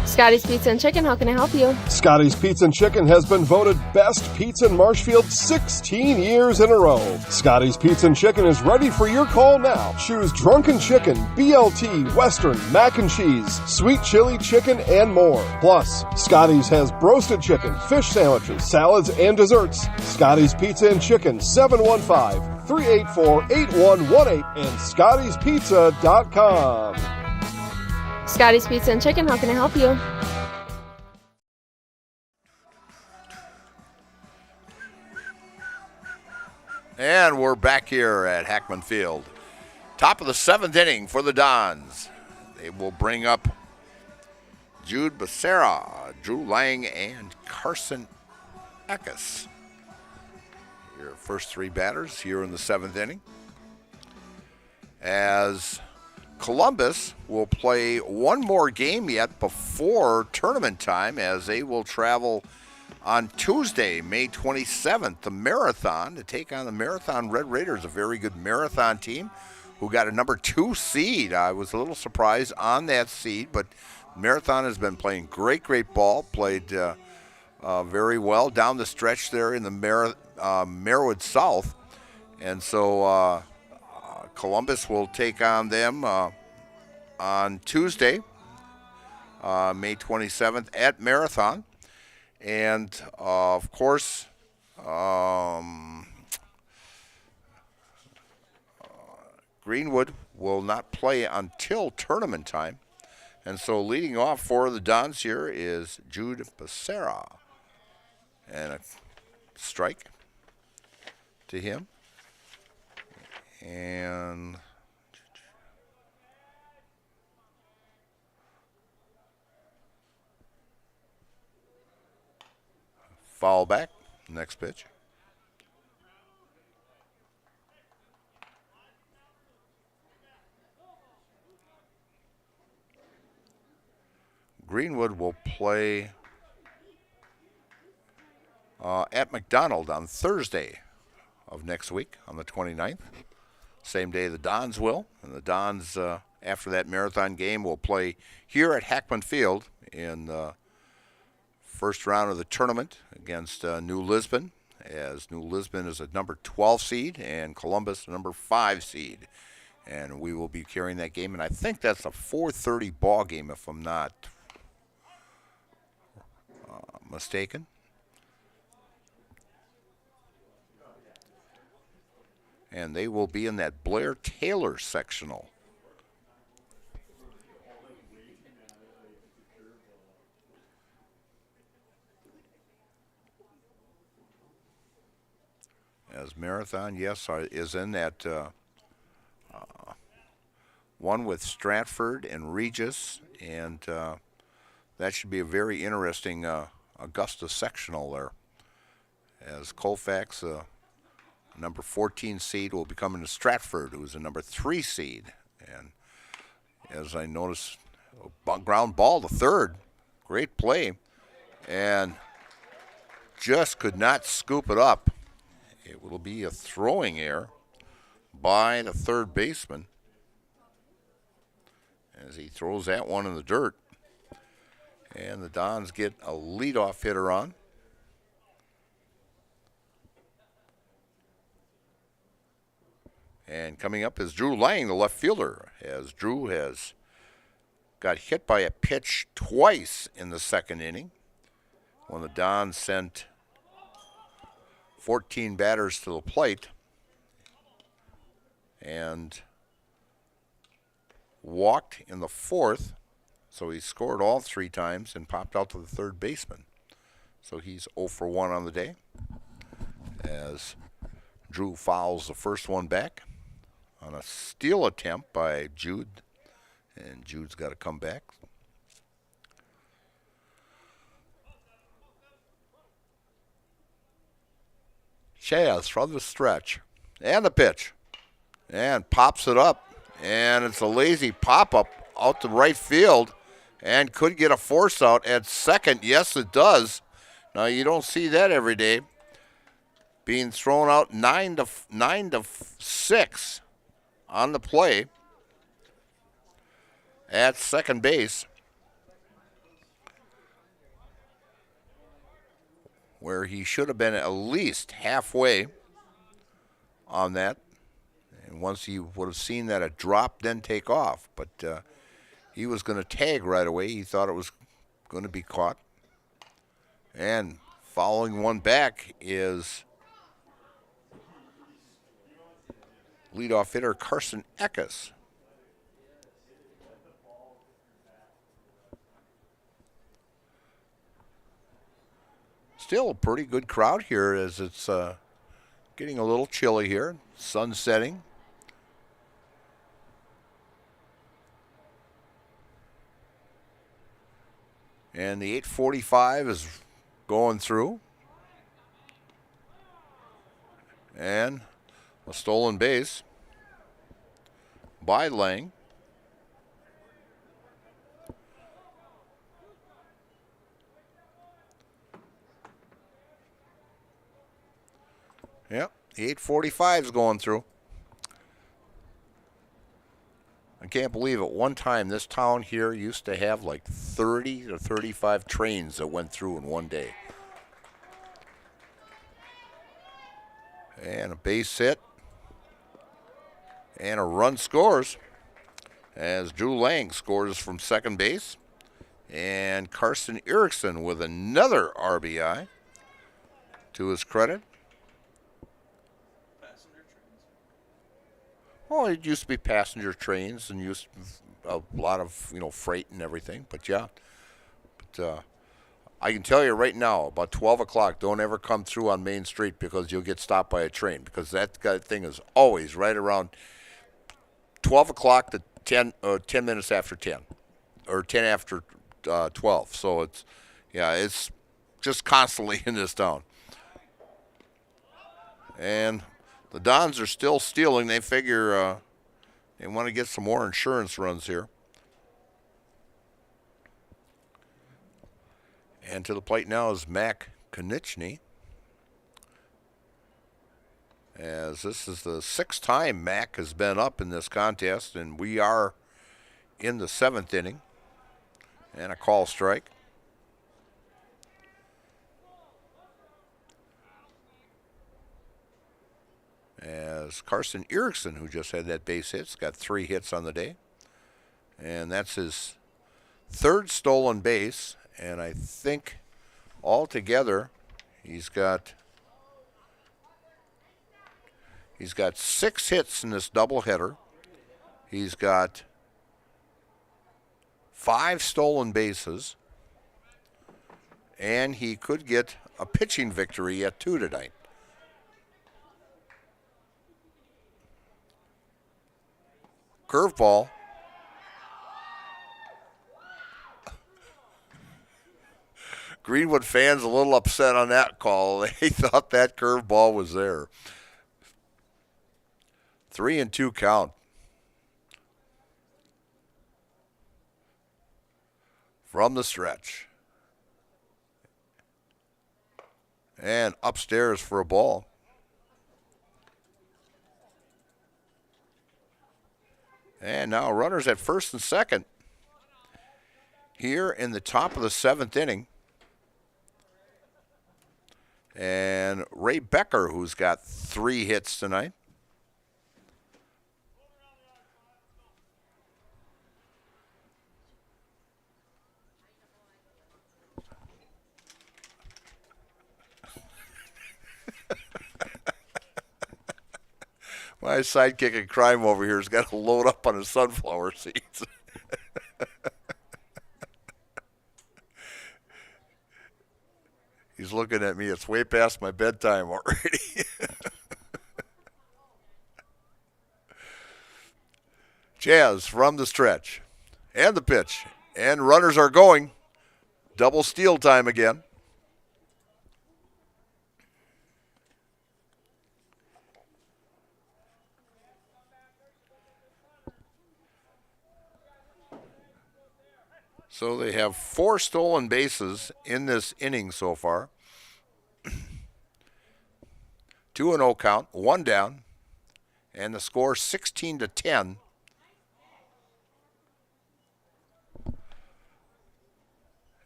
Scotty's Pizza and Chicken, how can I help you? Scotty's Pizza and Chicken has been voted best pizza in Marshfield 16 years in a row. Scotty's Pizza and Chicken is ready for your call now. Choose drunken chicken, BLT, Western, mac and cheese, sweet chili chicken, and more. Plus, Scotty's has broasted chicken, fish sandwiches, salads, and desserts. Scotty's Pizza and Chicken, 715-384-8118 and scottyspizza.com. Scotty's Pizza and Chicken, how can I help you? And we're back here at Hackman Field. Top of the 7th inning for the Dons. They will bring up Jude Becerra, Drew Lang, and Carson Eckes. Your first 3 batters here in the 7th inning. As Columbus will play one more game yet before tournament time, as they will travel on Tuesday, May 27th, the Marathon, to take on the Marathon Red Raiders, a very good Marathon team who got a number 2 seed. I was a little surprised on that seed, but Marathon has been playing great ball, played very well down the stretch there in the Merwood South. And so Columbus will take on them on Tuesday, May 27th at Marathon. And, of course, Greenwood will not play until tournament time. And so leading off for the Dons here is Jude Becerra. And a strike to him. And foul back. Next pitch. Greenwood will play at McDonald on Thursday of next week on the 29th. Same day the Dons will. And the Dons, after that Marathon game, will play here at Hackman Field in the first round of the tournament against New Lisbon, as New Lisbon is a number 12 seed and Columbus a number 5 seed. And we will be carrying that game, and I think that's a 4:30 ball game if I'm not mistaken. And they will be in that Blair Taylor sectional. As Marathon, yes, is in that one with Stratford and Regis, and that should be a very interesting Augusta sectional there. As Colfax, number 14 seed, will be coming to Stratford, who's a number 3 seed. And as I noticed, ground ball to third, great play, and just could not scoop it up. It will be a throwing error by the third baseman as he throws that one in the dirt. And the Dons get a leadoff hitter on. And coming up is Drew Lang, the left fielder, as Drew has got hit by a pitch twice in the second inning when the Dons sent 14 batters to the plate and walked in the fourth. So he scored all 3 times and popped out to the third baseman. So he's 0 for 1 on the day as Drew fouls the first one back on a steal attempt by Jude. And Jude's got to come back. Chaz from the stretch. And the pitch. And pops it up. And it's a lazy pop-up out to right field. And could get a force out at second. Yes, it does. Now, you don't see that every day. Being thrown out 9 to 6 on the play at second base, where he should have been at least halfway on that. And once he would have seen that it drop, then take off. But he was going to tag right away. He thought it was going to be caught. And following one back is leadoff hitter Carson Eckes. Still a pretty good crowd here as it's getting a little chilly here. Sun setting. And the 8:45 is going through. And a stolen base by Lang. Yep, the 8:45 is going through. I can't believe at one time this town here used to have like 30 to 35 trains that went through in one day. And a base hit. And a run scores as Drew Lang scores from second base. And Carson Erickson with another RBI to his credit. Well, it used to be passenger trains and used a lot of, freight and everything. But yeah, I can tell you right now, about 12 o'clock, don't ever come through on Main Street because you'll get stopped by a train, because that thing is always right around 12 o'clock to 10 minutes after 10 or 10 after 12. So it's just constantly in this town. And the Dons are still stealing. They figure they want to get some more insurance runs here. And to the plate now is Mac Konieczny, as this is the 6th time Mac has been up in this contest, and we are in the 7th inning. And a call strike. As Carson Erickson, who just had that base hit, has got 3 hits on the day. And that's his 3rd stolen base. And I think altogether he's got 6 hits in this doubleheader. He's got 5 stolen bases. And he could get a pitching victory at 2 tonight. Curveball. Greenwood fans a little upset on that call. They thought that curveball was there. 3-2 count. From the stretch. And upstairs for a ball. And now runners at first and second here in the top of the 7th inning. And Ray Becker, who's got 3 hits tonight. My sidekick in crime over here has got to load up on his sunflower seeds. He's looking at me. It's way past my bedtime already. Jazz from the stretch. And the pitch. And runners are going. Double steal time again. So they have 4 stolen bases in this inning so far. 2-0 count, 1 down, and the score 16-10.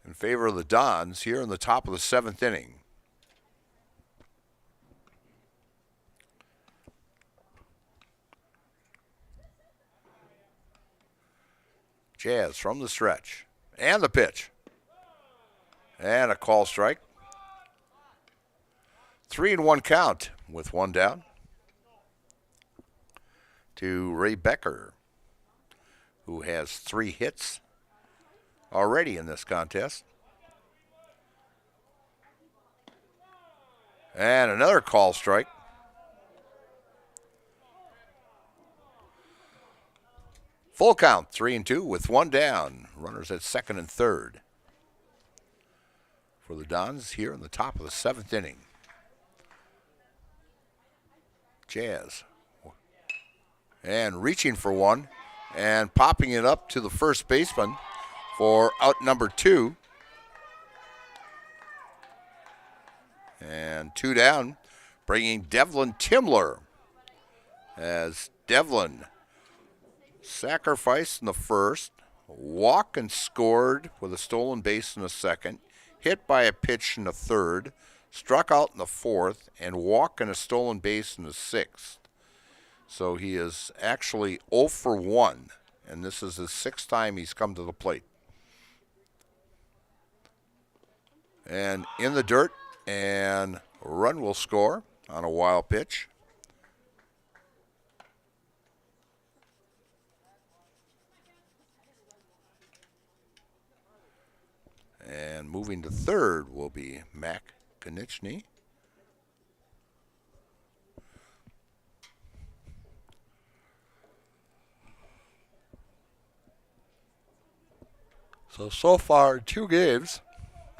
In favor of the Dons here in the top of the 7th inning. Jazz from the stretch. And the pitch. And a call strike. 3-1 count with 1 down. To Ray Becker, who has 3 hits already in this contest. And another call strike. Full count, 3-2 with 1 down. Runners at 2nd and 3rd for the Dons here in the top of the 7th inning. Jazz. And reaching for one and popping it up to the first baseman for out number 2. And 2 down, bringing Devlin Timler as Devlin sacrificed in the first, walk and scored with a stolen base in the second, hit by a pitch in the third, struck out in the fourth, and walk and a stolen base in the sixth. So he is actually 0 for 1, and this is his 6th time he's come to the plate. And in the dirt, and a run will score on a wild pitch. And moving to third will be Mac Konieczny. So far, 2 games,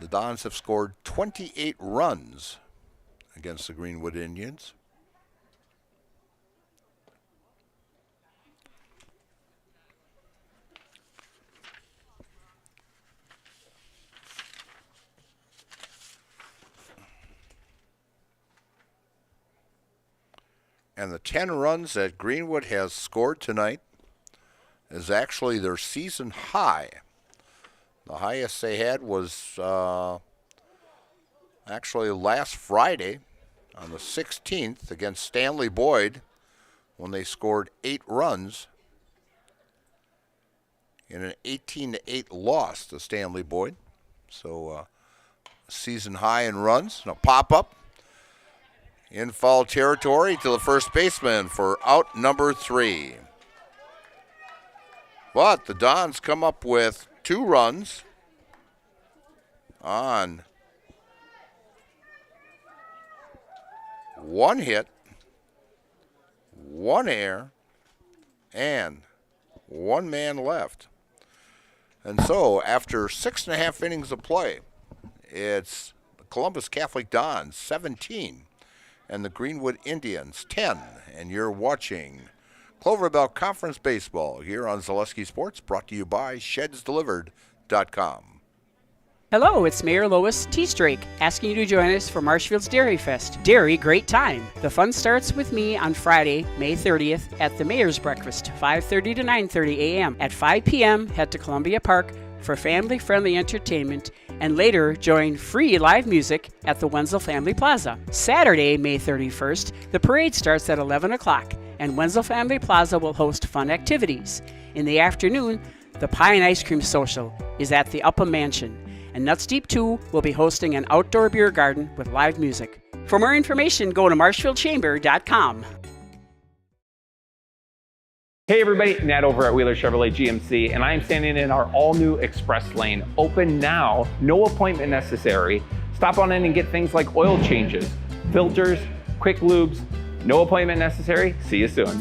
the Dons have scored 28 runs against the Greenwood Indians. And the 10 runs that Greenwood has scored tonight is actually their season high. The highest they had was actually last Friday on the 16th against Stanley Boyd when they scored 8 runs in an 18-8 loss to Stanley Boyd. So season high in runs. Now pop up. In foul territory to the first baseman for out number 3. But the Dons come up with 2 runs on 1 hit, 1 error, and 1 man left. And so after 6.5 innings of play, it's the Columbus Catholic Dons 17 and the Greenwood Indians 10. And you're watching Clover Bell Conference Baseball here on Zaleski Sports, brought to you by ShedsDelivered.com. Hello, it's Mayor Lois T. Strake asking you to join us for Marshfield's Dairy Fest. Dairy, great time. The fun starts with me on Friday, May 30th at the Mayor's Breakfast, 5:30 to 9:30 a.m. At 5 p.m., head to Columbia Park for family-friendly entertainment, and later join free live music at the Wenzel Family Plaza. Saturday, May 31st, the parade starts at 11 o'clock, and Wenzel Family Plaza will host fun activities. In the afternoon, the Pie and Ice Cream Social is at the Upham Mansion, and Nuts Deep 2 will be hosting an outdoor beer garden with live music. For more information, go to marshfieldchamber.com. Hey everybody, Nat over at Wheeler Chevrolet GMC, and I am standing in our all-new express lane. Open now, no appointment necessary. Stop on in and get things like oil changes, filters, quick lubes. No appointment necessary. See you soon.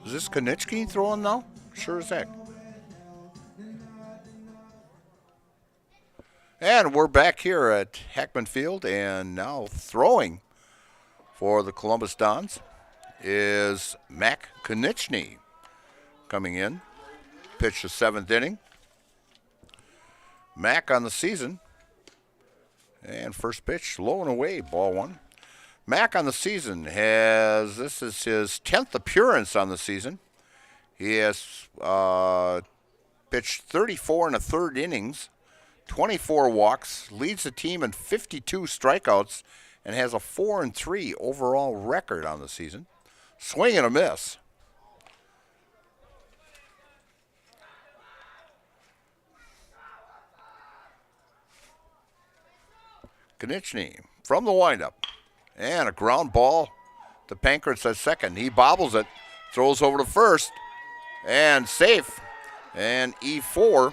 Is this Konechny throwing now? Sure as heck. And we're back here at Hackman Field, and now throwing for the Columbus Dons is Mac Konechny coming in. Pitched the 7th inning. Mac on the season. And first pitch, low and away, ball 1. Mac on the season this is his 10th appearance on the season. He has pitched 34 1/3 innings, 24 walks, leads the team in 52 strikeouts, and has a 4-3 overall record on the season. Swing and a miss. Konechny from the windup. And a ground ball to Pankratz at second. He bobbles it, throws over to first, and safe. And E4.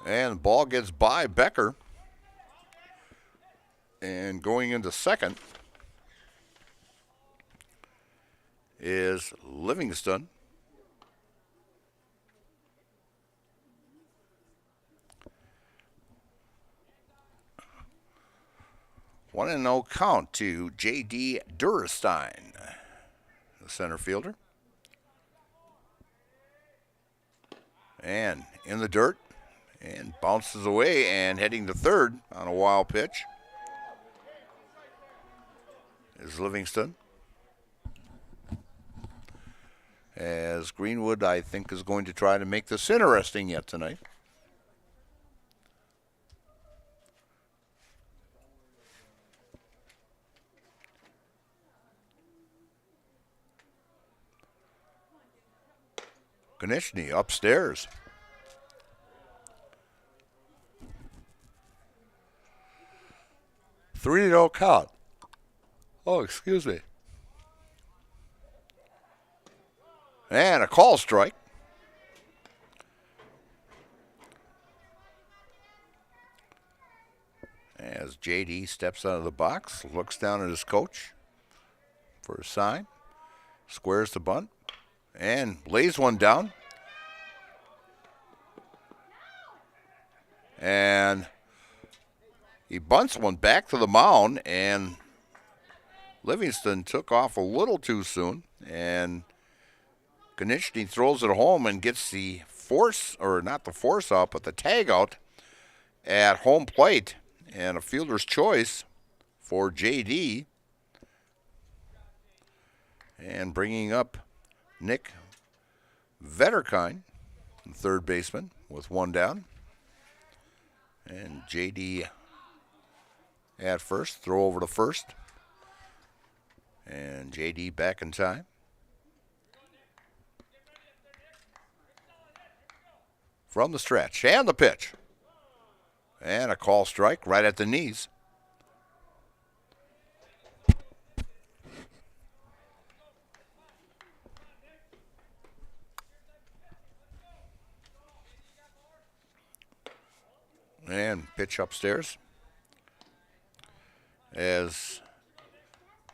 And the ball gets by Becker. And going into second is Livingston. One and no count to J.D. Durstein, the center fielder. And in the dirt. And bounces away and heading to third on a wild pitch is Livingston. As Greenwood, I think, is going to try to make this interesting yet tonight. Konechny upstairs. Three to no count. Oh, excuse me. And a call strike. As JD steps out of the box, looks down at his coach for a sign, squares the bunt, and lays one down. And he bunts one back to the mound, and Livingston took off a little too soon, and Konechny throws it home and gets the force, or not the force out, but the tag out at home plate, and a fielder's choice for JD. And bringing up Nick Vetterkind, third baseman, with one down. And JD at first, throw over to first. And JD back in time. From the stretch, and the pitch. And a call strike right at the knees. And pitch upstairs. As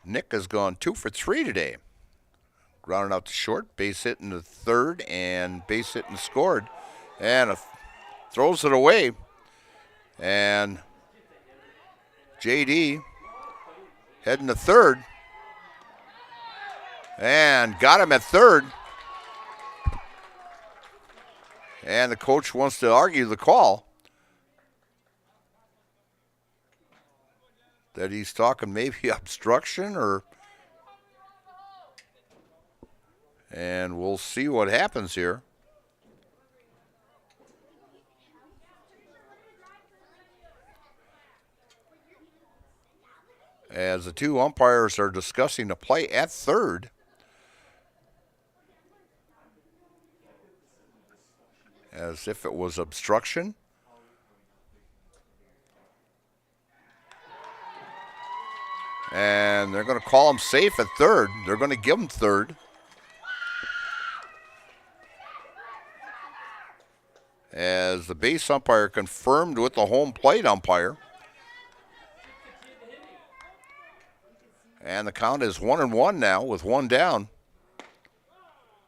Nick has gone 2 for 3 today. Grounded out to short, base hit in the third, and base hit and scored. And throws it away. And JD heading to third. And got him at third. And the coach wants to argue the call. That he's talking maybe obstruction or... And we'll see what happens here. As the two umpires are discussing a play at third. As if it was obstruction. And they're going to call him safe at third. They're going to give him third. As the base umpire confirmed with the home plate umpire. And the count is 1-1 now with one down.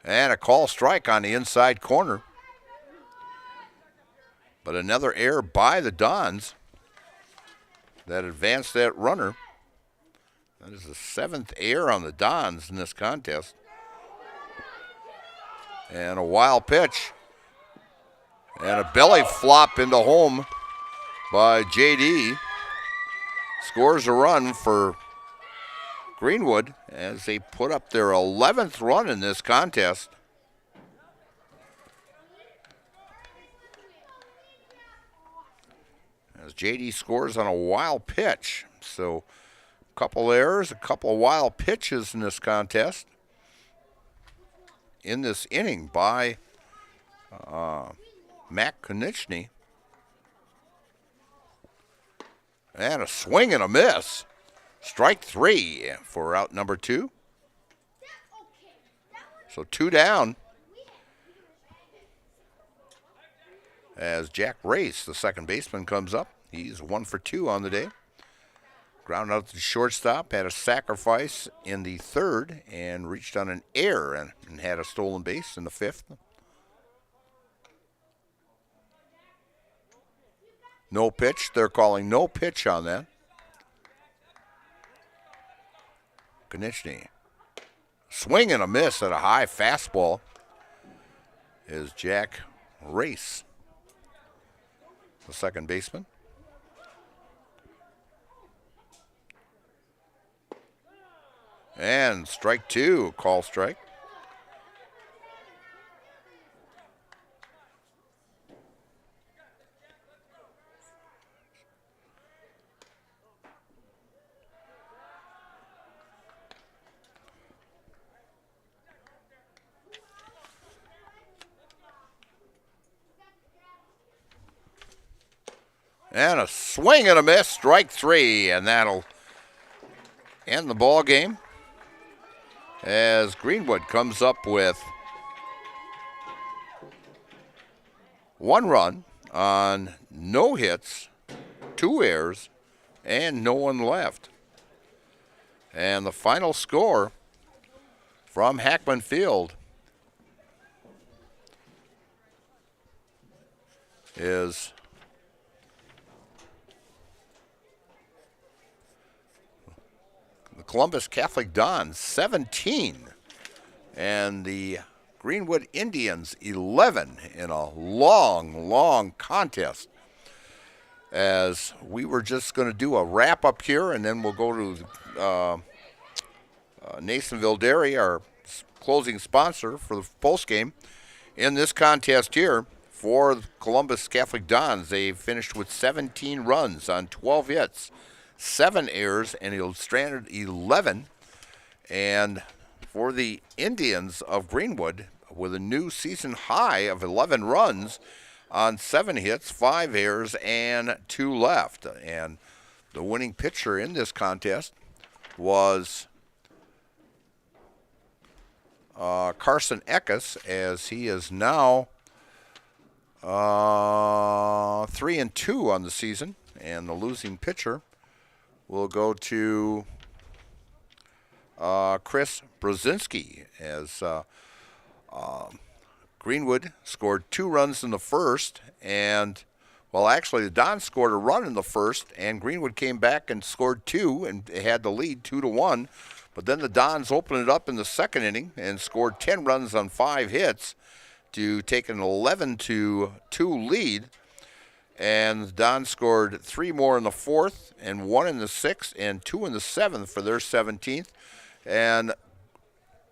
And a call strike on the inside corner. But another error by the Dons that advanced that runner. That is the 7th error on the Dons in this contest. And a wild pitch. And a belly flop into home by JD. Scores a run for Greenwood as they put up their 11th run in this contest. As JD scores on a wild pitch. So a couple errors, a couple of wild pitches in this contest. In this inning by Matt Konieczny. And a swing and a miss. Strike 3 for out number 2. So 2 down. As Jack Race, the second baseman, comes up. He's 1 for 2 on the day. Ground out to shortstop, had a sacrifice in the third, and reached on an error and had a stolen base in the 5th. No pitch. They're calling no pitch on that. Konieczny. Swing and a miss at a high fastball is Jack Race, the second baseman. And strike 2, call strike. And a swing and a miss, strike 3, and that'll end the ball game as Greenwood comes up with 1 run on no hits, 2 errors, and no one left. And the final score from Hackman Field is Columbus Catholic Dons 17 and the Greenwood Indians 11 in a long contest. As we were just going to do a wrap up here, and then we'll go to Nasonville Dairy, our closing sponsor for the post game. In this contest here for Columbus Catholic Dons, they finished with 17 runs on 12 hits. 7 errors and stranded 11. And for the Indians of Greenwood, with a new season high of 11 runs on 7 hits, 5 errors, and 2 left. And the winning pitcher in this contest was Carson Eckes, as he is now 3-2 on the season. And the losing pitcher will go to Chris Brzezinski, as Greenwood scored 2 runs in the first, and, well, actually the Dons scored a run in the first, and Greenwood came back and scored 2 and had the lead 2-1. But then the Dons opened it up in the second inning and scored 10 runs on 5 hits to take an 11-2 lead. And the Dons scored 3 more in the 4th and 1 in the 6th and 2 in the 7th for their 17th. And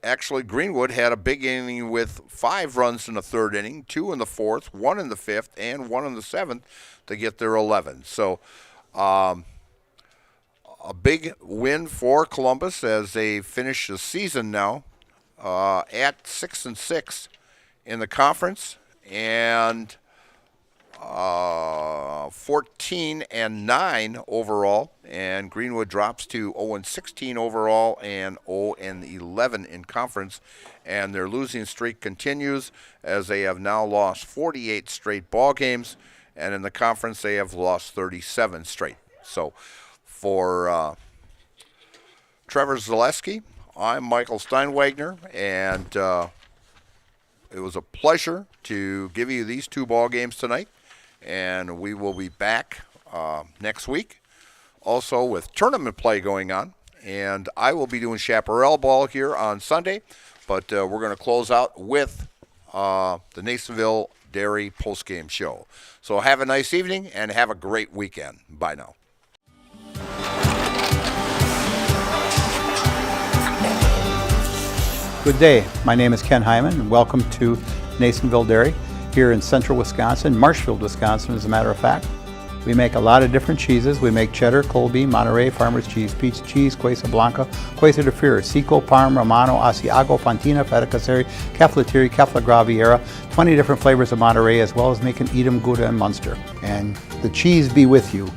actually, Greenwood had a big inning with 5 runs in the 3rd inning, 2 in the 4th, 1 in the 5th, and 1 in the 7th to get their 11. So a big win for Columbus as they finish the season now at 6-6 in the conference and 14-9 overall, and Greenwood drops to 0-16 overall and 0-11 in conference, and their losing streak continues as they have now lost 48 straight ball games, and in the conference they have lost 37 straight. So for Trevor Zaleski, I'm Michael Steinwagner, and it was a pleasure to give you these 2 ball games tonight. And we will be back next week, also with tournament play going on. And I will be doing chaparral ball here on Sunday, but we're going to close out with the Nasonville Dairy postgame show. So have a nice evening and have a great weekend. Bye now. Good day. My name is Ken Hyman, and welcome to Nasonville Dairy here in central Wisconsin, Marshfield, Wisconsin, as a matter of fact. We make a lot of different cheeses. We make cheddar, Colby, Monterey, Farmer's Cheese, Peach Cheese, Quesa Blanca, Quesa de Fear, Seco, Parm, Romano, Asiago, Fontina, Feta Caseri, Cafetieri, Cafla Graviera, 20 different flavors of Monterey, as well as making Edam, Gouda, and Munster. And the cheese be with you.